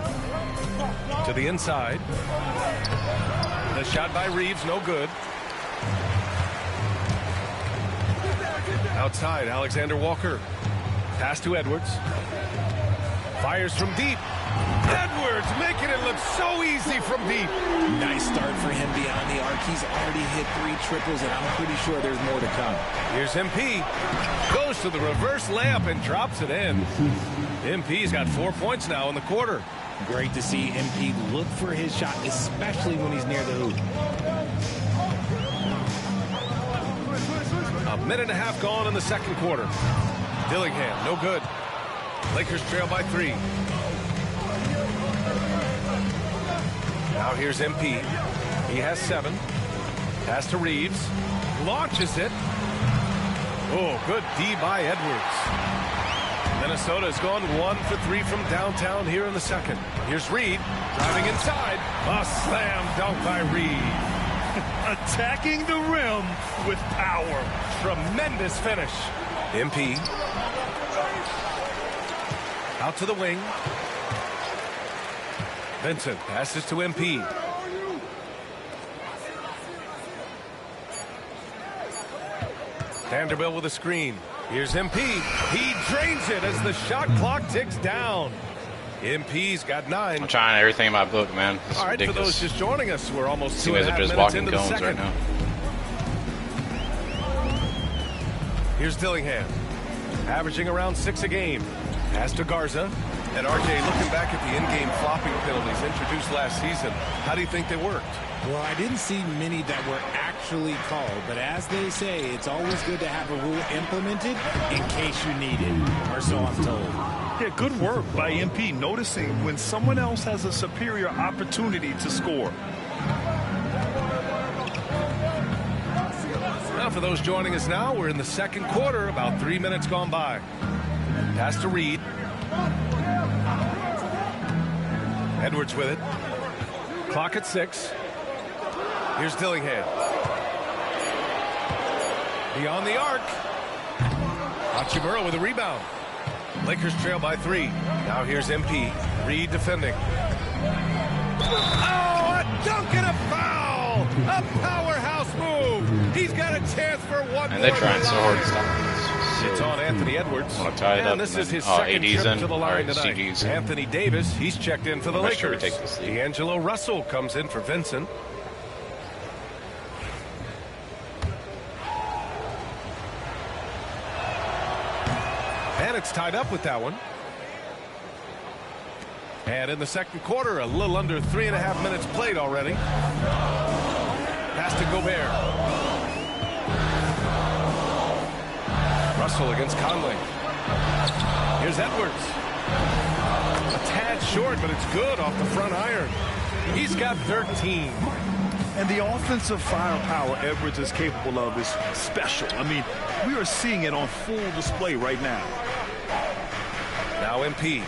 To the inside. The shot by Reeves, no good. Outside, Alexander Walker. Pass to Edwards. Fires from deep. Edwards making it look so easy from deep. Nice start for him beyond the arc. He's already hit 3 triples, and I'm pretty sure there's more to come. Here's MP. Goes to the reverse layup and drops it in. MP's got 4 points now in the quarter. Great to see MP look for his shot, especially when he's near the hoop. A minute and a half gone in the second quarter. Dillingham, no good. Lakers trail by 3. Now here's MP. He has 7. Pass to Reeves. Launches it. Oh, good D by Edwards. Minnesota's gone 1 for 3 from downtown here in the second. Here's Reed driving inside. A slam dunk by Reed. Attacking the rim with power. Tremendous finish. MP. Out to the wing. Vincent passes to MP. Vanderbilt with a screen. Here's MP. He drains it as the shot clock ticks down. MP's got 9. I'm trying everything in my book, man. This is all right, ridiculous. for those just joining us, we're almost 2.5 You guys are just minutes walking into the cones second. right now. Here's Dillingham, averaging around 6 a game. Pass to Garza. And RJ, looking back at the in-game flopping penalties introduced last season, how do you think they worked? Well, I didn't see many that were actually called, but as they say, it's always good to have a rule implemented in case you need it, or so I'm told. Yeah, good work by MP, noticing when someone else has a superior opportunity to score. Now, for those joining us now, we're in the second quarter, about 3 minutes gone by. Pass to Reed. Edwards with it. Clock at 6. Here's Dillingham. Beyond the arc. Hachimura with a rebound. Lakers trail by 3. Now here's MP. Reed defending. Oh, a dunk and a foul! A powerhouse move. He's got a chance for one And more. they're trying so hard to stop this. It's on Anthony Edwards. Want to tie it up, and this is his oh, second AD's trip in. to the All line right, tonight. CG's in. Anthony Davis, he's checked in for the Make Lakers. sure we take this lead. D'Angelo Russell comes in for Vincent. And it's tied up with that one. And in the second quarter, a little under 3.5 minutes played already. Pass to Gobert. Russell against Conley. Here's Edwards. A tad short, but it's good off the front iron. He's got 13. And the offensive firepower Edwards is capable of is special. I mean, we are seeing it on full display right now. Now MP.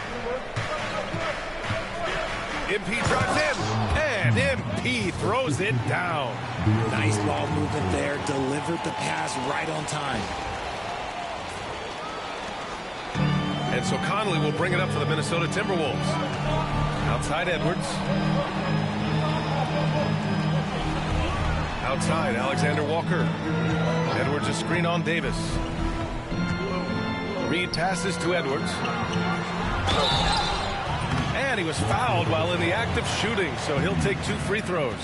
MP drives in, and MP throws it down. Nice ball movement there. Delivered the pass right on time. And so Conley will bring it up for the Minnesota Timberwolves. Outside Edwards. Outside, Alexander Walker. Edwards a screen on Davis. Reed passes to Edwards. And he was fouled while in the act of shooting, so he'll take 2 free throws.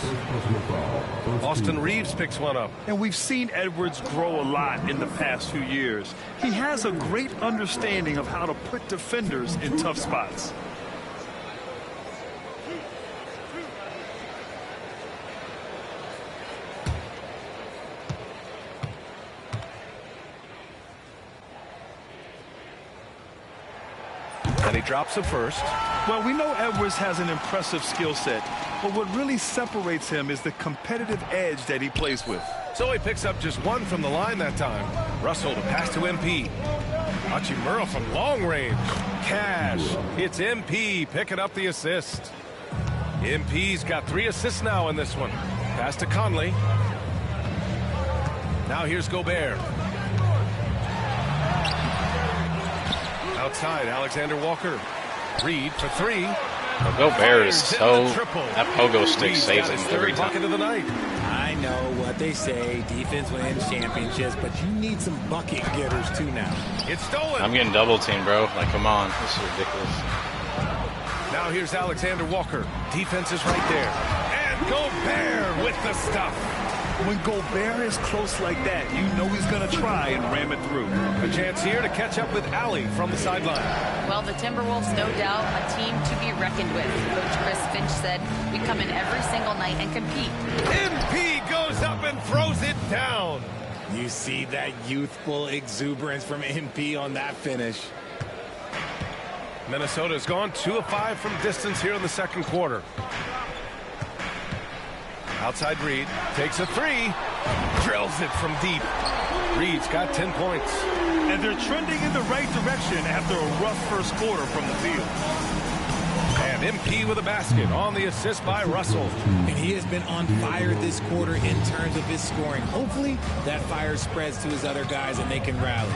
Austin Reeves picks one up. And we've seen Edwards grow a lot in the past few years. He has a great understanding of how to put defenders in tough spots. And he drops it first. Well, we know Edwards has an impressive skill set, but what really separates him is the competitive edge that he plays with. So he picks up just 1 from the line that time. Russell to pass to MP. Hachimura from long range. Cash. It's MP picking up the assist. MP's got 3 assists now in this one. Pass to Conley. Now here's Gobert. Outside, Alexander Walker. Reed for 3. Well, Gobert is so, that pogo stick saves him every time. Bucket of the night. I know what they say, defense wins championships, but you need some bucket getters too now. It's stolen. I'm getting double teamed, bro. Like, come on. This is ridiculous. Now here's Alexander Walker. Defense is right there. And Gobert with the stuff. When Gobert is close like that, you know he's going to try and ram it through. A chance here to catch up with Allie from the sideline. Well, the Timberwolves, no doubt, a team to be reckoned with. Coach Chris Finch said, we come in every single night and compete. MP goes up and throws it down. You see that youthful exuberance from MP on that finish. Minnesota's gone 2 of 5 from distance here in the second quarter. Outside Reed, takes a 3, drills it from deep. Reed's got 10 points. And they're trending in the right direction after a rough first quarter from the field. And MP with a basket on the assist by Russell. And he has been on fire this quarter in terms of his scoring. Hopefully that fire spreads to his other guys and they can rally.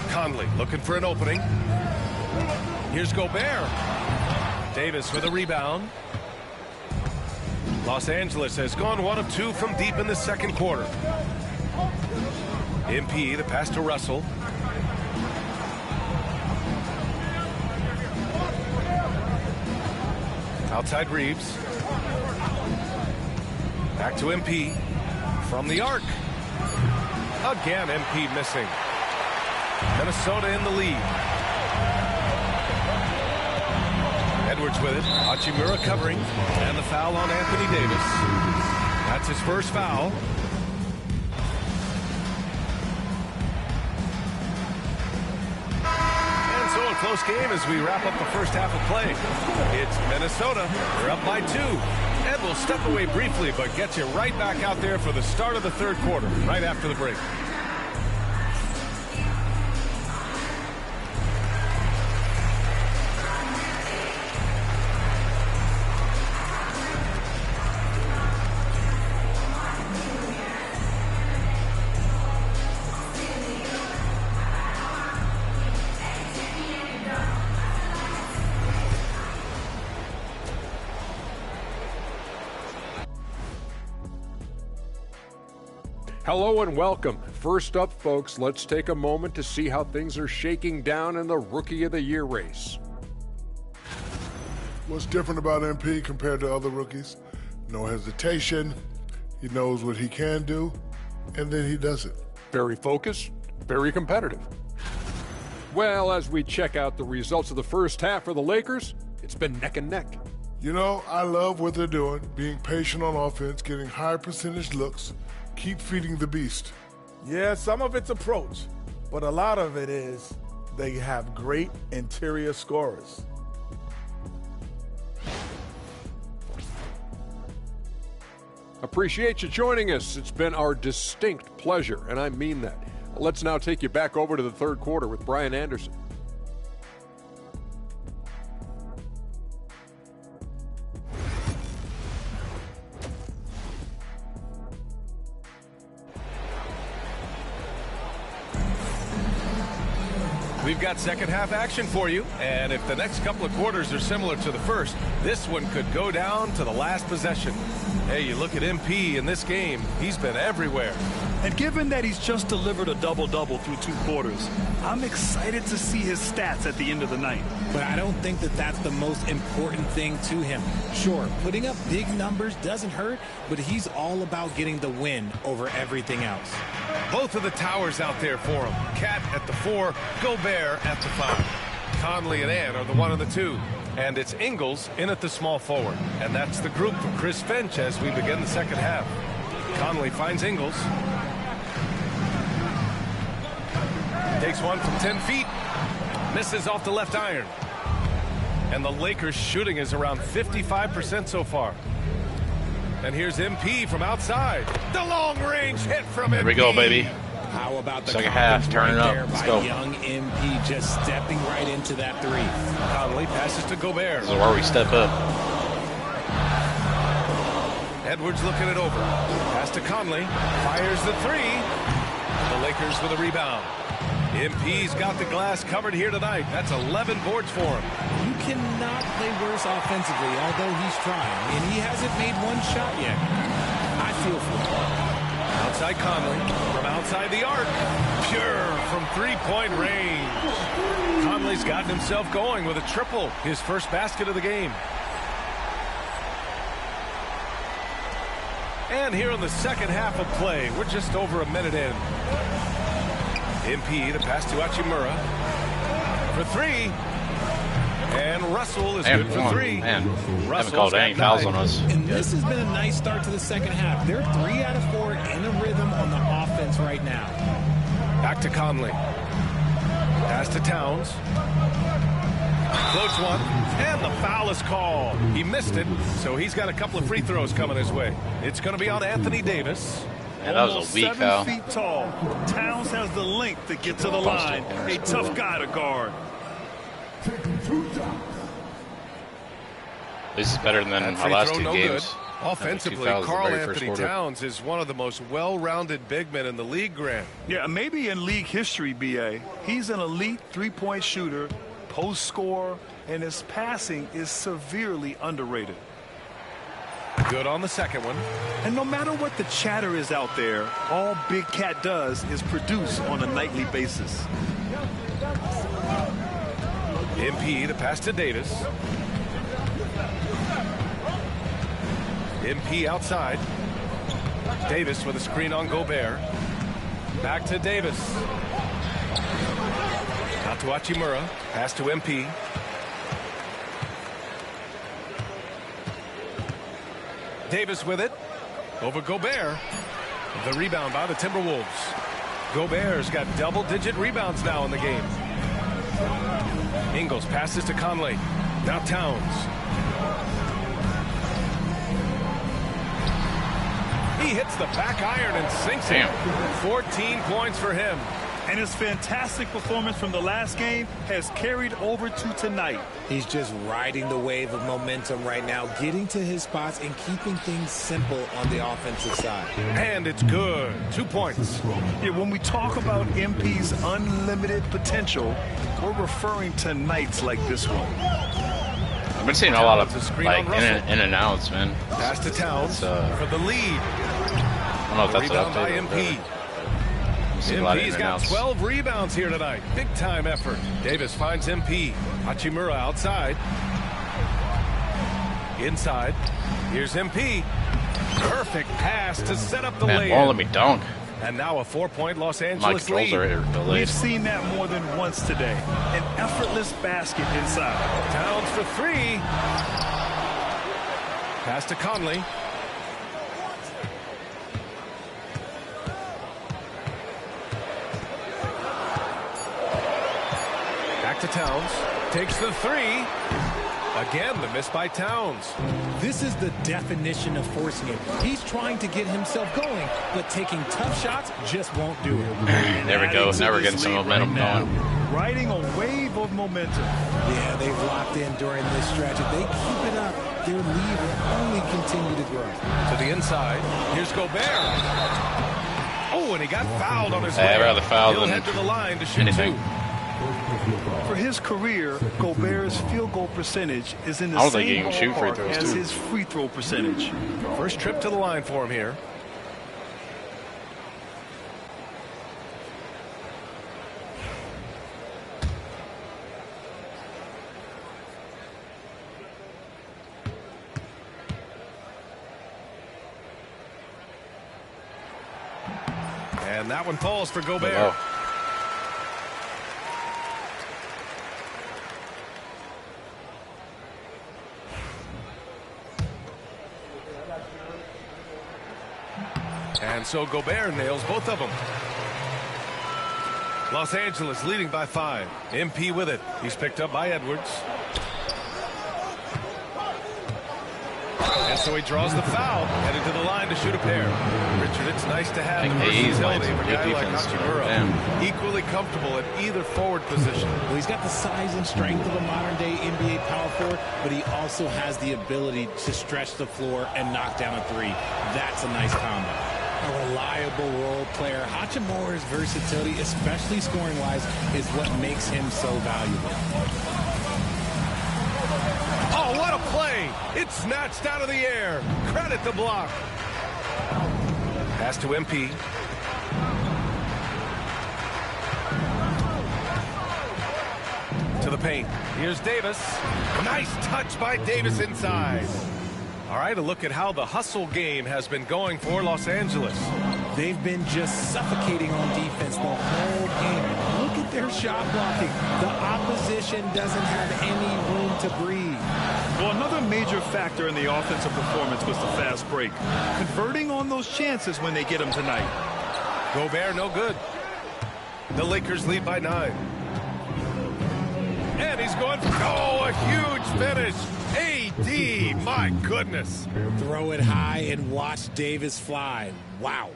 Conley looking for an opening. Here's Gobert. Davis with a rebound. Los Angeles has gone 1 of 2 from deep in the second quarter. MP, the pass to Russell. Outside Reeves. Back to MP. From the arc. Again, MP missing. Minnesota in the lead. Edwards with it. Hachimura covering. And the foul on Anthony Davis. That's his first foul. And so a close game as we wrap up the first half of play. It's Minnesota. They're up by 2. Ed will step away briefly, but get you right back out there for the start of the third quarter, right after the break. Hello and welcome. First up, folks, let's take a moment to see how things are shaking down in the Rookie of the Year race. What's different about MP compared to other rookies? No hesitation. He knows what he can do, and then he does it. Very focused, very competitive. Well, as we check out the results of the first half for the Lakers, it's been neck and neck. You know, I love what they're doing, being patient on offense, getting high percentage looks, keep feeding the beast. Yeah, some of it's approach, but a lot of it is they have great interior scorers. Appreciate you joining us. It's been our distinct pleasure, and I mean that. Let's now take you back over to the third quarter with Brian Anderson. We've got second half action for you, and if the next couple of quarters are similar to the first, this one could go down to the last possession. Hey, you look at MP in this game, he's been everywhere. And given that he's just delivered a double-double through 2 quarters, I'm excited to see his stats at the end of the night. But I don't think that that's the most important thing to him. Sure, putting up big numbers doesn't hurt, but he's all about getting the win over everything else. Both of the towers out there for him. Cat at the 4, Gobert at the 5. Conley and Ann are the 1 and the 2. And it's Ingles in at the small forward. And that's the group for Chris Finch as we begin the second half. Conley finds Ingles. Takes one from 10 feet. Misses off the left iron. And the Lakers shooting is around 55% so far. And here's MP from outside. The long-range hit from MP. Here we go, baby. How about the second half? Turn it up. Let's go. Young MP just stepping right into that 3. Conley passes to Gobert. This is where we step up. Edwards looking it over. Pass to Conley. Fires the 3. The Lakers with a rebound. MP's got the glass covered here tonight. That's 11 boards for him. You cannot play worse offensively, although he's trying. And he hasn't made one shot yet. I feel for him. Outside Conley. From outside the arc. Pure from 3-point range. Conley's gotten himself going with a triple. His first basket of the game. And here in the second half of play, we're just over a minute in. MP, the pass to Hachimura. For 3. And Russell is good for 3. Man, haven't called any fouls on us. And this has been a nice start to the second half. They're 3 out of 4 in a rhythm on the offense right now. Back to Conley. Pass to Towns. Floats one. And the foul is called. He missed it, so he's got a couple of free throws coming his way. It's going to be on Anthony Davis. Yeah, that was a weak foul. 7 feet tall. Towns has the length to get to the line. A tough guy to guard. This is better than our last 2 games. Good. Offensively, Karl Anthony Towns is one of the most well-rounded big men in the league, Grant. Yeah, maybe in league history, B.A. He's an elite 3-point shooter, post scorer, and his passing is severely underrated. Good on the second one. And no matter what the chatter is out there, all Big Cat does is produce on a nightly basis. MP, the pass to Davis. MP outside. Davis with a screen on Gobert. Back to Davis. Out to Hachimura. Pass to MP. Davis with it. Over Gobert. The rebound by the Timberwolves. Gobert's got double-digit rebounds now in the game. Ingles passes to Conley. Now Towns. He hits the back iron and sinks it. 14 points for him. And his fantastic performance from the last game has carried over to tonight. He's just riding the wave of momentum right now, getting to his spots and keeping things simple on the offensive side. And it's good. 2 points. Yeah, when we talk about MP's unlimited potential, we're referring to nights like this one. I've been seeing a lot of like in and outs, man. Pass to Towns for the lead. I don't know if that's rebound by MP. MP's got 12 rebounds here tonight. Big time effort. Davis finds MP. Hachimura outside. Inside. Here's MP. Perfect pass to set up the lay-in. Won't let me dunk. And now a 4-point Los Angeles lead. We've seen that more than once today. An effortless basket inside. Towns for 3. Pass to Conley. Back to Towns. Takes the 3. Again, the miss by Towns. This is the definition of forcing it. He's trying to get himself going, but taking tough shots just won't do it. There we go. Now we're getting some momentum going. Riding a wave of momentum. Yeah, they've locked in during this stretch. If they keep it up, their lead will only continue to grow. To the inside. Here's Gobert. Oh, and he got fouled on his way. I'd rather foul He'll than head to the line to shoot anything. 2. For his career, Gobert's field goal percentage is in the I don't think he same can shoot free ballpark throws, as too. his free throw percentage. First trip to the line for him here. And that one falls for Gobert. Oh. And so Gobert nails both of them. Los Angeles leading by 5. MP with it. He's picked up by Edwards. And so he draws the foul, headed to the line to shoot a pair. Richard, it's nice to have the versatility of a guy like Hachimura, equally comfortable at either forward position. Well, he's got the size and strength of a modern-day NBA power forward, but he also has the ability to stretch the floor and knock down a three. That's a nice combo. A reliable role player. Hachimura's versatility, especially scoring-wise, is what makes him so valuable. Oh, what a play! It's snatched out of the air. Credit the block. Pass to MP. To the paint. Here's Davis. Nice touch by Davis inside. All right, a look at how the hustle game has been going for Los Angeles. They've been just suffocating on defense the whole game. Look at their shot blocking. The opposition doesn't have any room to breathe. Well, another major factor in the offensive performance was the fast break. Converting on those chances when they get them tonight. Gobert no good. The Lakers lead by 9. And he's going for, oh, a huge finish. AD, my goodness. Throw it high and watch Davis fly. Wow.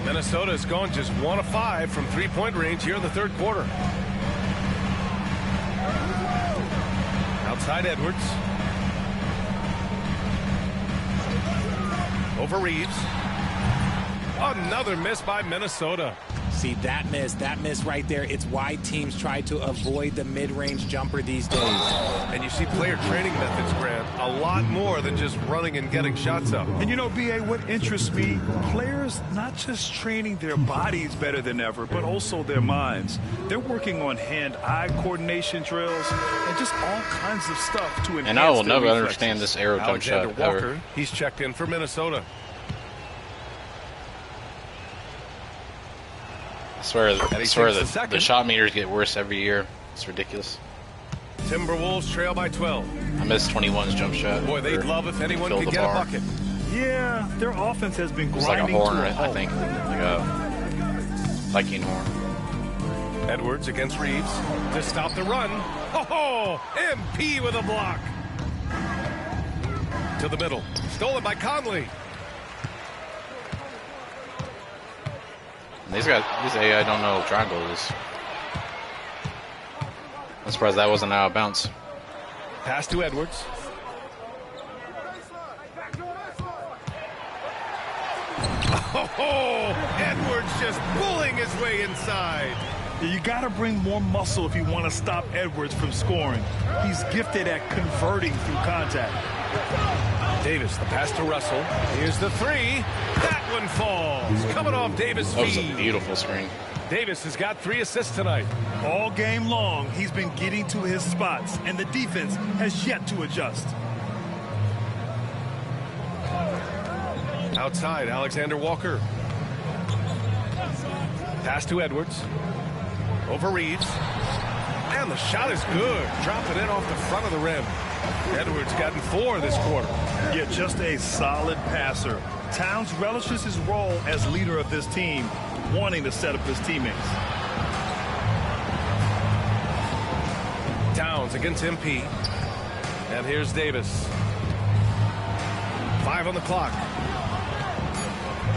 Minnesota has gone just 1 of 5 from three-point range here in the third quarter. Outside Edwards. Over Reeves. Another miss by Minnesota. See, that miss right there, it's why teams try to avoid the mid-range jumper these days. And you see player training methods, Grant, a lot more than just running and getting shots up. And you know, B.A., what interests me, players not just training their bodies better than ever, but also their minds. They're working on hand-eye coordination drills and just all kinds of stuff to enhance And I will their never reflexes. understand this arrow jump Alexander shot Walker, ever. he's checked in for Minnesota. I swear that the shot meters get worse every year. It's ridiculous. Timberwolves trail by 12. I missed 21's jump shot. Boy, they'd love if anyone Fill could the get a bar. bucket. Yeah, their offense has been It's like a grinding horn, to a I halt. think. Like a Viking horn. Edwards against Reeves to stop the run. Oh, MP with a block. To the middle. Stolen by Conley. These AI don't know what triangle is. I'm surprised that wasn't out of bounds. Pass to Edwards. Oh, Edwards just pulling his way inside. You got to bring more muscle if you want to stop Edwards from scoring. He's gifted at converting through contact. Davis, the pass to Russell. Here's the three. That one falls. Coming off Davis' That was feed. a beautiful screen. Davis has got 3 assists tonight. All game long, he's been getting to his spots, and the defense has yet to adjust. Outside, Alexander Walker. Pass to Edwards. Over Reeves. And the shot is good. Drop it in off the front of the rim. Edwards gotten 4 this quarter. Yeah, just a solid passer. Towns relishes his role as leader of this team, wanting to set up his teammates. Towns against MP. And here's Davis. 5 on the clock.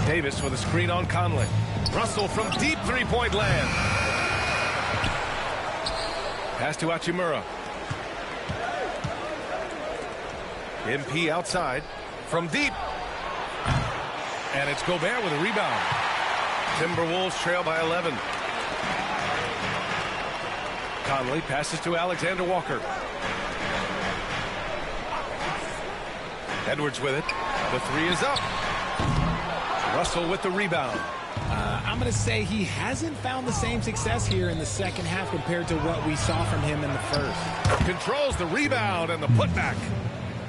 Davis with a screen on Conley. Russell from deep three-point land. Pass to Hachimura. MP outside from deep. And it's Gobert with a rebound. Timberwolves trail by 11. Conley passes to Alexander Walker. Edwards with it. The three is up. Russell with the rebound. I'm going to say he hasn't found the same success here in the second half compared to what we saw from him in the first. Controls the rebound and the putback.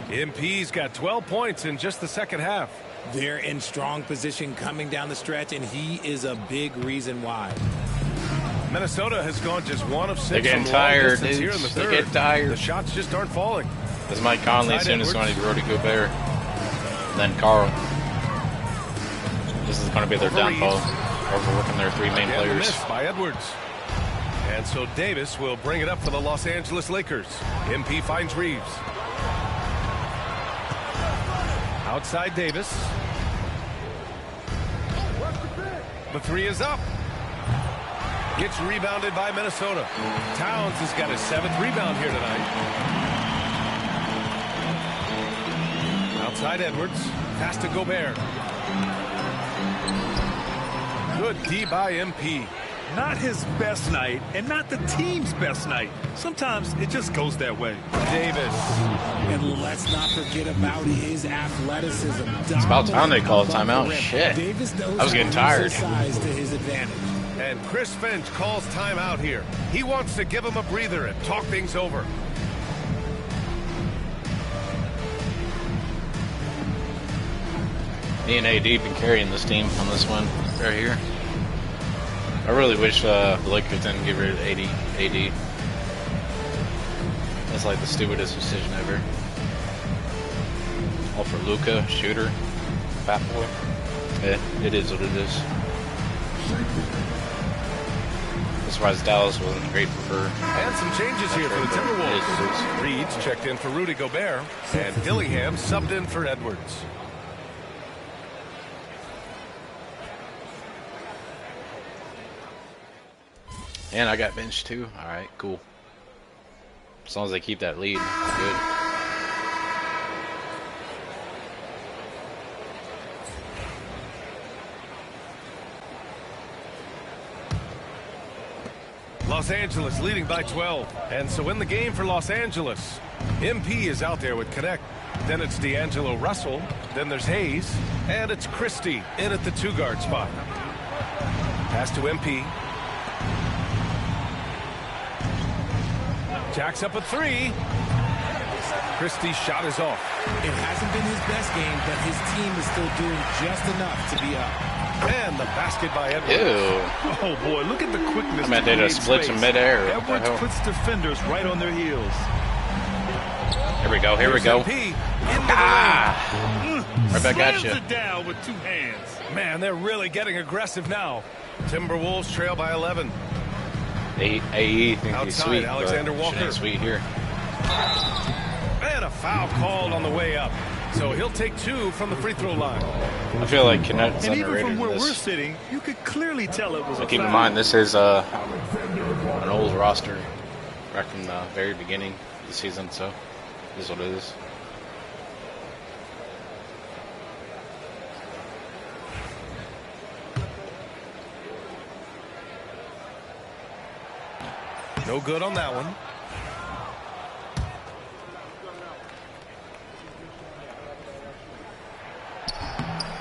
MP's got 12 points in just the second half. They're in strong position coming down the stretch, and he is a big reason why. Minnesota has gone just 1 of 6. They're getting tired, dude. Here in the third. They're getting tired. The shots just aren't falling. This Mike Conley as soon as going to Rudy Gobert. Then Carl. This is going to be their downfall. Overworking their 3 main players. Miss by Edwards. And so Davis will bring it up for the Los Angeles Lakers. MP finds Reeves. Outside Davis. The three is up. Gets rebounded by Minnesota. Towns has got his 7th rebound here tonight. Outside Edwards. Pass to Gobert. Good D by MP. Not his best night, and not the team's best night. Sometimes it just goes that way. Davis. And let's not forget about his athleticism. It's about time they call a timeout. Shit. I was getting tired. Size to his advantage. And Chris Finch calls timeout here. He wants to give him a breather and talk things over. Me and AD been carrying this team on this one right here. I really wish the Lakers didn't get rid of AD. That's like the stupidest decision ever. All for Luka, shooter, fat boy. Yeah, it is what it is. I'm surprised Dallas wasn't great for her. And some changes here for the Timberwolves. Reed's checked in for Rudy Gobert, and Dillingham subbed in for Edwards. And I got benched too. All right, cool. As long as they keep that lead, good. Los Angeles leading by 12. And so in the game for Los Angeles, MP is out there with Connect. Then it's D'Angelo Russell. Then there's Hayes. And it's Christie in at the 2-guard spot. Pass to MP. Jacks up a 3. Christie's shot is off. It hasn't been his best game, but his team is still doing just enough to be up. And the basket by Edwards. Ew. Oh boy, look at the quickness. I mean, they just splits in midair. Edwards puts defenders right on their heels. Here we go. Here we go. Right back at you. It down with 2 hands. Man, they're really getting aggressive now. Timberwolves trail by 11. AE thinks he's sweet, Alexander but Walker. ain't sweet here. And a foul called on the way up. So he'll take 2 from the free throw line. I feel like Connect's And even underrated from where in we're this. sitting, you could clearly tell it was a Keep in foul. mind, this is an old roster right from the very beginning of the season, so this is what it is. No good on that one.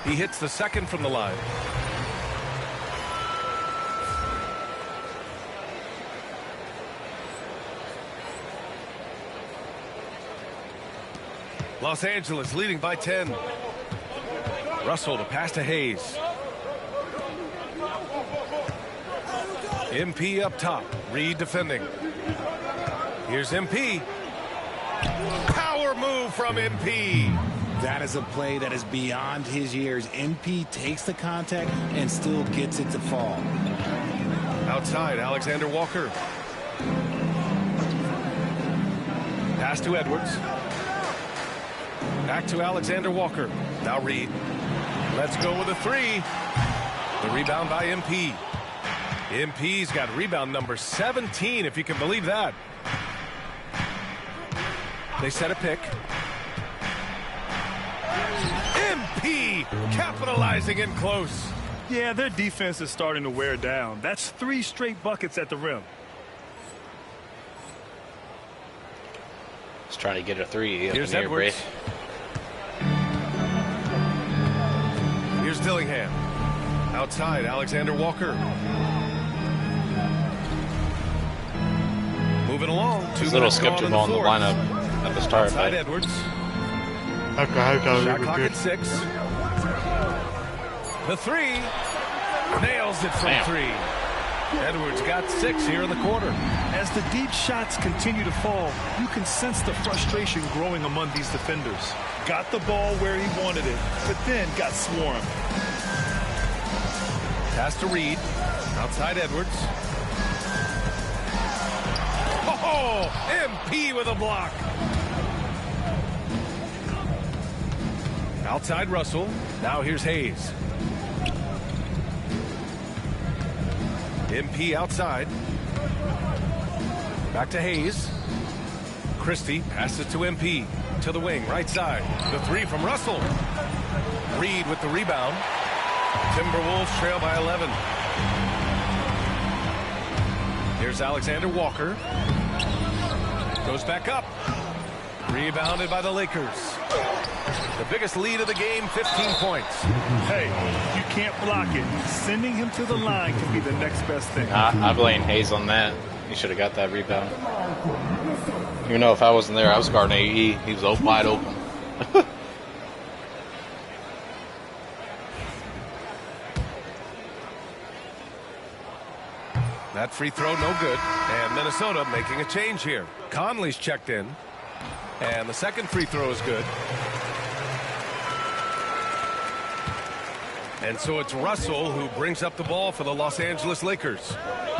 He hits the second from the line. Los Angeles leading by 10. Russell to pass to Hayes. MP up top. Reed defending. Here's MP. Power move from MP. That is a play that is beyond his years. MP takes the contact and still gets it to fall. Outside, Alexander Walker. Pass to Edwards. Back to Alexander Walker. Now Reed. Let's go with a 3. The rebound by MP. MP's got rebound number 17, if you can believe that. They set a pick. MP capitalizing in close. Yeah, their defense is starting to wear down. That's 3 straight buckets at the rim. trying to get a 3 up Here's in the air, Bray. Edwards. Here's Dillingham. Outside, Alexander Walker. Moving along. He's a little skeptical on the lineup at the start. Outside But Edwards. Shot clock at 6. The 3. Nails it from 3. Edwards got 6 here in the quarter. As the deep shots continue to fall, you can sense the frustration growing among these defenders. Got the ball where he wanted it, but then got swarmed. Pass to Reed. Outside Edwards. Oh, MP with a block. Outside Russell. Now here's Hayes. MP outside. Back to Hayes. Christie passes to MP. To the wing, right side. The 3 from Russell. Reed with the rebound. Timberwolves trail by 11. Here's Alexander Walker. Goes back up. Rebounded by the Lakers. The biggest lead of the game, 15 points. Hey, you can't block it. Sending him to the line can be the next best thing. I blame Hayes on that. He should have got that rebound. Even though if I wasn't there, I was guarding AE. He was wide open. That free throw no good. And Minnesota making a change here. Conley's checked in. And the second free throw is good. And so it's Russell who brings up the ball for the Los Angeles Lakers.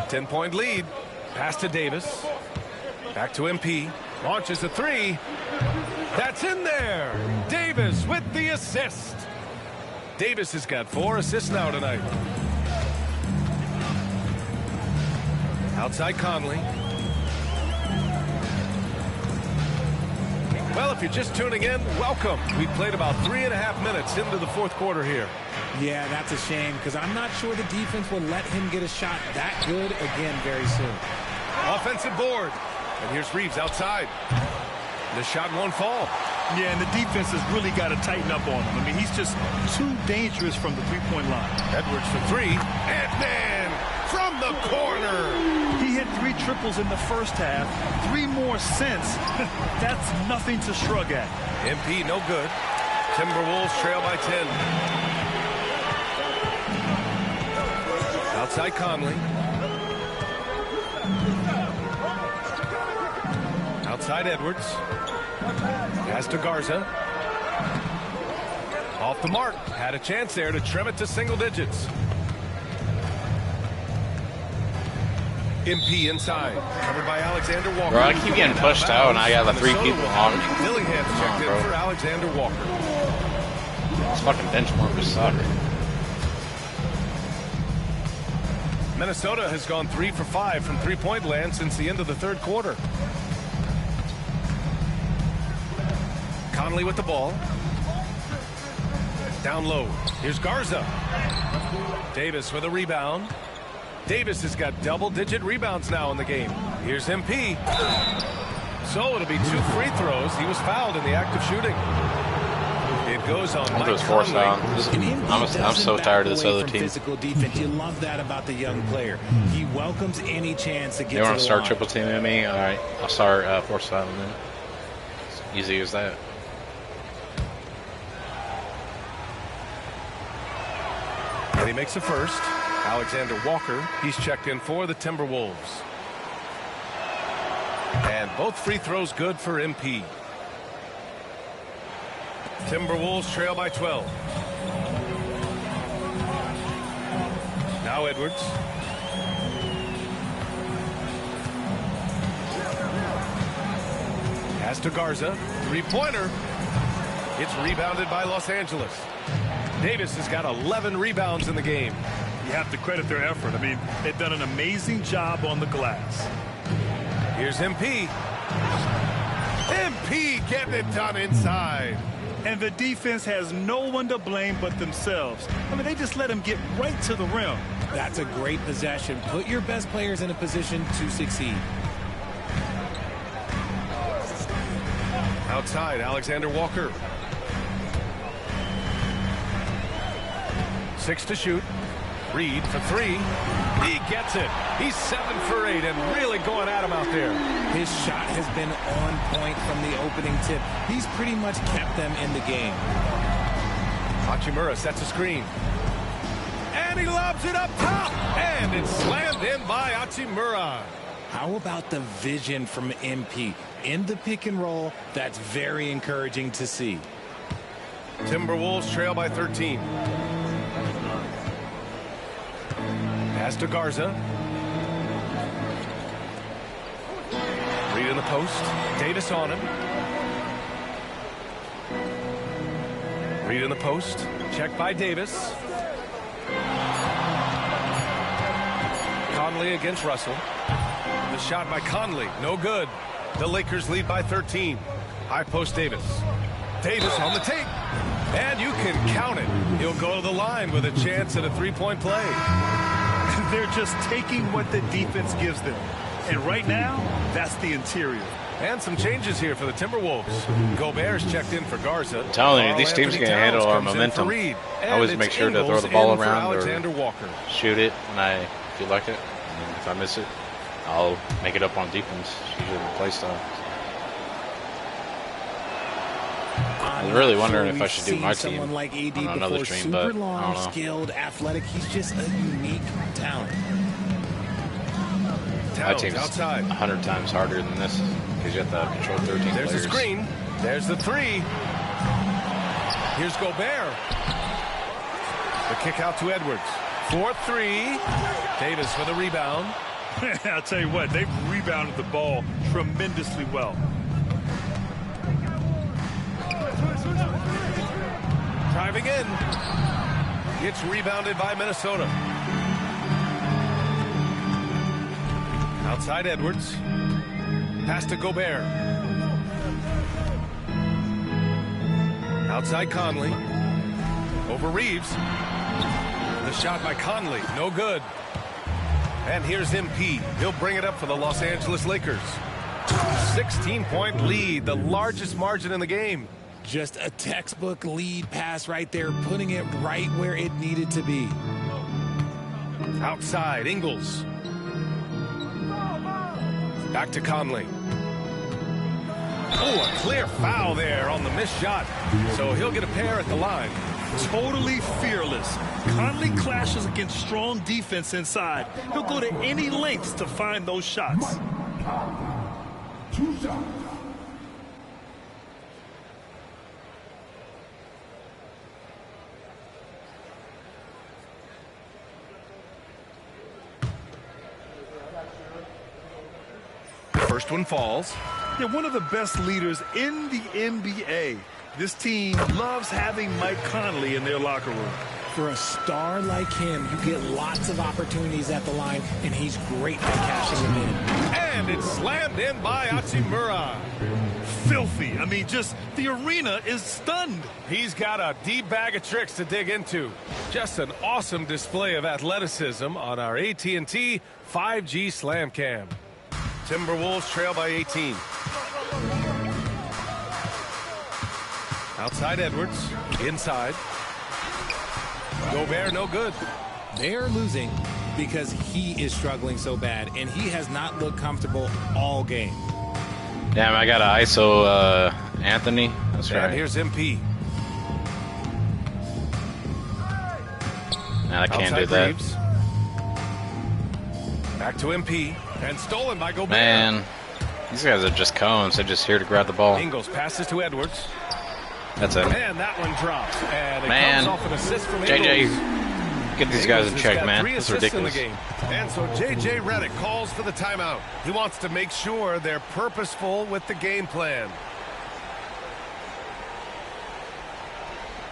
10-point lead. Pass to Davis. Back to MP. Launches a 3. That's in there. Davis with the assist. Davis has got 4 assists now tonight. Outside Conley. Well, if you're just tuning in, welcome. We've played about 3.5 minutes into the fourth quarter here. Yeah, that's a shame because I'm not sure the defense will let him get a shot that good again very soon. Offensive board. And here's Reeves outside. The shot won't fall. Yeah, and the defense has really got to tighten up on him. I mean, he's just too dangerous from the three-point line. Edwards for 3. And man, from the corner. He hit 3 triples in the first half, 3 more since. That's nothing to shrug at. MP no good. Timberwolves trail by 10. Outside Conley. Outside Edwards. Pass to Garza. Off the mark. Had a chance there to trim it to single digits. MP inside. Covered by Alexander Walker. Bro, I keep getting pushed out, and I got the 3 people on me. Dillingham's checked in for Alexander Walker. This fucking benchmark is suck. Minnesota has gone 3 for 5 from three-point land since the end of the third quarter. Conley with the ball. Down low. Here's Garza. Davis with a rebound. Davis has got double-digit rebounds now in the game. Here's MP. So it'll be 2 free throws. He was fouled in the act of shooting. It goes on Mike forced Conley. I'm so tired of this other team. Physical defense. You love that about the young player. He welcomes any chance to get They want to to the start line. triple teaming me? All right, I'll start force fouling them. Easy as that. And he makes the first. Alexander Walker, he's checked in for the Timberwolves. And both free throws good for MP. Timberwolves trail by 12. Now Edwards. Pass to Garza. 3-pointer. It's rebounded by Los Angeles. Davis has got 11 rebounds in the game. You have to credit their effort. I mean, they've done an amazing job on the glass. Here's MP. MP getting it done inside. And the defense has no one to blame but themselves. I mean, they just let him get right to the rim. That's a great possession. Put your best players in a position to succeed. Outside, Alexander Walker. 6 to shoot. Reed for 3. He gets it. He's 7 for 8 and really going at him out there. His shot has been on point from the opening tip. He's pretty much kept them in the game. Hachimura sets a screen. And he lobs it up top. And it's slammed in by Hachimura. How about the vision from MP? In the pick and roll, that's very encouraging to see. Timberwolves trail by 13. Pass to Garza. Reed in the post. Davis on him. Reed in the post. Check by Davis. Conley against Russell. The shot by Conley. No good. The Lakers lead by 13. High post Davis. Davis on the take. And you can count it. He'll go to the line with a chance at a three-point play. They're just taking what the defense gives them. And right now, that's the interior. And some changes here for the Timberwolves. Gobert's checked in for Garza. I'm telling you, these teams can handle our momentum. I always make sure to throw the ball around or shoot it when I feel like it. And if I miss it, I'll make it up on defense. It's usually the play style. I'm really wondering if I should do my team like AD on another stream, but I don't know. Skilled, athletic. He's just a unique talent. My team's 100 times harder than this because you have to control 13 There's players. the screen. There's the 3. Here's Gobert. The kick out to Edwards. 4-3. Davis with a rebound. I'll tell you what, they've rebounded the ball tremendously well. Driving in. Gets rebounded by Minnesota. Outside Edwards. Pass to Gobert. Outside Conley. Over Reeves. The shot by Conley. No good. And here's MP. He'll bring it up for the Los Angeles Lakers. 16-point lead, the largest margin in the game. Just a textbook lead pass right there, putting it right where it needed to be. Outside, Ingles. Back to Conley. Oh, a clear foul there on the missed shot. So he'll get a pair at the line. Totally fearless. Conley clashes against strong defense inside. He'll go to any lengths to find those shots. 2 shots. First one falls. Yeah, one of the best leaders in the NBA. This team loves having Mike Conley in their locker room. For a star like him, you get lots of opportunities at the line, and he's great at cashing them in. And it's slammed in by Hachimura. Filthy. I mean, just the arena is stunned. He's got a deep bag of tricks to dig into. Just an awesome display of athleticism on our AT&T 5G Slam Cam. Timberwolves trail by 18. Outside Edwards. Inside. Gobert no good. They're losing because he is struggling so bad, and he has not looked comfortable all game. Damn, I got to ISO Anthony. That's right. And here's MP. Nah, I can't do that. Reeves. Back to MP. And stolen by Gobert. Man, these guys are just cones. They're just here to grab the ball. Ingles passes to Edwards. That's it. And that one drops. And it man, comes off an assist from JJ, Ingles. get these guys in check, man. That's ridiculous. In the game. And so JJ Redick calls for the timeout. He wants to make sure they're purposeful with the game plan.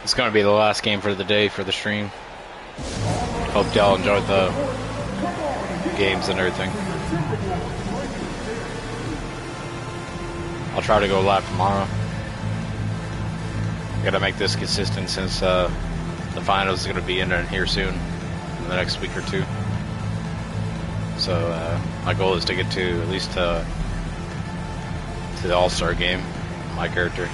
It's going to be the last game for the day for the stream. Hope y'all enjoyed the games and everything. I'll try to go live tomorrow. Gotta make this consistent since the finals is gonna be in here soon, in the next week or two. So my goal is to get to at least to the All-Star game. my character.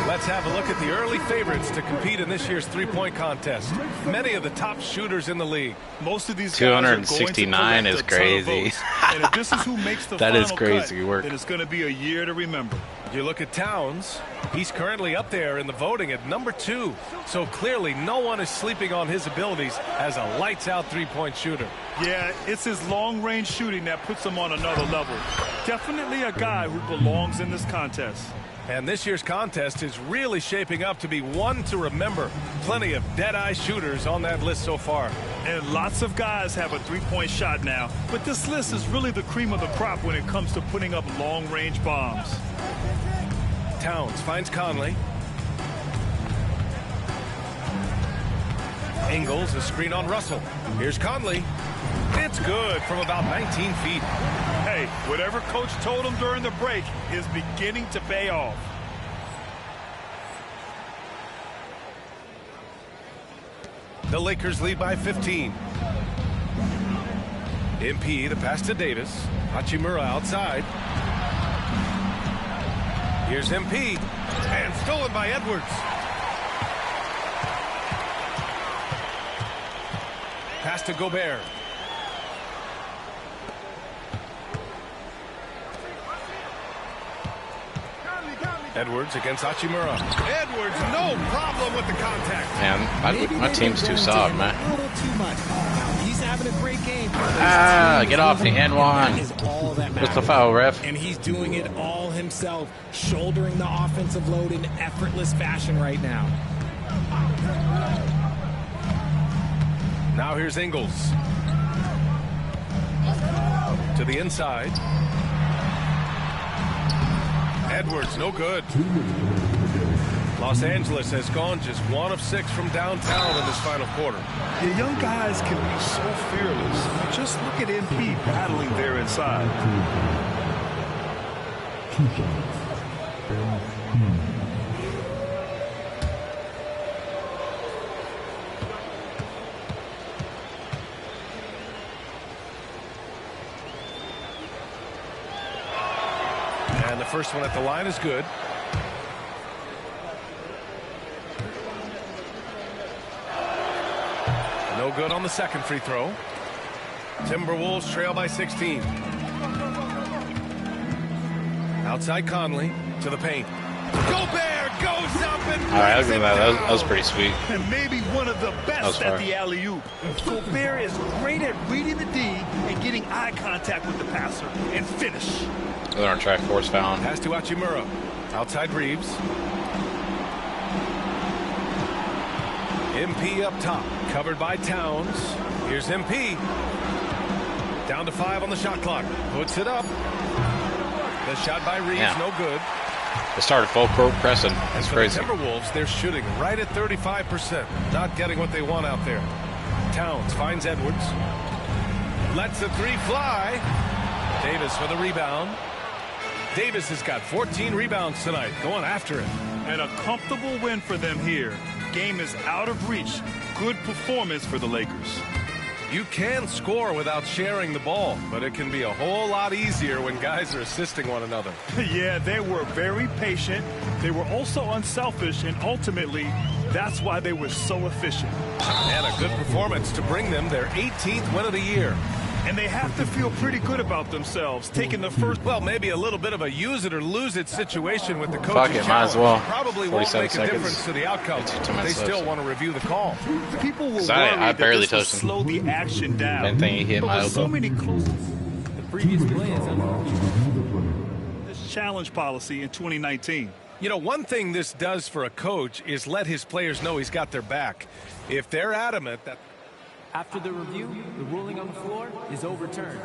Let's have a look at the early favorites to compete in this year's three-point contest. Many of the top shooters in the league. Most of these guys 269 is crazy. And if this is who makes the that is crazy cut, work. then it's going to be a year to remember. You look at Towns, he's currently up there in the voting at number 2. So clearly no one is sleeping on his abilities as a lights-out three-point shooter. Yeah, it's his long-range shooting that puts him on another level. Definitely a guy who belongs in this contest. And this year's contest is really shaping up to be one to remember. Plenty of dead-eye shooters on that list so far. And lots of guys have a three-point shot now. But this list is really the cream of the crop when it comes to putting up long-range bombs. Towns finds Conley. Ingles, a screen on Russell. Here's Conley. It's good from about 19 feet. Hey, whatever coach told him during the break is beginning to pay off. The Lakers lead by 15. MP, the pass to Davis. Hachimura outside. Here's MP. And stolen by Edwards. Pass to Gobert. Edwards against Hachimura. Edwards, no problem with the contact. Man, my team's too soft, man. A little too much. He's having a great game. Get off the and one. What's the foul, ref? And he's doing it all himself, shouldering the offensive load in effortless fashion right now. Now here's Ingles. To the inside. Edwards, no good. Los Angeles has gone just 1 of 6 from downtown in this final quarter. The young guys can be so fearless. Just look at MP battling there inside. And the first one at the line is good. No good on the second free throw. Timberwolves trail by 16. Outside Conley to the paint. Gobert goes up and all right, I'll give him that. That was pretty sweet. And maybe one of the best at the alley-oop. Gobert is great at reading the D and getting eye contact with the passer and finish. They're on track, force foul. Pass to Hachimura. Outside Reeves. MP up top. Covered by Towns. Here's MP. Down to 5 on the shot clock. Puts it up. The shot by Reeves, no good. They started full court pressing. That's crazy. The Timberwolves, they're shooting right at 35%. Not getting what they want out there. Towns finds Edwards. Lets the three fly. Davis for the rebound. Davis has got 14 rebounds tonight, going after it. And a comfortable win for them here. Game is out of reach. Good performance for the Lakers. You can score without sharing the ball, but it can be a whole lot easier when guys are assisting one another. Yeah, they were very patient. They were also unselfish, and ultimately, that's why they were so efficient. And a good performance to bring them their 18th win of the year. And they have to feel pretty good about themselves, taking the first... Well, maybe a little bit of a use it or lose it situation with the coach's Fuck it, might as well. Probably won't make a difference to the outcome. They still want to review the call. People will worry I barely that this will touched him. slow the action down. Same thing, he hit my elbow. So many close... The previous this challenge policy in 2019. You know, one thing this does for a coach is let his players know he's got their back. If they're adamant that... After the review, the ruling on the floor is overturned.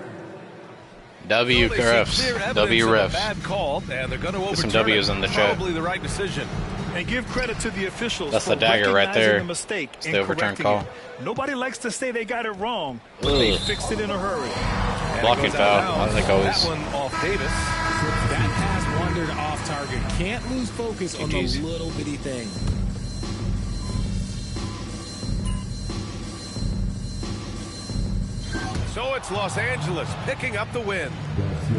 W refs. W refs. Bad call, and they're going to overturn some W's in the chat. Probably the right decision. And give credit to the officials. That's for the dagger right there. The mistake it's the overturned correcting call. it. Nobody likes to say they got it wrong, but they fixed it in a hurry. Blocking foul. I think always. That one off Davis. That pass wandered off target. Can't lose focus on the little bitty thing. So it's Los Angeles picking up the win.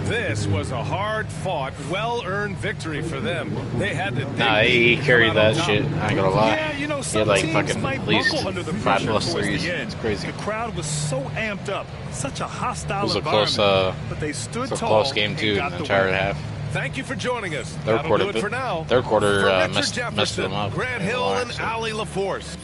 This was a hard-fought, well-earned victory for them. They had to. Nah, he carried that shit. I ain't gonna lie. Yeah, you know, He had like fucking might at least buckle under the 5+ pressure towards threes. the end. It's crazy. The crowd was so amped up, such a hostile It was a environment. close, but they stood it was a tall close game and too in got the the entire win. half. Thank you for joining us. Third That'll quarter, do it for now. third quarter For Richard messed Jefferson, them up. Grant in the Hill line, and so. Ali LaForce.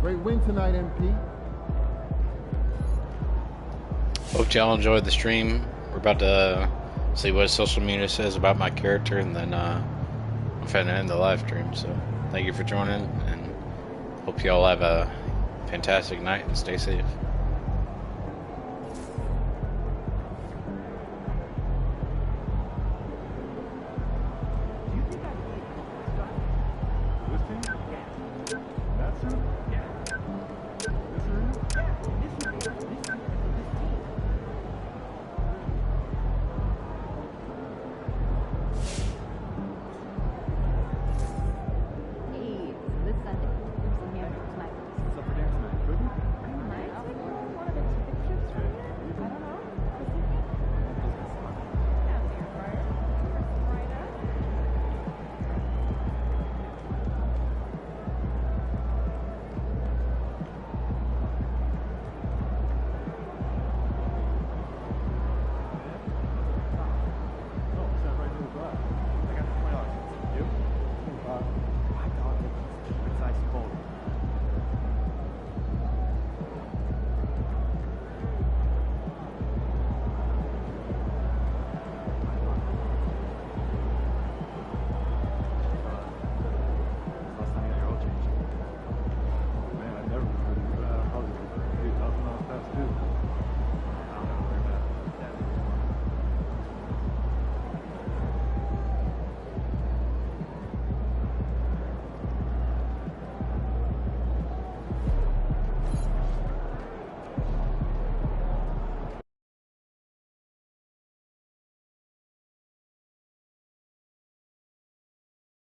Great win tonight, MP. Hope y'all enjoyed the stream. We're about to see what social media says about my character, and then I'm finna end the live stream. So thank you for joining, and hope y'all have a fantastic night and stay safe.